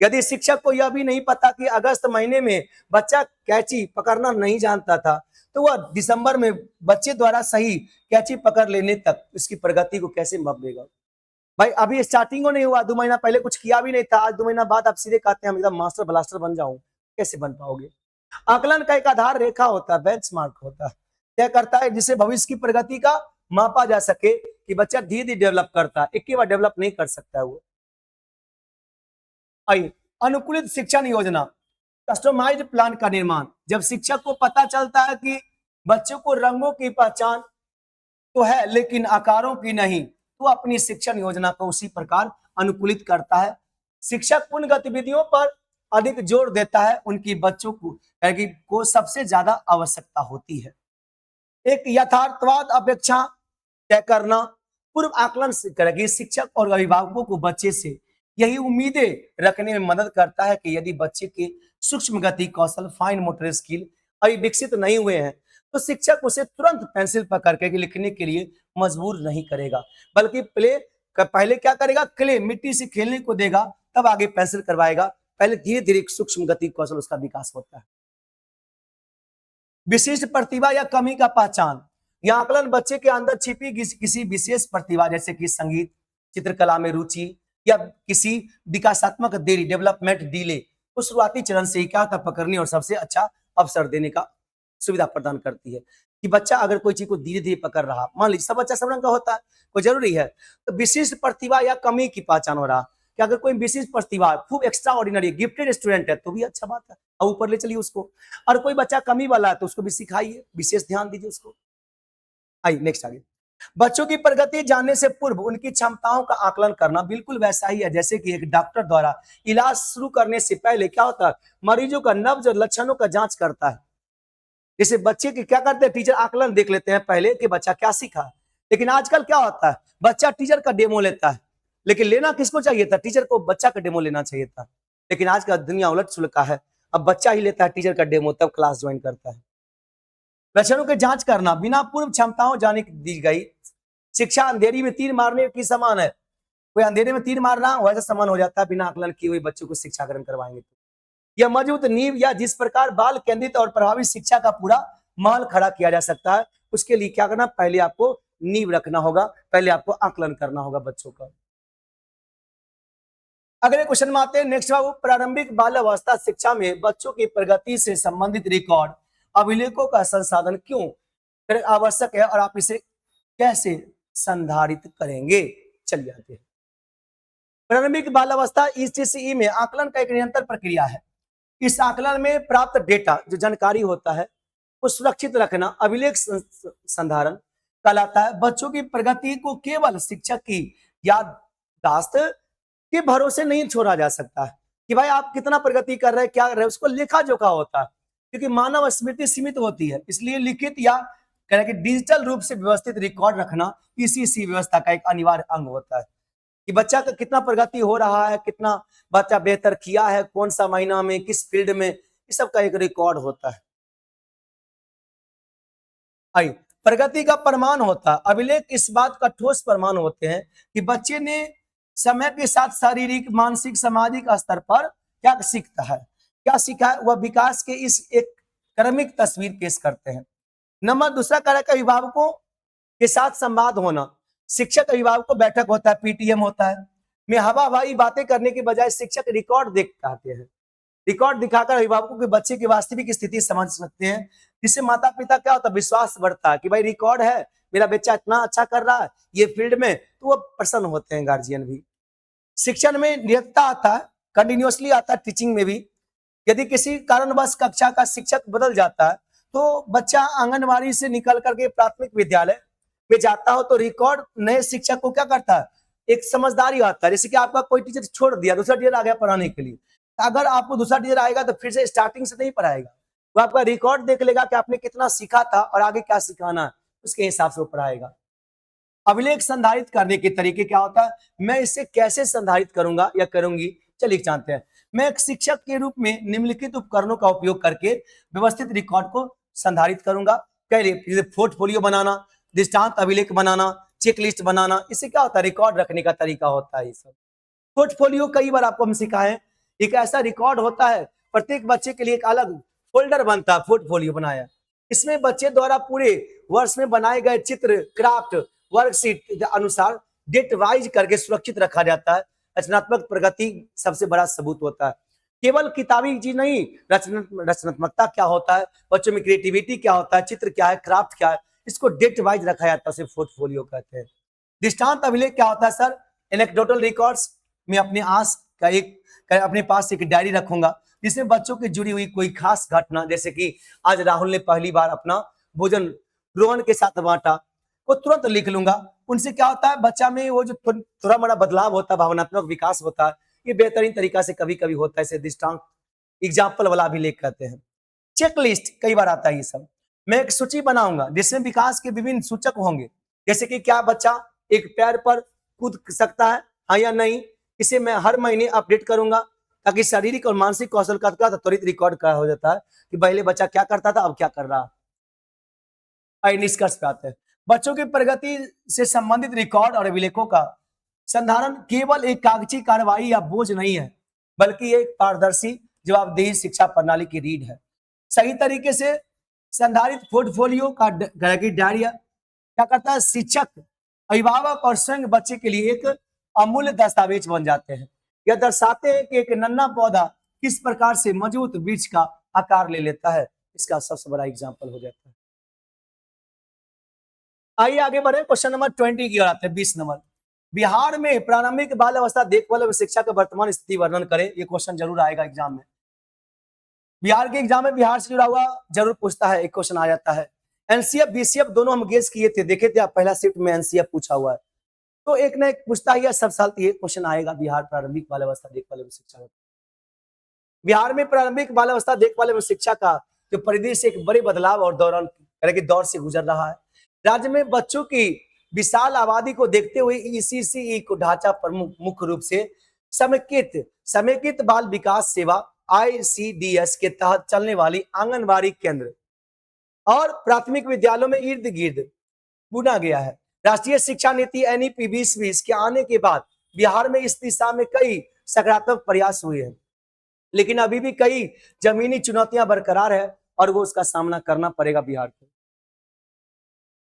यदि शिक्षक को यह भी नहीं पता कि अगस्त महीने में बच्चा कैंची पकड़ना नहीं जानता था, तो वह दिसंबर में बच्चे द्वारा सही कैंची पकड़ लेने तक उसकी प्रगति को कैसे मापेगा। भाई अभी स्टार्टिंग नहीं हुआ, 2 महीना पहले कुछ किया भी नहीं था, आज 2 महीना बाद आप सीधे कहते हैं हम एकदम मास्टर ब्लास्टर बन जाऊं, कैसे बन पाओगे। आकलन का एक आधार रेखा होता है, बेंचमार्क होता है, तय करता है जिसे भविष्य की प्रगति का मापा जा सके कि बच्चा धीरे धीरे डेवलप करता है, एक ही बार डेवलप नहीं कर सकता है वो। आइए, अनुकूलित शिक्षण योजना, कस्टमाइज्ड प्लान का निर्माण। जब शिक्षक को पता चलता है कि बच्चों को रंगों की पहचान तो है लेकिन आकारों की नहीं, तो अपनी शिक्षण योजना को उसी प्रकार अनुकूलित करता है। शिक्षक उन गतिविधियों पर अधिक जोर देता है उनकी बच्चों को सबसे ज्यादा आवश्यकता होती है। एक यथार्थवाद अपेक्षा तय करना, पूर्व आकलन से करेगी शिक्षक और अभिभावकों को बच्चे से यही उम्मीदें रखने में मदद करता है कि यदि बच्चे के सूक्ष्म गति कौशल, फाइन मोटर स्किल अभी विकसित नहीं हुए हैं, तो शिक्षक उसे तुरंत पेंसिल पकड़ के लिखने के लिए मजबूर नहीं करेगा, बल्कि पहले क्या करेगा, क्ले मिट्टी से खेलने को देगा, तब आगे पेंसिल करवाएगा। पहले धीरे धीरे सूक्ष्म गति कौशल उसका विकास होता है। विशिष्ट प्रतिभा या कमी का पहचान, यह आकलन बच्चे के अंदर छिपी किसी विशेष प्रतिभा, जैसे कि संगीत, चित्रकला में रुचि या किसी विकासात्मक देरी, डेवलपमेंट डिले, को शुरुआती चरण से ही क्या होता पकड़ने और सबसे अच्छा अवसर देने का सुविधा प्रदान करती है। कि बच्चा अगर कोई चीज को धीरे धीरे पकड़ रहा, मान लीजिए सब बच्चा सब रंग का होता है, कोई जरूरी है, तो विशिष्ट प्रतिभा या कमी की पहचान हो रहा कि अगर कोई विशिष्ट प्रतिभा, खूब एक्स्ट्रा ऑर्डिनरी गिफ्टेड स्टूडेंट है तो भी अच्छा बात है, और ऊपर ले चलिए उसको। और कोई बच्चा कमी वाला है तो उसको भी सिखाइए, विशेष ध्यान दीजिए उसको। आइए नेक्स्ट आगे। बच्चों की प्रगति जानने से पूर्व उनकी क्षमताओं का आकलन करना बिल्कुल वैसा ही है जैसे कि एक डॉक्टर द्वारा इलाज शुरू करने से पहले क्या होता है, मरीजों का नब्ज और लक्षणों का जांच करता है। जैसे बच्चे की क्या करते हैं, टीचर आकलन देख लेते हैं पहले कि बच्चा क्या सीखा, लेकिन आजकल क्या होता है, बच्चा टीचर का डेमो लेता है। लेकिन लेना किसको चाहिए था, टीचर को बच्चा का डेमो लेना चाहिए था, लेकिन आज का दुनिया उलट सुलट का है, अब बच्चा ही लेता है टीचर का डेमो, तब क्लास ज्वाइन करता है। लक्षणों की जांच करना, बिना पूर्व क्षमताओं जाने दी गई शिक्षा अंधेरी में तीर मारने की समान है। कोई अंधेरे में तीर मारना वैसा समान हो जाता है, बिना आकलन किए हुए बच्चों को शिक्षा ग्रहण करवाएंगे तो। यह मजबूत नींव या जिस प्रकार बाल केंद्रित और प्रभावी शिक्षा का पूरा महल खड़ा किया जा सकता है, उसके लिए क्या करना, पहले आपको नींव रखना होगा, पहले आपको आकलन करना होगा बच्चों का। अगले क्वेश्चन में आते हैं। नेक्स्ट बाबू, प्रारंभिक बाल अवस्था शिक्षा में बच्चों की प्रगति से संबंधित रिकॉर्ड अभिलेखों का संसाधन क्यों आवश्यक है और आप इसे कैसे संधारित करेंगे। चलिए आते हैं। प्रारंभिक बाल अवस्था ECCE में आकलन का एक निरंतर प्रक्रिया है। इस आकलन में प्राप्त डेटा, जो जानकारी होता है, को सुरक्षित रखना अभिलेख संधारण कहलाता है। बच्चों की प्रगति को केवल शिक्षक की याददाश्त के भरोसे नहीं छोड़ा जा सकता है कि भाई आप कितना प्रगति कर रहे हैं, क्या कर रहे हैं, उसको लेखा जोखा होता है, क्योंकि मानव स्मृति सीमित होती है। इसलिए लिखित या कह कि डिजिटल रूप से व्यवस्थित रिकॉर्ड रखना इसी व्यवस्था का एक अनिवार्य अंग होता है कि बच्चा का कितना प्रगति हो रहा है, कितना बच्चा बेहतर किया है, कौन सा महीना में, किस फील्ड में, इस सब का एक रिकॉर्ड होता है। आइए, प्रगति का प्रमाण होता है। अभिलेख इस बात का ठोस प्रमाण होते हैं कि बच्चे ने समय के साथ शारीरिक, मानसिक, सामाजिक स्तर पर क्या सीखता है, क्या सीखा है, वह विकास के इस एक क्रमिक तस्वीर पेश करते हैं। नंबर दूसरा कह रहा है अभिभावकों के साथ संवाद होना। शिक्षक अभिभावक को बैठक होता है, पीटीएम होता है, में हवा हवाई बातें करने के बजाय शिक्षक रिकॉर्ड देखते आते हैं। रिकॉर्ड दिखाकर अभिभावकों के बच्चे की वास्तविक स्थिति समझ सकते हैं, जिससे माता पिता क्या होता है, विश्वास बढ़ता है कि भाई रिकॉर्ड है, मेरा बच्चा इतना अच्छा कर रहा है ये फील्ड में, तो वो प्रसन्न होते हैं गार्जियन भी। शिक्षण में निरंतरता आता है, कंटिन्यूअसली आता है टीचिंग में भी। यदि किसी कारणवश कक्षा का शिक्षक बदल जाता है तो बच्चा आंगनबाड़ी से निकल करके प्राथमिक विद्यालय में जाता हो तो रिकॉर्ड नए शिक्षक को क्या करता है, एक समझदारी आता है। जैसे कि आपका कोई टीचर छोड़ दिया, दूसरा टीचर आ गया पढ़ाने के लिए, अगर आपको दूसरा टीचर आएगा तो फिर से स्टार्टिंग से नहीं पढ़ाएगा, वो आपका रिकॉर्ड देख लेगा कि आपने कितना सीखा था और आगे क्या सिखाना है, उसके हिसाब से वो पढ़ाएगा। अभिलेख संधारित करने के तरीके क्या होता है, मैं इसे कैसे संधारित करूंगा या करूंगी, चलिए जानते हैं। मैं एक शिक्षक के रूप में निम्नलिखित उपकरणों का उपयोग करके व्यवस्थित रिकॉर्ड को संधारित करूंगा। जैसे पोर्टफोलियो बनाना, दृष्टांत अभिलेख बनाना, चेक लिस्ट बनाना, इससे क्या होता है, रिकॉर्ड रखने का तरीका होता है ये सब। पोर्टफोलियो कई बार आपको हम सिखाए, एक ऐसा रिकॉर्ड होता है, प्रत्येक बच्चे के लिए एक अलग फोल्डर बनता है, पोर्टफोलियो बनाया, इसमें बच्चे द्वारा पूरे वर्ष में बनाए गए चित्र, क्राफ्ट, वर्कशीट अनुसार डेट वाइज करके सुरक्षित रखा जाता है। रचनात्मक प्रगति सबसे बड़ा सबूत होता है। केवल किताबी चीज नहीं, रचनात्मकता क्या होता है, बच्चों में क्रिएटिविटी क्या होता है, चित्र क्या है, क्राफ्ट क्या है, इसको डेट वाइज रखा जाता है, उसे पोर्टफोलियो कहते हैं। दृष्टांत अभिलेख क्या होता है सर, एनेक्डोटल रिकॉर्ड्स में अपने पास एक डायरी रखूंगा जिसमें बच्चों की जुड़ी हुई कोई खास घटना, जैसे कि आज राहुल ने पहली बार अपना भोजन रोहन के साथ बांटा, वो तुरंत लिख लूंगा। उनसे क्या होता है, बच्चा में वो जो थोड़ा बड़ा बदलाव होता है, भावनात्मक विकास होता है, ये बेहतरीन तरीका से कभी कभी होता है। इसे दृष्टांत एग्जाम्पल वाला अभिलेख कहते हैं। चेक लिस्ट कई बार आता है ये सब। मैं एक सूची बनाऊंगा जिसमें विकास के विभिन्न सूचक होंगे, जैसे कि क्या बच्चा एक पैर पर कूद सकता है, हाँ या नहीं। इसे मैं हर महीने अपडेट करूंगा ताकि शारीरिक और मानसिक कौशल का त्वरित रिकॉर्ड का हो जाता है कि पहले बच्चा क्या करता था, अब क्या कर रहा है। निष्कर्ष पे आते हैं, बच्चों की प्रगति से संबंधित रिकॉर्ड और अभिलेखों का संधारण केवल एक कागजी कार्रवाई या बोझ नहीं है, बल्कि एक पारदर्शी जवाबदेही शिक्षा प्रणाली की रीढ़ है। सही तरीके से संधारित पोर्टफोलियो का डायरिया क्या करता है, शिक्षक, अभिभावक और स्वयं बच्चे के लिए एक अमूल्य दस्तावेज बन जाते हैं। यह दर्शाते हैं कि एक नन्हा पौधा किस प्रकार से मजबूत वृक्ष का आकार ले लेता है, इसका सबसे बड़ा एग्जाम्पल हो जाता है। आइए आगे बढ़े, क्वेश्चन नंबर 20 की ओर आते हैं, 20 नंबर। बिहार में प्रारंभिक बाल अवस्था देखभाल एवं शिक्षा का वर्तमान स्थिति वर्णन करें। ये क्वेश्चन जरूर आएगा एग्जाम में, बिहार के एग्जाम में बिहार से जुड़ा हुआ जरूर पूछता है, एक क्वेश्चन आ जाता है। एनसीएफ बीसीएफ दोनों हम गेस किए थे, देखे थे आप, पहला शिफ्ट में एनसीएफ पूछा हुआ है, तो एक ना एक पूछता ही है, सब साल ये क्वेश्चन आएगा। बिहार प्रारंभिक बाल अवस्था देखभाल एवं शिक्षा, बिहार में प्रारंभिक बाल अवस्था देखभाल एवं शिक्षा का जो परिदृश्य एक बड़े बदलाव और दौर से गुजर रहा है। राज्य में बच्चों की विशाल आबादी को देखते हुए ईसीसीई को ढांचा प्रमुख मुख्य रूप से समेकित बाल विकास सेवा आईसीडीएस के तहत चलने वाली आंगनबाड़ी केंद्र और प्राथमिक विद्यालयों में इर्द गिर्द बुना गया है। राष्ट्रीय शिक्षा नीति एनईपी 2020 के आने के बाद बिहार में इस दिशा में कई सकारात्मक प्रयास हुए हैं, लेकिन अभी भी कई जमीनी चुनौतियां बरकरार है और वो उसका सामना करना पड़ेगा बिहार को।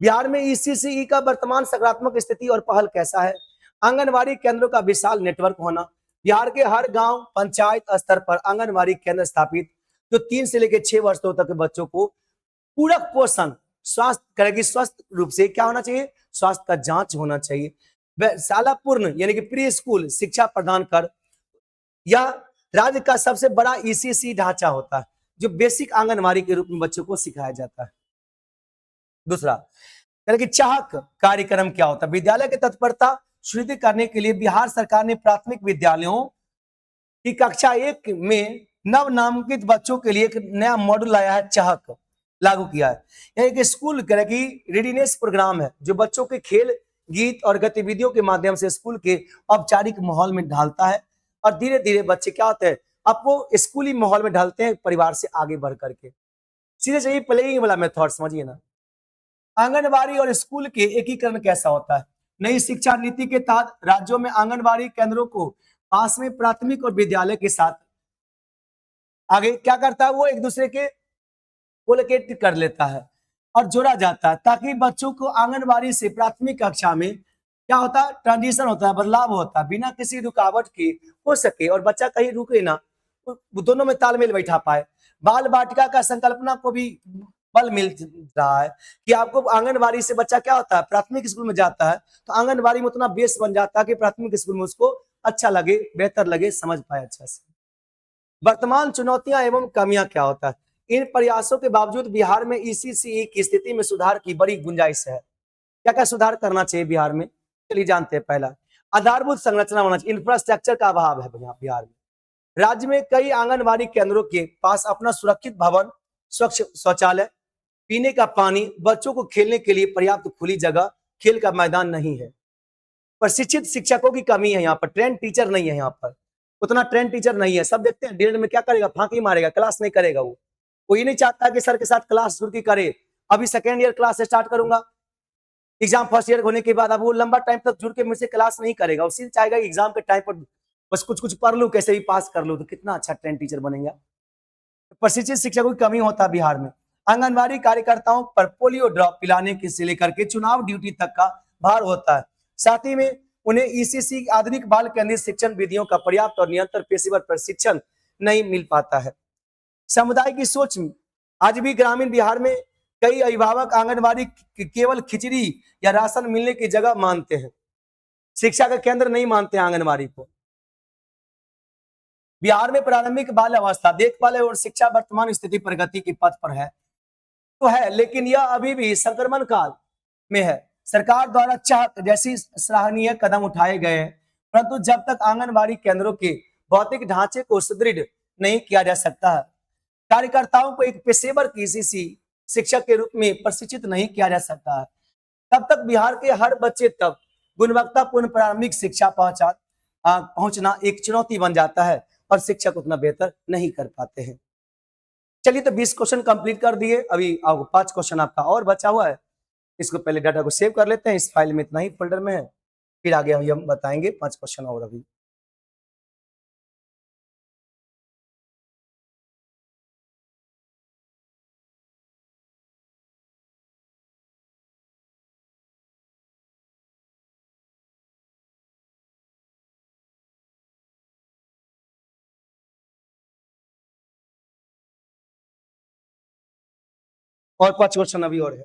बिहार में ईसीसीई का वर्तमान सकारात्मक स्थिति और पहल कैसा है। आंगनबाड़ी केंद्रों का विशाल नेटवर्क होना, बिहार के हर गांव पंचायत स्तर पर आंगनबाड़ी केंद्र स्थापित जो 3 से लेकर 6 वर्ष तक के बच्चों को पूरक पोषण स्वास्थ्य करेगी, स्वस्थ रूप से क्या होना चाहिए, स्वास्थ्य का जांच होना चाहिए। शाला पूर्ण यानी कि प्री स्कूल शिक्षा प्रदान कर, यह राज्य का सबसे बड़ा ईसीसी ढांचा होता है जो बेसिक आंगनबाड़ी के रूप में बच्चों को सिखाया जाता है। दूसरा यानी कि चाहक कार्यक्रम क्या होता है, विद्यालय की तत्परता सुनिश्चित करने के लिए बिहार सरकार ने प्राथमिक विद्यालयों की कक्षा 1 में नव नामांकित बच्चों के लिए एक नया मॉड्यूल लाया है, चाहक लागू किया है। यह एक स्कूल की रेडीनेस प्रोग्राम है जो बच्चों के खेल, गीत और गतिविधियों के माध्यम से स्कूल के औपचारिक माहौल में ढालता है और धीरे धीरे बच्चे क्या होते हैं, अब वो स्कूली माहौल में ढलते हैं परिवार से आगे बढ़ करके। सीधे चाहिए प्लेइंग वाला मेथड समझिए ना, आंगनबाड़ी और स्कूल के एकीकरण कैसा होता है? नई शिक्षा नीति के तहत राज्यों में आंगनबाड़ी केंद्रों को पास में प्राथमिक और विद्यालय के साथ आगे क्या करता है, वो एक दूसरे के कोलोकेट कर लेता है और जोड़ा जाता है, ताकि बच्चों को आंगनबाड़ी से प्राथमिक कक्षा में क्या होता है, ट्रांजिशन होता है, बदलाव होता है, बिना किसी रुकावट के हो सके और बच्चा कहीं रुके ना, वो दोनों में तालमेल बैठा पाए। बाल वाटिका का संकल्पना को भी बल मिल रहा है कि आपको आंगनबाड़ी से बच्चा क्या होता है, प्राथमिक स्कूल में जाता है तो आंगनबाड़ी में उतना बेस बन जाता है कि प्राथमिक स्कूल में उसको अच्छा लगे, बेहतर लगे, समझ पाए अच्छा से। वर्तमान चुनौतियां एवं कमियां क्या होता है? इन प्रयासों के बावजूद बिहार में ईसीसीई की स्थिति में सुधार की बड़ी गुंजाइश है। क्या क्या सुधार करना चाहिए बिहार में? चलिए जानते हैं। पहला, आधारभूत संरचना होना चाहिए, इंफ्रास्ट्रक्चर का अभाव है बिहार में। राज्य में कई आंगनबाड़ी केंद्रों के पास अपना सुरक्षित भवन, स्वच्छ शौचालय, पीने का पानी, बच्चों को खेलने के लिए पर्याप्त खुली जगह, खेल का मैदान नहीं है। प्रशिक्षित शिक्षकों की कमी है, यहाँ पर ट्रेन टीचर नहीं है, यहाँ पर उतना ट्रेन टीचर नहीं है। सब देखते हैं डेढ़ में क्या करेगा, फांकी मारेगा, क्लास नहीं करेगा। वो कोई नहीं चाहता कि सर के साथ क्लास शुरू की करे। अभी सेकेंड ईयर क्लास स्टार्ट करूंगा, एग्जाम फर्स्ट ईयर होने के बाद अब वो लंबा टाइम तक जुड़ के मुझसे क्लास नहीं करेगा। उसी चाहेगा एग्जाम के टाइम पर बस कुछ कुछ पढ़ लूं, कैसे भी पास कर लूं, तो कितना अच्छा ट्रेन टीचर बनेगा। प्रशिक्षित शिक्षकों की कमी होता है बिहार में। आंगनबाड़ी कार्यकर्ताओं पर पोलियो ड्रॉप पिलाने के से लेकर के चुनाव ड्यूटी तक का भार होता है। साथ ही में उन्हें ईसीसी आधुनिक बाल केंद्रित शिक्षण विधियों का पर्याप्त और निरंतर पेशेवर प्रशिक्षण नहीं मिल पाता है। समुदाय की सोच में आज भी ग्रामीण बिहार में कई अभिभावक आंगनबाड़ी केवल खिचड़ी या राशन मिलने की जगह मानते हैं, शिक्षा का केंद्र नहीं मानते आंगनबाड़ी को। बिहार में प्रारंभिक बाल अवस्था देखभाल और शिक्षा वर्तमान स्थिति प्रगति के पथ पर है तो है, लेकिन यह अभी भी संक्रमण काल में है। सरकार द्वारा चाह जैसी सराहनीय कदम उठाए गए हैं, परंतु जब तक आंगनबाड़ी केंद्रों के भौतिक ढांचे को सुदृढ़ नहीं किया जा सकता है, कार्यकर्ताओं को एक पेशेवर किसी शिक्षक के रूप में प्रशिक्षित नहीं किया जा सकता है, तब तक बिहार के हर बच्चे तक गुणवत्तापूर्ण प्रारंभिक शिक्षा पहुंचना एक चुनौती बन जाता है और शिक्षक उतना बेहतर नहीं कर पाते हैं। चलिए, तो 20 क्वेश्चन कंप्लीट कर दिए, अभी आपको 5 क्वेश्चन आपका और बचा हुआ है। इसको पहले डाटा को सेव कर लेते हैं, इस फाइल में इतना ही फोल्डर में है, फिर आगे अभी हम बताएंगे 5 क्वेश्चन और अभी। और 5 क्वेश्चन अभी और है।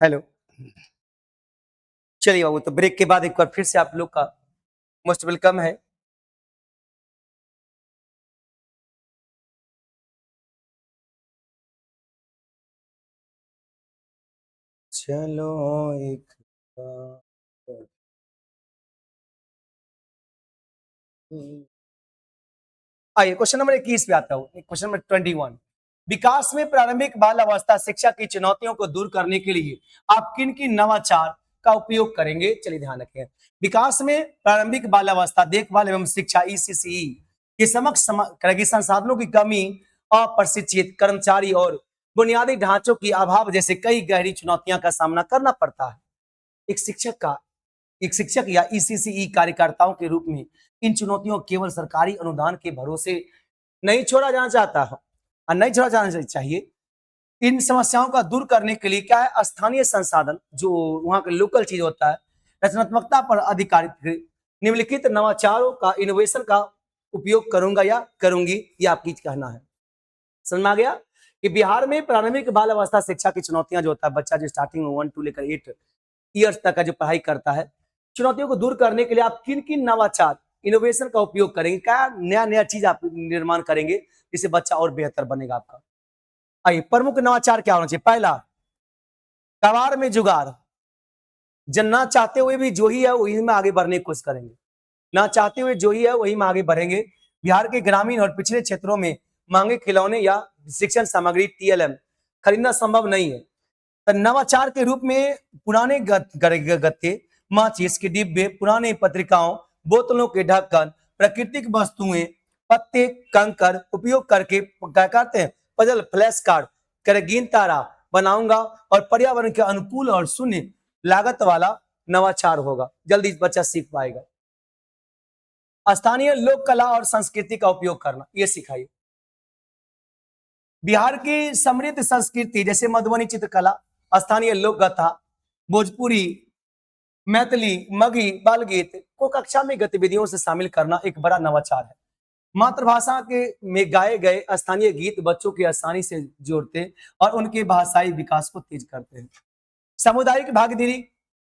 हेलो। चलिए बाबू, तो ब्रेक के बाद एक बार फिर से आप लोग का मोस्ट वेलकम है। चलो एक बार आइए क्वेश्चन नंबर 21 पे आता हूँ। क्वेश्चन नंबर 21, विकास में प्रारंभिक बाल अवस्था शिक्षा की चुनौतियों को दूर करने के लिए आप किन किन नवाचार का उपयोग करेंगे? चलिए ध्यान रखें। विकास में प्रारंभिक बाल अवस्था देखभाल एवं शिक्षा ईसीसीई के समक्ष करेगी संसाधनों की कमी, अप्रशिक्षित कर्मचारी और बुनियादी ढांचों की अभाव जैसे कई गहरी चुनौतियां का सामना करना पड़ता है। एक शिक्षक का एक शिक्षक या ईसीसीई कार्यकर्ताओं के रूप में इन चुनौतियों को केवल सरकारी अनुदान के भरोसे नहीं छोड़ा जाना चाहता है और नहीं छोड़ा जाना चाहिए। इन समस्याओं का दूर करने के लिए क्या है, स्थानीय संसाधन जो वहां का लोकल चीज होता है, रचनात्मकता पर आधारित निम्नलिखित नवाचारों का इनोवेशन का उपयोग करूंगा या करूंगी, ये आपकी कहना है। समझ में आ गया कि बिहार में प्रारंभिक बाल अवस्था शिक्षा की चुनौतियां जो होता है, बच्चा जो स्टार्टिंग में 1 to लेकर 8 ईयर्स तक का जो पढ़ाई करता है, चुनौतियों को दूर करने के लिए आप किन किन नवाचार इनोवेशन का उपयोग करेंगे, क्या नया नया चीज आप निर्माण करेंगे जिससे बच्चा और बेहतर बनेगा आपका? आइए, प्रमुख नवाचार क्या होना चाहिए? पहला, कबाड़ में जुगाड़। जब ना चाहते हुए भी जो ही है वही में आगे बढ़ने की कोशिश करेंगे, ना चाहते हुए जो ही है वही में आगे बढ़ेंगे। बिहार के ग्रामीण और पिछड़े क्षेत्रों में महंगे खिलौने या शिक्षण सामग्री टीएलएम खरीदना संभव नहीं है। तो नवाचार के रूप में पुराने गत्ते, माचिस के डिब्बे, पुराने पत्रिकाओं, बोतलों के ढक्कन, प्राकृतिक वस्तुएं, पत्ते, कंकर उपयोग करके क्या करते हैं, पजल, फ्लैश कार्ड, करगीन तारा बनाऊंगा और पर्यावरण के अनुकूल और शून्य लागत वाला नवाचार होगा, जल्दी बच्चा सीख पाएगा। स्थानीय लोक कला और संस्कृति का उपयोग करना, ये सिखाइए। बिहार की समृद्ध संस्कृति जैसे मधुबनी चित्रकला, स्थानीय लोक गाथा, भोजपुरी, मैथिली, मगही, बाल गीत को कक्षा में गतिविधियों से शामिल करना एक बड़ा नवाचार है। मातृभाषा के में गाए गए स्थानीय गीत बच्चों की आसानी से जोड़ते और उनके भाषाई विकास को तेज करते हैं। सामुदायिक भागीदारी,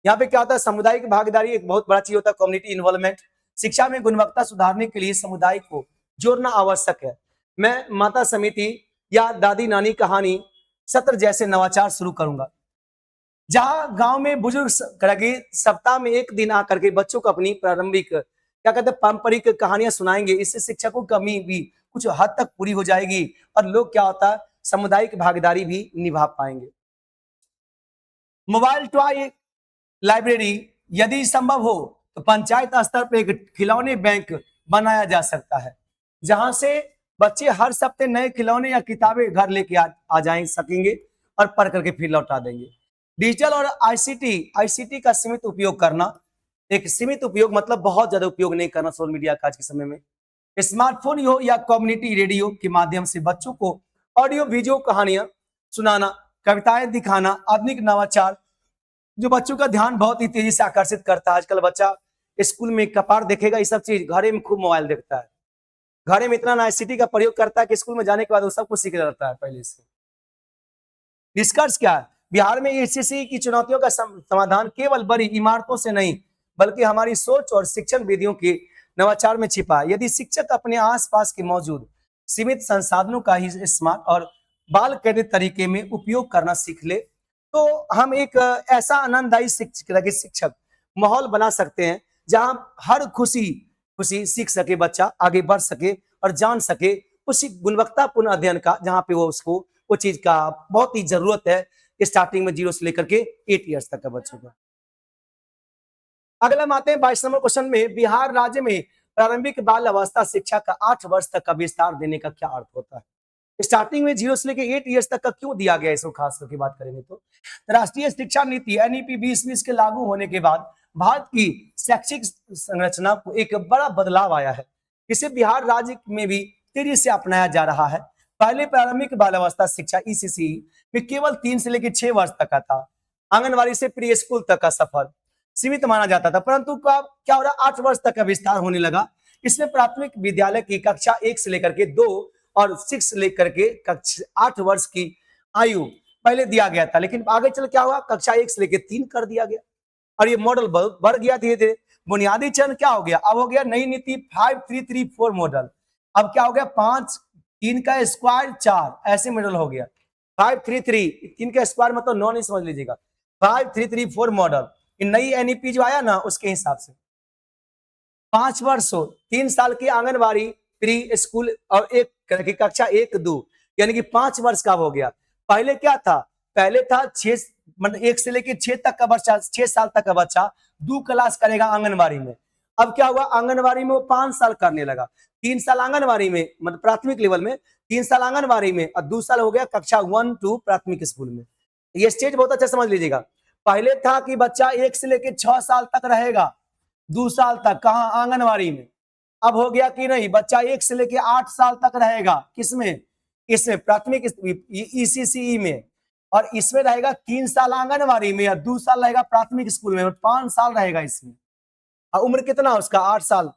यहाँ पे क्या होता है, सामुदायिक भागीदारी एक बहुत बड़ा चीज होता है, कम्युनिटी इन्वॉल्वमेंट। शिक्षा में गुणवत्ता सुधारने के लिए समुदाय को जोड़ना आवश्यक है। मैं माता समिति या दादी नानी कहानी सत्र जैसे नवाचार शुरू करूंगा, जहां गांव में बुजुर्ग सप्ताह में एक दिन आकर के बच्चों को अपनी प्रारंभिक क्या कहते हैं पारंपरिक कहानियां सुनाएंगे। इससे शिक्षकों की कमी भी कुछ हद तक पूरी हो जाएगी और लोग क्या होता है, सामुदायिक भागीदारी भी निभा पाएंगे। मोबाइल टॉय लाइब्रेरी, यदि संभव हो तो पंचायत स्तर पर एक खिलौने बैंक बनाया जा सकता है, जहां से बच्चे हर सप्ताह नए खिलौने या किताबें घर लेके आ जाए सकेंगे और पढ़ करके फिर लौटा देंगे। डिजिटल और आईसीटी का सीमित उपयोग करना, एक सीमित उपयोग मतलब बहुत ज्यादा उपयोग नहीं करना सोशल मीडिया का आज के समय में। स्मार्टफोन हो या कम्युनिटी रेडियो के माध्यम से बच्चों को ऑडियो वीडियो कहानियां सुनाना, कविताएं दिखाना, आधुनिक नवाचार जो बच्चों का ध्यान बहुत ही तेजी से आकर्षित करता है। आजकल बच्चा स्कूल में कपार देखेगा, ये सब चीज घरे में खूब मोबाइल देखता है, घरे में इतना आईसीटी का प्रयोग करता है कि स्कूल में जाने के बाद वो सब कुछ सीख रहता है पहले से। निष्कर्ष क्या है, बिहार में ईसीसी की चुनौतियों का समाधान केवल बड़ी इमारतों से नहीं बल्कि हमारी सोच और शिक्षण विधियों के नवाचार में छिपा है। यदि शिक्षक अपने आसपास के मौजूद सीमित संसाधनों का ही स्मार्ट और बाल केंद्रित तरीके में उपयोग करना सीख ले तो हम एक ऐसा आनंददायी शिक्षक माहौल बना सकते हैं जहां हर खुशी खुशी सीख सके, बच्चा आगे बढ़ सके और जान सके उसी गुणवत्तापूर्ण अध्ययन का, जहां पे वो उसको वो चीज का बहुत ही जरूरत है स्टार्टिंग में 0 से लेकर के 8 ईयर्स तक का बच्चों का। अगला आते हैं 22 नंबर क्वेश्चन में, बिहार राज्य में प्रारंभिक बाल अवस्था शिक्षा का 8 वर्ष तक का विस्तार देने का क्या अर्थ होता है? स्टार्टिंग में 0 से लेकर 8 ईयर्स तक का क्यों दिया गया, इसको खास करके बात करेंगे तो राष्ट्रीय शिक्षा नीति एनईपी 2020 के लागू होने के बाद भारत की शैक्षिक संरचना को एक बड़ा बदलाव आया है। इसे बिहार राज्य में भी तेजी से अपनाया जा रहा है। पहले प्रारंभिक बाल अवस्था शिक्षा ईसीसी में केवल 3 से लेकर 6 वर्ष तक का था। आंगनबाड़ी से प्री स्कूल तक का सफर सीमित माना जाता था, परंतु क्या हो रहा, 8 वर्ष तक का विस्तार होने लगा। इसमें प्राथमिक विद्यालय की कक्षा 1 से लेकर के 2 और 6 लेकर के कक्षा 8 वर्ष की आयु पहले दिया गया था, लेकिन आगे चल क्या हुआ, कक्षा 1 से लेकर 3 कर दिया गया और ये मॉडल बढ़ गया धीरे धीरे। बुनियादी चरण क्या हो गया, अब हो गया नई नीति 5334 मॉडल। अब क्या हो गया, 5 3 का स्क्वायर 4 ऐसे मॉडल हो गया। 533 3 का स्क्वायर मतलब 9 नहीं समझ लीजिएगा, 5334 मॉडल। नई एनईपी जो आया ना उसके हिसाब से 5 वर्ष हो, 3 साल की आंगनबाड़ी प्री स्कूल और एक कक्षा 1 2 यानी कि 5 वर्ष का हो गया। पहले क्या था, पहले था 6 मतलब 1 से लेकर 6 तक का बच्चा, 6 साल तक का बच्चा 2 क्लास करेगा आंगनबाड़ी में। अब क्या हुआ, आंगनबाड़ी में वो 5 साल करने लगा। 3 साल आंगनबाड़ी में मतलब प्राथमिक लेवल में, 3 साल आंगनबाड़ी में और 2 साल हो गया कक्षा 1 2 प्राथमिक स्कूल में। ये स्टेज बहुत अच्छा समझ लीजिएगा। पहले था कि बच्चा 1 से लेकर 6 साल तक रहेगा, 2 साल तक कहा, आंगनबाड़ी में। अब हो गया कि नहीं, बच्चा 1 से लेकर 8 साल तक रहेगा, किसमें, इसमें प्राथमिक ईसीसीई में, और इसमें रहेगा 3 साल आंगनबाड़ी में और 2 साल रहेगा प्राथमिक स्कूल में, 5 साल रहेगा इसमें। और उम्र कितना उसका, 8 साल।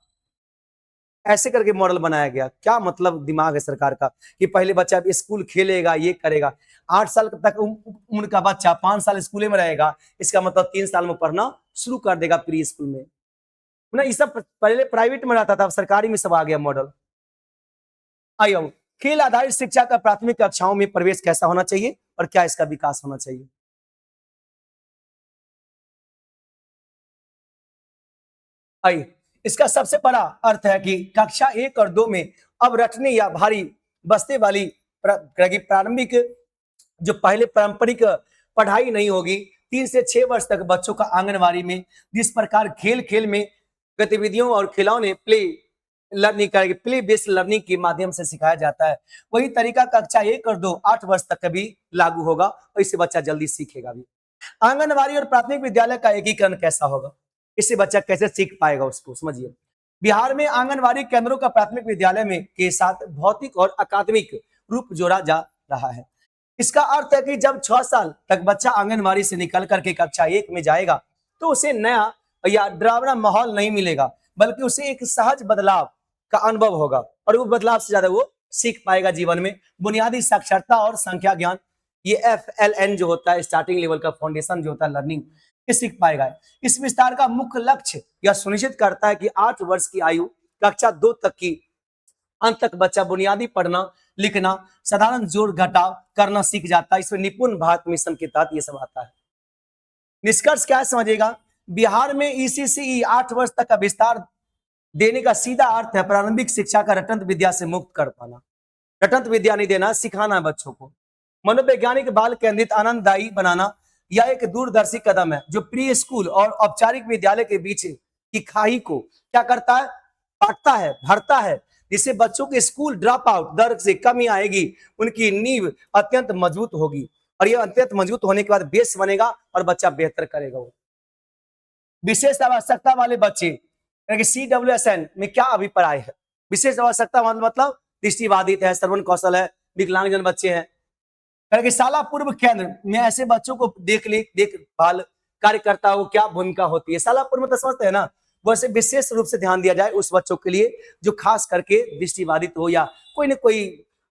ऐसे करके मॉडल बनाया गया। क्या मतलब दिमाग है सरकार का कि पहले बच्चा स्कूल खेलेगा, ये करेगा। 8 साल तक उम्र का बच्चा 5 साल स्कूल में रहेगा, इसका मतलब 3 साल में पढ़ना शुरू कर देगा प्री स्कूल में ना। ये सब पहले प्राइवेट में रहता था, अब सरकारी में सब आ गया मॉडल। आइए, खेल आधारित शिक्षा का प्राथमिक कक्षाओं में प्रवेश कैसा होना चाहिए और क्या इसका विकास होना चाहिए। आइए, इसका सबसे बड़ा अर्थ है कि कक्षा 1 और 2 में अब रटने या भारी बस्ते वाली प्रारंभिक जो पहले पारंपरिक पढ़ाई नहीं होगी। 3 से 6 वर्ष तक बच्चों का आंगनबाड़ी में जिस प्रकार खेल खेल में गतिविधियों और खिलौने प्ले बेस्ड लर्निंग के माध्यम से सिखाया जाता है, वही तरीका कक्षा 1 और 2 8 वर्ष तक भी लागू होगा और इससे बच्चा जल्दी सीखेगा भी। आंगनबाड़ी और प्राथमिक विद्यालय का एकीकरण कैसा होगा, इससे बच्चा कैसे सीख पाएगा उसको समझिए। बिहार में आंगनबाड़ी केंद्रों का प्राथमिक विद्यालय में के साथ भौतिक और अकादमिक रूप जोड़ा जा रहा है। इसका अर्थ है कि जब 6 साल तक बच्चा आंगनबाड़ी से निकल करके कक्षा 1 में जाएगा तो उसे नया या डरावना माहौल नहीं मिलेगा, बल्कि उसे एक सहज बदलाव का अनुभव होगा और वो बदलाव से ज्यादा वो सीख पाएगा जीवन में। बुनियादी साक्षरता और संख्या ज्ञान, ये FLN जो होता है, स्टार्टिंग लेवल का फाउंडेशन जो होता है लर्निंग, ये सीख पाएगा। इस विस्तार का मुख्य लक्ष्य यह सुनिश्चित करता है कि 8 वर्ष की आयु कक्षा 2 तक की अंत तक बच्चा बुनियादी पढ़ना लिखना साधारण जोड़ घटाव करना सीख जाता है। इसमें निपुण भारत मिशन के तहत ये सब आता है। निष्कर्ष क्या है समझिएगा, बिहार में ECCE 8 वर्ष तक का विस्तार देने का सीधा अर्थ है प्रारंभिक शिक्षा का रटंत विद्या से मुक्त कर पाना। रटंत विद्या नहीं देना, सिखाना है बच्चों को। मनोवैज्ञानिक बाल केंद्रित आनंददायी बनाना यह एक दूरदर्शी कदम है जो प्री स्कूल और औपचारिक विद्यालय के बीच की खाई को क्या करता है, पाटता है, भरता है, जिससे बच्चों के स्कूल ड्रॉप आउट दर से कमी आएगी, उनकी नींव अत्यंत मजबूत होगी और यह अत्यंत मजबूत होने के बाद बेस बनेगा और बच्चा बेहतर करेगा। वो विशेष आवश्यकता वाले बच्चे CWSN में क्या अभिप्राय है। विशेष आवश्यकता मतलब दृष्टिबाधित है, श्रवण कौशल है, विकलांगजन बच्चे हैं। शाला पूर्व केंद्र में ऐसे बच्चों को देखभाल कार्यकर्ता को क्या भूमिका होती है। शाला पूर्व में तो समझते हैं ना, वैसे विशेष रूप से ध्यान दिया जाए उस बच्चों के लिए जो खास करके दृष्टिबाधित हो या कोई न कोई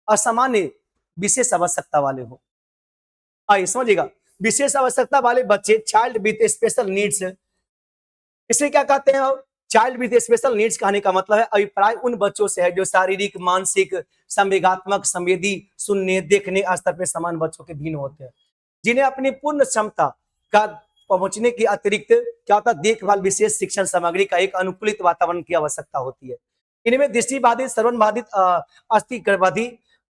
असामान्य विशेष आवश्यकता वाले हो। आइए समझिएगा, विशेष आवश्यकता वाले बच्चे चाइल्ड विद स्पेशल नीड्स, इसे क्या कहते हैं। चाइल्ड विद स्पेशल नीड्स कहने का मतलब है अभिप्राय उन बच्चों से है जो शारीरिक, मानसिक, संवेगात्मक, संवेदी, सुनने, देखने स्तर पर समान बच्चों के भिन्न होते हैं, जिन्हें अपनी पूर्ण क्षमता का पहुंचने के अतिरिक्त क्या होता है, देखभाल, विशेष शिक्षण सामग्री का एक अनुकूलित वातावरण की आवश्यकता होती है। इनमें दृष्टिबाधित, श्रवणबाधित,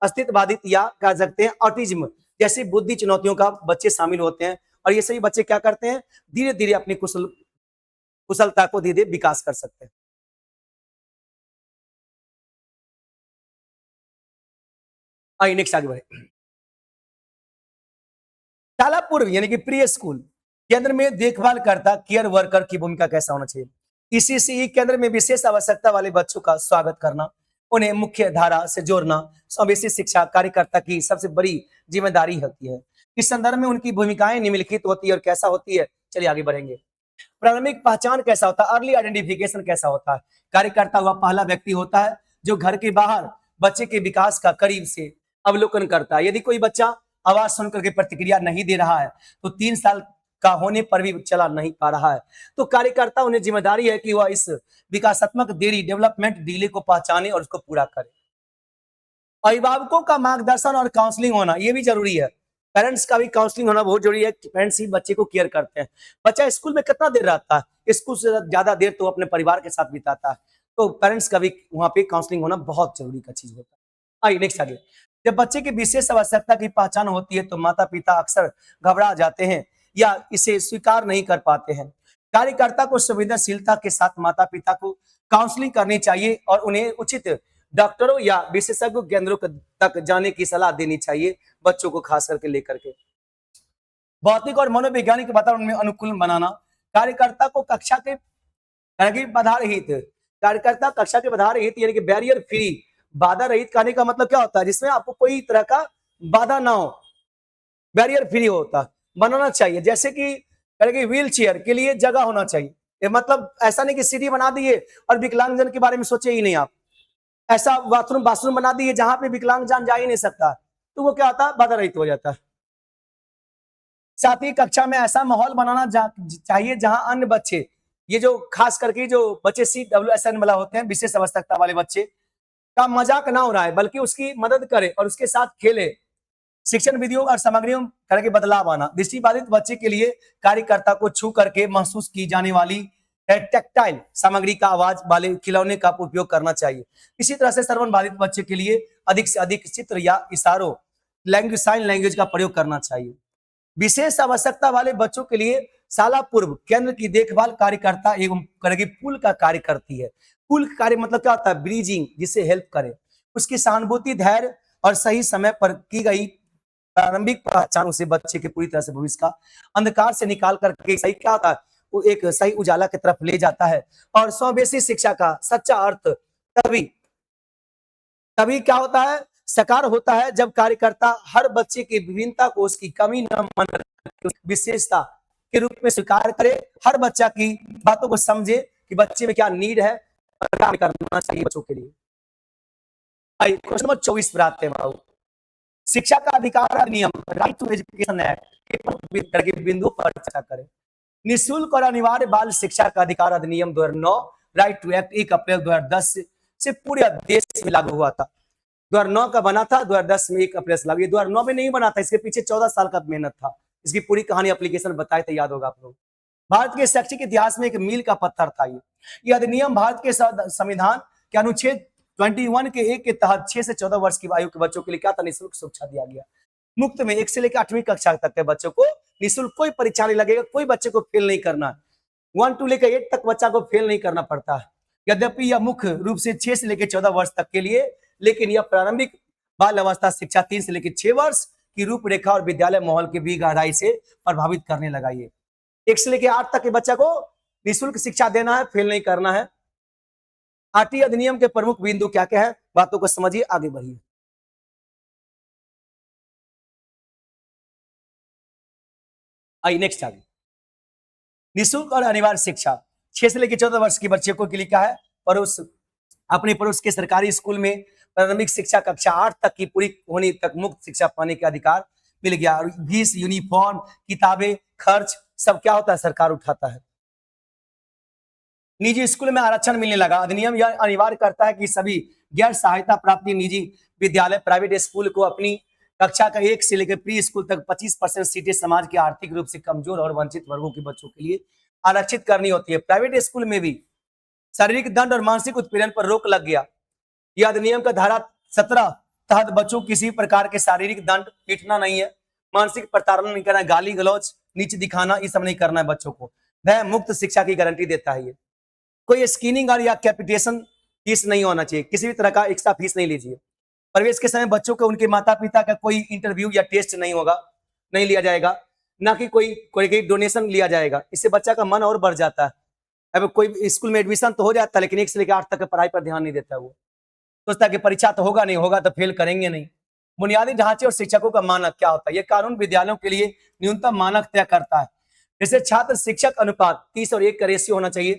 अस्तित्वबाधित या कह सकते हैं ऑटिज्म जैसी बुद्धि चुनौतियों का बच्चे शामिल होते हैं और ये सभी बच्चे क्या करते हैं, धीरे धीरे अपनी कुशलता को धीरे धीरे विकास कर सकते हैं। आइए नेक्स्ट आगे बढ़े। शाला पूर्व यानी कि प्री स्कूल केंद्र में देखभाल करता केयर वर्कर की भूमिका कैसा होना चाहिए। ECCE केंद्र में विशेष आवश्यकता वाले बच्चों का स्वागत करना, उन्हें मुख्य धारा से जोड़ना समावेशी शिक्षा कार्यकर्ता की सबसे बड़ी जिम्मेदारी होती है। इस संदर्भ में उनकी भूमिकाएं निम्नलिखित होती है और कैसा होती है, चलिए आगे बढ़ेंगे। प्रारंभिक पहचान कैसा होता है, अर्ली आइडेंटिफिकेशन कैसा होता है। कार्यकर्ता वह पहला व्यक्ति होता है जो घर के बाहर बच्चे के विकास का करीब से अवलोकन करता है। यदि कोई बच्चा आवाज सुन करके प्रतिक्रिया नहीं दे रहा है, तो 3 साल का होने पर भी चला नहीं पा रहा है। तो कार्यकर्ता उन्हें जिम्मेदारी है कि वह इस विकासात्मक देरी, डेवलपमेंट डिले को पहचाने और उसको पूरा करे। अभिभावकों का मार्गदर्शन और काउंसलिंग होना ये भी जरूरी है। पेरेंट्स का भी काउंसलिंग होना बहुत जरूरी है कि पेरेंट्स ही बच्चे को केयर करते हैं। बच्चा स्कूल में कितना देर रहता है, स्कूल से ज्यादा देर तो अपने परिवार के साथ बिताता है, तो पेरेंट्स का भी वहां पे काउंसलिंग होना बहुत जरूरी का चीज होता है। आइए नेक्स्ट आगे। जब बच्चे की विशेष आवश्यकता की पहचान होती है तो माता पिता अक्सर घबरा जाते हैं या इसे स्वीकार नहीं कर पाते हैं। कार्यकर्ता को संवेदनशीलता के साथ माता पिता को काउंसलिंग करनी चाहिए और उन्हें उचित डॉक्टरों या विशेषज्ञ केंद्रों तक जाने की सलाह देनी चाहिए, बच्चों को खास करके लेकर के। भौतिक और मनोवैज्ञानिक वातावरण में अनुकूल बनाना। कार्यकर्ता को कक्षा के बाधा रहित, कार्यकर्ता कक्षा के बाधा रहित यानी कि बैरियर फ्री, बाधा रहित कहने का मतलब क्या होता है, जिसमें आपको कोई तरह का बाधा ना हो, बैरियर फ्री होता बनाना चाहिए। जैसे कि व्हील चेयर के लिए जगह होना चाहिए, ये मतलब ऐसा नहीं कि सीढ़ी बना दिए और विकलांगजन के बारे में सोचे ही नहीं आप, ऐसा बाथरूम बना दिए जहां पे विकलांगजन जा ही नहीं सकता, तो वो क्या होता है, बाधा रहित हो जाता है। साथ ही कक्षा में ऐसा माहौल बनाना चाहिए जहां अन्य बच्चे, ये जो खास करके जो बच्चे CWSN वाला होते हैं, विशेष आवश्यकता वाले बच्चे का मजाक ना उड़ाए बल्कि उसकी मदद करे और उसके साथ खेले। शिक्षण विधियों और सामग्रियों करके बदलाव आना। दृष्टिबाधित बच्चे के लिए कार्यकर्ता को छू करके महसूस की जाने वाली टेक्टाइल सामग्री का आवाज वाले खिलौने का उपयोग करना चाहिए। इसी तरह से श्रवण बाधित बच्चे के लिए अधिक से अधिक चित्र या इशारों, साइन लैंग्वेज का प्रयोग करना चाहिए। विशेष आवश्यकता वाले बच्चों के लिए शाला पूर्व केंद्र की देखभाल कार्यकर्ता एवं पुल का कार्य करती है। पुल का कार्य मतलब क्या होता है, ब्रिजिंग, जिससे हेल्प करे। उसकी सहानुभूति, धैर्य और सही समय पर की गई प्रारंभिक पहचान उसे बच्चे के पूरी तरह से भविष्य का अंधकार से निकाल करके सही क्या होता है, वो एक सही उजाला की तरफ ले जाता है। और समावेशी शिक्षा का सच्चा अर्थ तभी क्या होता है, साकार होता है, जब कार्यकर्ता हर बच्चे की विभिन्नता को उसकी कमी न मान विशेषता के रूप में स्वीकार करे, हर बच्चा की बातों को समझे कि बच्चे में क्या नीड है और क्या करना चाहिए बच्चों के लिए। क्वेश्चन नंबर 24 पर आते हैं बाबू। शिक्षा का अधिकार अधिनियम, राइट टू एजुकेशन एक्ट के बिंदु पर चर्चा करें। निःशुल्क और अनिवार्य बाल शिक्षा का अधिकार अधिनियम 2009, राइट टू एक्ट 1 अप्रैल 2010 से पूरे देश में लागू हुआ था। 2009 का बना था, 2010 में 1 अप्रैल से लागू। 2009 में नहीं बना था, इसके पीछे 14 साल का मेहनत था। इसकी पूरी कहानी एप्लीकेशन बताए थे, याद होगा आप लोग। भारत के शैक्षिक इतिहास में एक मील का पत्थर था ये अधिनियम भारत के संविधान के अनुच्छेद 21 के 1 के तहत 6 से 14 वर्ष की आयु के बच्चों के लिए क्या था, निःशुल्क शिक्षा दिया गया। मुफ्त में 1 से लेकर 8वीं कक्षा तक के बच्चों को निःशुल्क, कोई परीक्षा नहीं लगेगा, कोई बच्चे को फेल नहीं करना है। 1 to लेकर 8 तक बच्चा को फेल नहीं करना पड़ता है। यद्यपि यह मुख्य रूप से 6 से लेकर 14 वर्ष तक के लिए, लेकिन यह प्रारंभिक बाल अवस्था शिक्षा 3 से लेकर 6 वर्ष की रूपरेखा और विद्यालय माहौल की भी गहराई से प्रभावित करने लगा। ये 1 से लेकर 8 तक के बच्चा को निःशुल्क शिक्षा देना है, फेल नहीं करना है। 8वीं अधिनियम के प्रमुख बिंदु क्या क्या है, बातों को समझिए, आगे बढ़िए। आइए नेक्स्ट आगे। निःशुल्क और अनिवार्य शिक्षा 6 से लेकर 14 वर्ष के बच्चे को के लिए क्या है, अपने पड़ोस के सरकारी स्कूल में प्रारंभिक शिक्षा कक्षा 8 तक की पूरी होने तक मुफ्त शिक्षा पाने के अधिकार मिल गया। और फीस, यूनिफॉर्म, किताबें, खर्च सब क्या होता है, सरकार उठाता है। निजी स्कूल में आरक्षण मिलने लगा। अधिनियम यह अनिवार्य करता है कि सभी गैर सहायता प्राप्त निजी विद्यालय, प्राइवेट स्कूल को अपनी कक्षा का 1 से लेकर प्री स्कूल तक 25% सीटें समाज के आर्थिक रूप से कमजोर और वंचित वर्गों के बच्चों के लिए आरक्षित करनी होती है। प्राइवेट स्कूल में भी शारीरिक दंड और मानसिक उत्पीड़न पर रोक लग गया। यह अधिनियम का धारा 17 तहत बच्चों किसी प्रकार के शारीरिक दंड पीटना नहीं है, मानसिक प्रताड़ना नहीं करना है, गाली गलौज, नीचे दिखाना, ये सब नहीं करना है बच्चों को। वह मुफ्त शिक्षा की गारंटी देता है। ये कोई स्क्रीनिंग और या कैपिटेशन फीस नहीं होना चाहिए, किसी भी तरह का एक्स्ट्रा फीस नहीं लीजिए। प्रवेश के समय बच्चों को उनके माता पिता का कोई इंटरव्यू या टेस्ट नहीं होगा, नहीं लिया जाएगा, ना कि कोई डोनेशन लिया जाएगा। इससे बच्चा का मन और बढ़ जाता है। अब कोई स्कूल में एडमिशन तो हो जाता है, लेकिन 1 से लेकर 8 तक पढ़ाई पर ध्यान नहीं देता। वो सोचता है कि परीक्षा तो होगा नहीं, होगा तो फेल करेंगे नहीं। बुनियादी ढांचे और शिक्षकों का मानक क्या होता है, यह कानून विद्यालयों के लिए न्यूनतम मानक तय करता है। जैसे छात्र शिक्षक अनुपात 30 और 1 का रेशियो होना चाहिए।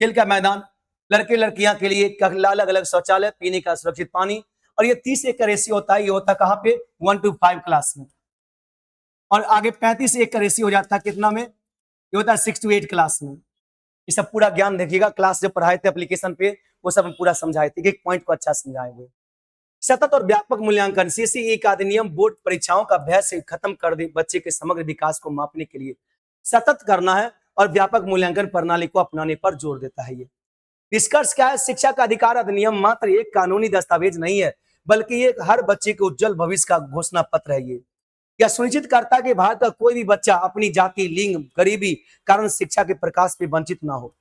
खेल का मैदान, लड़के लड़कियां के लिए अलग अलग शौचालय, पीने का सुरक्षित पानी, और ये 30 1 का रेशियो होता है। ये होता है कहाँ पे, 1 to 5 क्लास में। और आगे 35:1 का रेशियो हो जाता है कितना में, ये होता है 6 to 8 क्लास में। ये सब पूरा ज्ञान देखिएगा, क्लास जब पढ़ाए थे एप्लीकेशन पे वो सब हम पूरा समझाए थे, एक पॉइंट को अच्छा समझाए हुए। सतत और व्यापक मूल्यांकन, सीसीई का अधिनियम बोर्ड परीक्षाओं का भय से खत्म कर दे, बच्चे के समग्र विकास को मापने के लिए सतत करना है और व्यापक मूल्यांकन प्रणाली को अपनाने पर जोर देता है। ये निष्कर्ष क्या है, शिक्षा का अधिकार अधिनियम मात्र एक कानूनी दस्तावेज नहीं है, बल्कि ये हर बच्चे के उज्जवल भविष्य का घोषणा पत्र है। ये यह सुनिश्चित करता है कि भारत का कोई भी बच्चा अपनी जाति, लिंग, गरीबी कारण शिक्षा के प्रकाश से वंचित ना हो।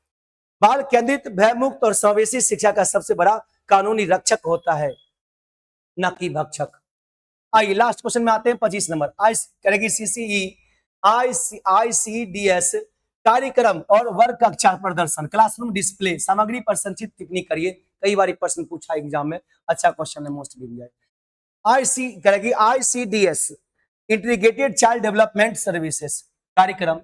बाल केंद्रित, भयमुक्त और समावेशी शिक्षा का सबसे बड़ा कानूनी रक्षक होता है, न कि भक्षक। आइए लास्ट क्वेश्चन में आते हैं, 25 नंबर। आई करेगी सीसीई आईसीडीएस कार्यक्रम और वर्ग कक्षा प्रदर्शन, क्लासरूम डिस्प्ले सामग्री पर संक्षिप्त टिप्पणी करिए। कई बार प्रश्न पूछा एग्जाम में, अच्छा क्वेश्चन है, मोस्ट गिव जाए। ICDS integrated child development services कार्यक्रम,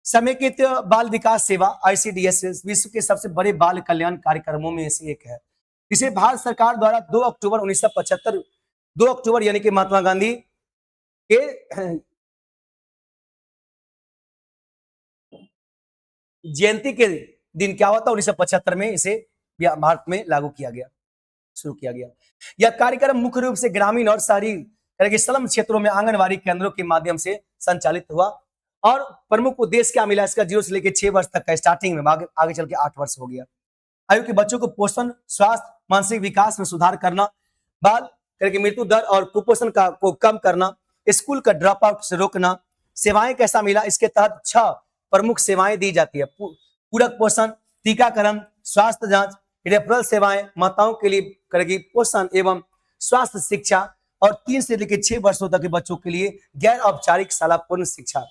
समेकित बाल विकास सेवा। आईसीडीएस विश्व के सबसे बड़े बाल कल्याण कार्यक्रमों में से एक है, जिसे भारत सरकार द्वारा 2 अक्टूबर 1975, 2 अक्टूबर यानी कि महात्मा गांधी के जयंती के दिन क्या हुआ था, 1975 में इसे भारत में लागू किया गया, शुरू किया गया। यह कार्यक्रम मुख्य रूप से ग्रामीण और शहरी स्लम क्षेत्रों में आंगनबाड़ी केंद्रों के माध्यम से संचालित हुआ और प्रमुख उद्देश्य क्या मिला इसका, 0 से लेकर 6 वर्ष तक का, स्टार्टिंग में आगे चल के 8 वर्ष हो गया। आयु के बच्चों को पोषण, स्वास्थ्य, मानसिक विकास में सुधार करना, बाल मृत्यु दर और कुपोषण को कम करना, स्कूल का ड्रॉप आउट से रोकना। सेवाएं कैसा मिला, इसके तहत 6 प्रमुख सेवाएं दी जाती है, पूरक पोषण, टीकाकरण, स्वास्थ्य जांच, रेफरल सेवाएं, माताओं के लिए करेगी पोषण एवं स्वास्थ्य शिक्षा, और 3 से लेकर 6 वर्षों तक के बच्चों के लिए गैर औपचारिक शाला पूर्ण शिक्षा,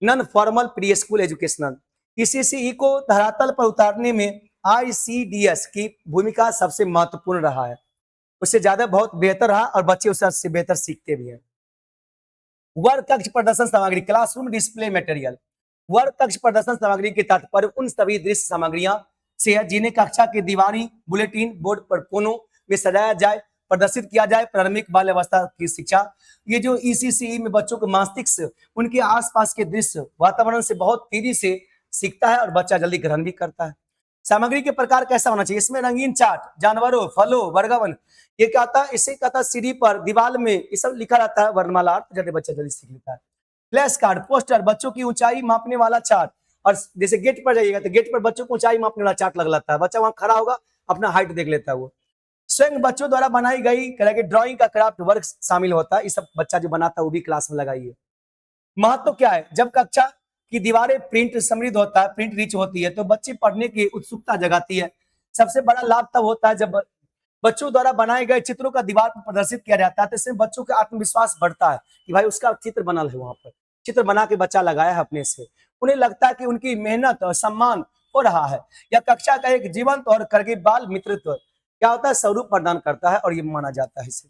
non formal pre school educational. CCE को धरातल पर उतारने में आईसीडीएस की भूमिका सबसे महत्वपूर्ण रहा है, उससे ज्यादा बहुत बेहतर रहा और बच्चे उससे बेहतर सीखते भी हैं। वर्ग कक्ष प्रदर्शन सामग्री, क्लासरूम डिस्प्ले मटेरियल। वर्ग कक्ष प्रदर्शन सामग्री के तात्पर्य उन सभी दृश्य सामग्रियां से है जिन्हें कक्षा के दीवारी, बुलेटिन बोर्ड पर कोनों में सजाया जाए, प्रदर्शित किया जाए। प्रारंभिक बाल अवस्था की शिक्षा, ये जो ईसीसीई में बच्चों के मस्तिष्क उनके आसपास के दृश्य वातावरण से बहुत तेजी से सीखता है और बच्चा जल्दी ग्रहण भी करता है। सामग्री के प्रकार कैसा होना चाहिए, इसमें रंगीन चार्ट, जानवरों, फलों, वर्गवन, ये क्या था, इसे कहता सीढ़ी पर, दीवार में, ये सब लिखा रहता है, वर्णमाला, जल्दी बच्चा जल्दी सीख लेता है। फ्लैश कार्ड, पोस्टर, बच्चों की ऊंचाई मापने वाला चार्ट, और जैसे गेट पर जाइएगा तो गेट पर बच्चों को ऊंचाई मापने वाला चार्ट लगता है, बच्चा वहां खड़ा होगा अपना हाइट देख लेता है। वो स्वयं बच्चों द्वारा बनाई गई ड्राइंग का क्राफ्ट वर्क शामिल होता है, ये सब बच्चा जो बनाता है वो भी क्लास में लगाइए। महत्व क्या है, जब कक्षा की दीवारें प्रिंट समृद्ध होता है, प्रिंट रिच होती है तो बच्चे पढ़ने की उत्सुकता जगाती है। सबसे बड़ा लाभ तब होता है जब बच्चों द्वारा बनाए गए चित्रों का दीवार पर प्रदर्शित किया जाता है, तो इससे बच्चों का आत्मविश्वास बढ़ता है कि भाई उसका चित्र बना है, वहां पर चित्र बना के बच्चा लगाया है अपने से, उन्हें लगता है कि उनकी मेहनत और सम्मान हो रहा है। यह कक्षा का एक जीवंत और करके बाल मित्रत्व क्या होता है, स्वरूप प्रदान करता है और ये माना जाता है इसे।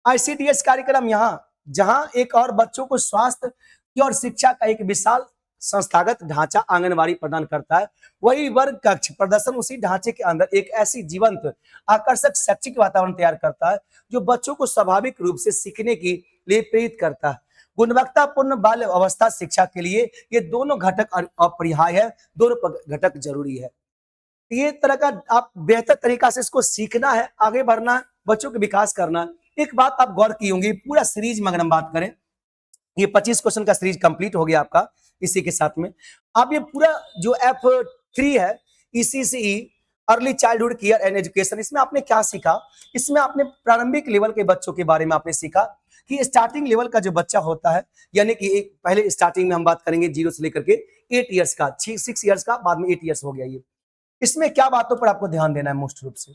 आईसीडीएस कार्यक्रम यहाँ जहां एक और बच्चों को स्वास्थ्य और शिक्षा का एक विशाल संस्थागत ढांचा आंगनबाड़ी प्रदान करता है, वही वर्ग कक्ष प्रदर्शन उसी ढांचे के अंदर एक ऐसी जीवंत आकर्षक शैक्षिक वातावरण तैयार करता है जो बच्चों को स्वाभाविक रूप से सीखने के लिए प्रेरित करता है। गुणवत्तापूर्ण बाल अवस्था शिक्षा के लिए ये दोनों घटक अपरिहार्य है, दोनों घटक जरूरी है। ये तरह का आप बेहतर तरीका से इसको सीखना है, आगे बढ़ना है, बच्चों का विकास करना है। एक बात आप गौर की होंगी, पूरा सीरीज में अगर हम बात करें, ये 25 क्वेश्चन का सीरीज कंप्लीट हो गया आपका। इसी के साथ में आप ये पूरा जो F3 है ECCE early childhood care and education, इसमें आपने क्या सीखा, इसमें आपने प्रारंभिक लेवल के बच्चों के बारे में आपने सीखा कि स्टार्टिंग लेवल का जो बच्चा होता है, यानी कि एक पहले स्टार्टिंग में हम बात करेंगे 0 से लेकर के 8 ईयर्स का, 6 ईयर्स का, बाद में 8 ईयर्स हो गया। ये इसमें क्या बातों पर आपको ध्यान देना है मोस्ट रूप से,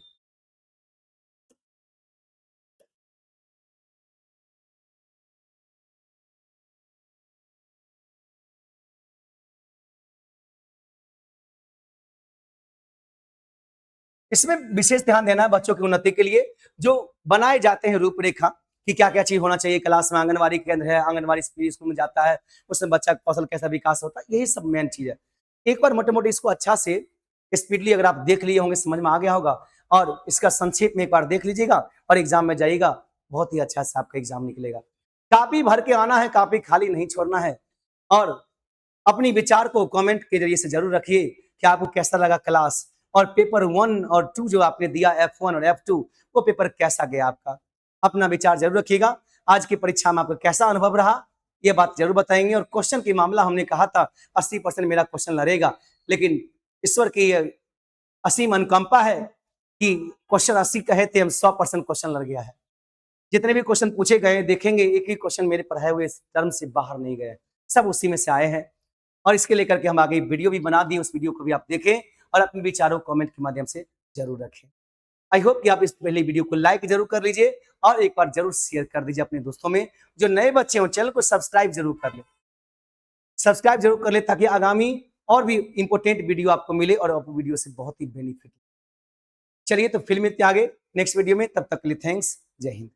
इसमें विशेष ध्यान देना है बच्चों की उन्नति के लिए। जो बनाए जाते हैं रूपरेखा कि क्या क्या चीज होना चाहिए क्लास में, आंगनबाड़ी केंद्र है, आंगनबाड़ी स्कूल में जाता है, उसमें बच्चा कौशल कैसा विकास होता है, यही सब मेन चीज है। एक बार मोटे मोटे इसको अच्छा से स्पीडली अगर आप देख लिए होंगे, समझ में आ गया होगा, और इसका संक्षेप में एक बार देख लीजिएगा और एग्जाम में जाइएगा, बहुत ही अच्छा से आपका एग्जाम निकलेगा। कापी भर के आना है, कापी खाली नहीं छोड़ना है। और अपनी विचार को कमेंट के जरिए से जरूर रखिए कि आपको कैसा लगा क्लास, और पेपर 1 और 2 जो आपने दिया F1 और F2, वो पेपर कैसा गया आपका। अपना विचार जरूर रखिएगा। आज की परीक्षा में आपका कैसा अनुभव रहा, ये बात जरूर बताएंगे। और क्वेश्चन की मामला हमने कहा था 80% मेरा क्वेश्चन लड़ेगा, लेकिन ईश्वर की असीम अनुकंपा है कि क्वेश्चन 80 कहे थे, हम 100% क्वेश्चन लड़ गया है। जितने भी क्वेश्चन पूछे गए देखेंगे, एक ही क्वेश्चन मेरे पढ़ाए हुए टर्म से बाहर नहीं गए, सब उसी में से आए हैं। और इसके लेकर के हम आगे वीडियो भी बना दिए, उस वीडियो को भी आप देखें और अपने विचारों कमेंट के माध्यम से जरूर रखें। आई होप कि आप इस पहले वीडियो को लाइक जरूर कर लीजिए और एक बार जरूर शेयर कर दीजिए अपने दोस्तों में। जो नए बच्चे हो चैनल को सब्सक्राइब जरूर कर ले, सब्सक्राइब जरूर कर ले, ताकि आगामी और भी इंपॉर्टेंट वीडियो आपको मिले और आपको वीडियो से बहुत ही बेनिफिट। चलिए तो फिर मिलते हैं आगे नेक्स्ट वीडियो में, तब तक के लिए थैंक्स, जय हिंद।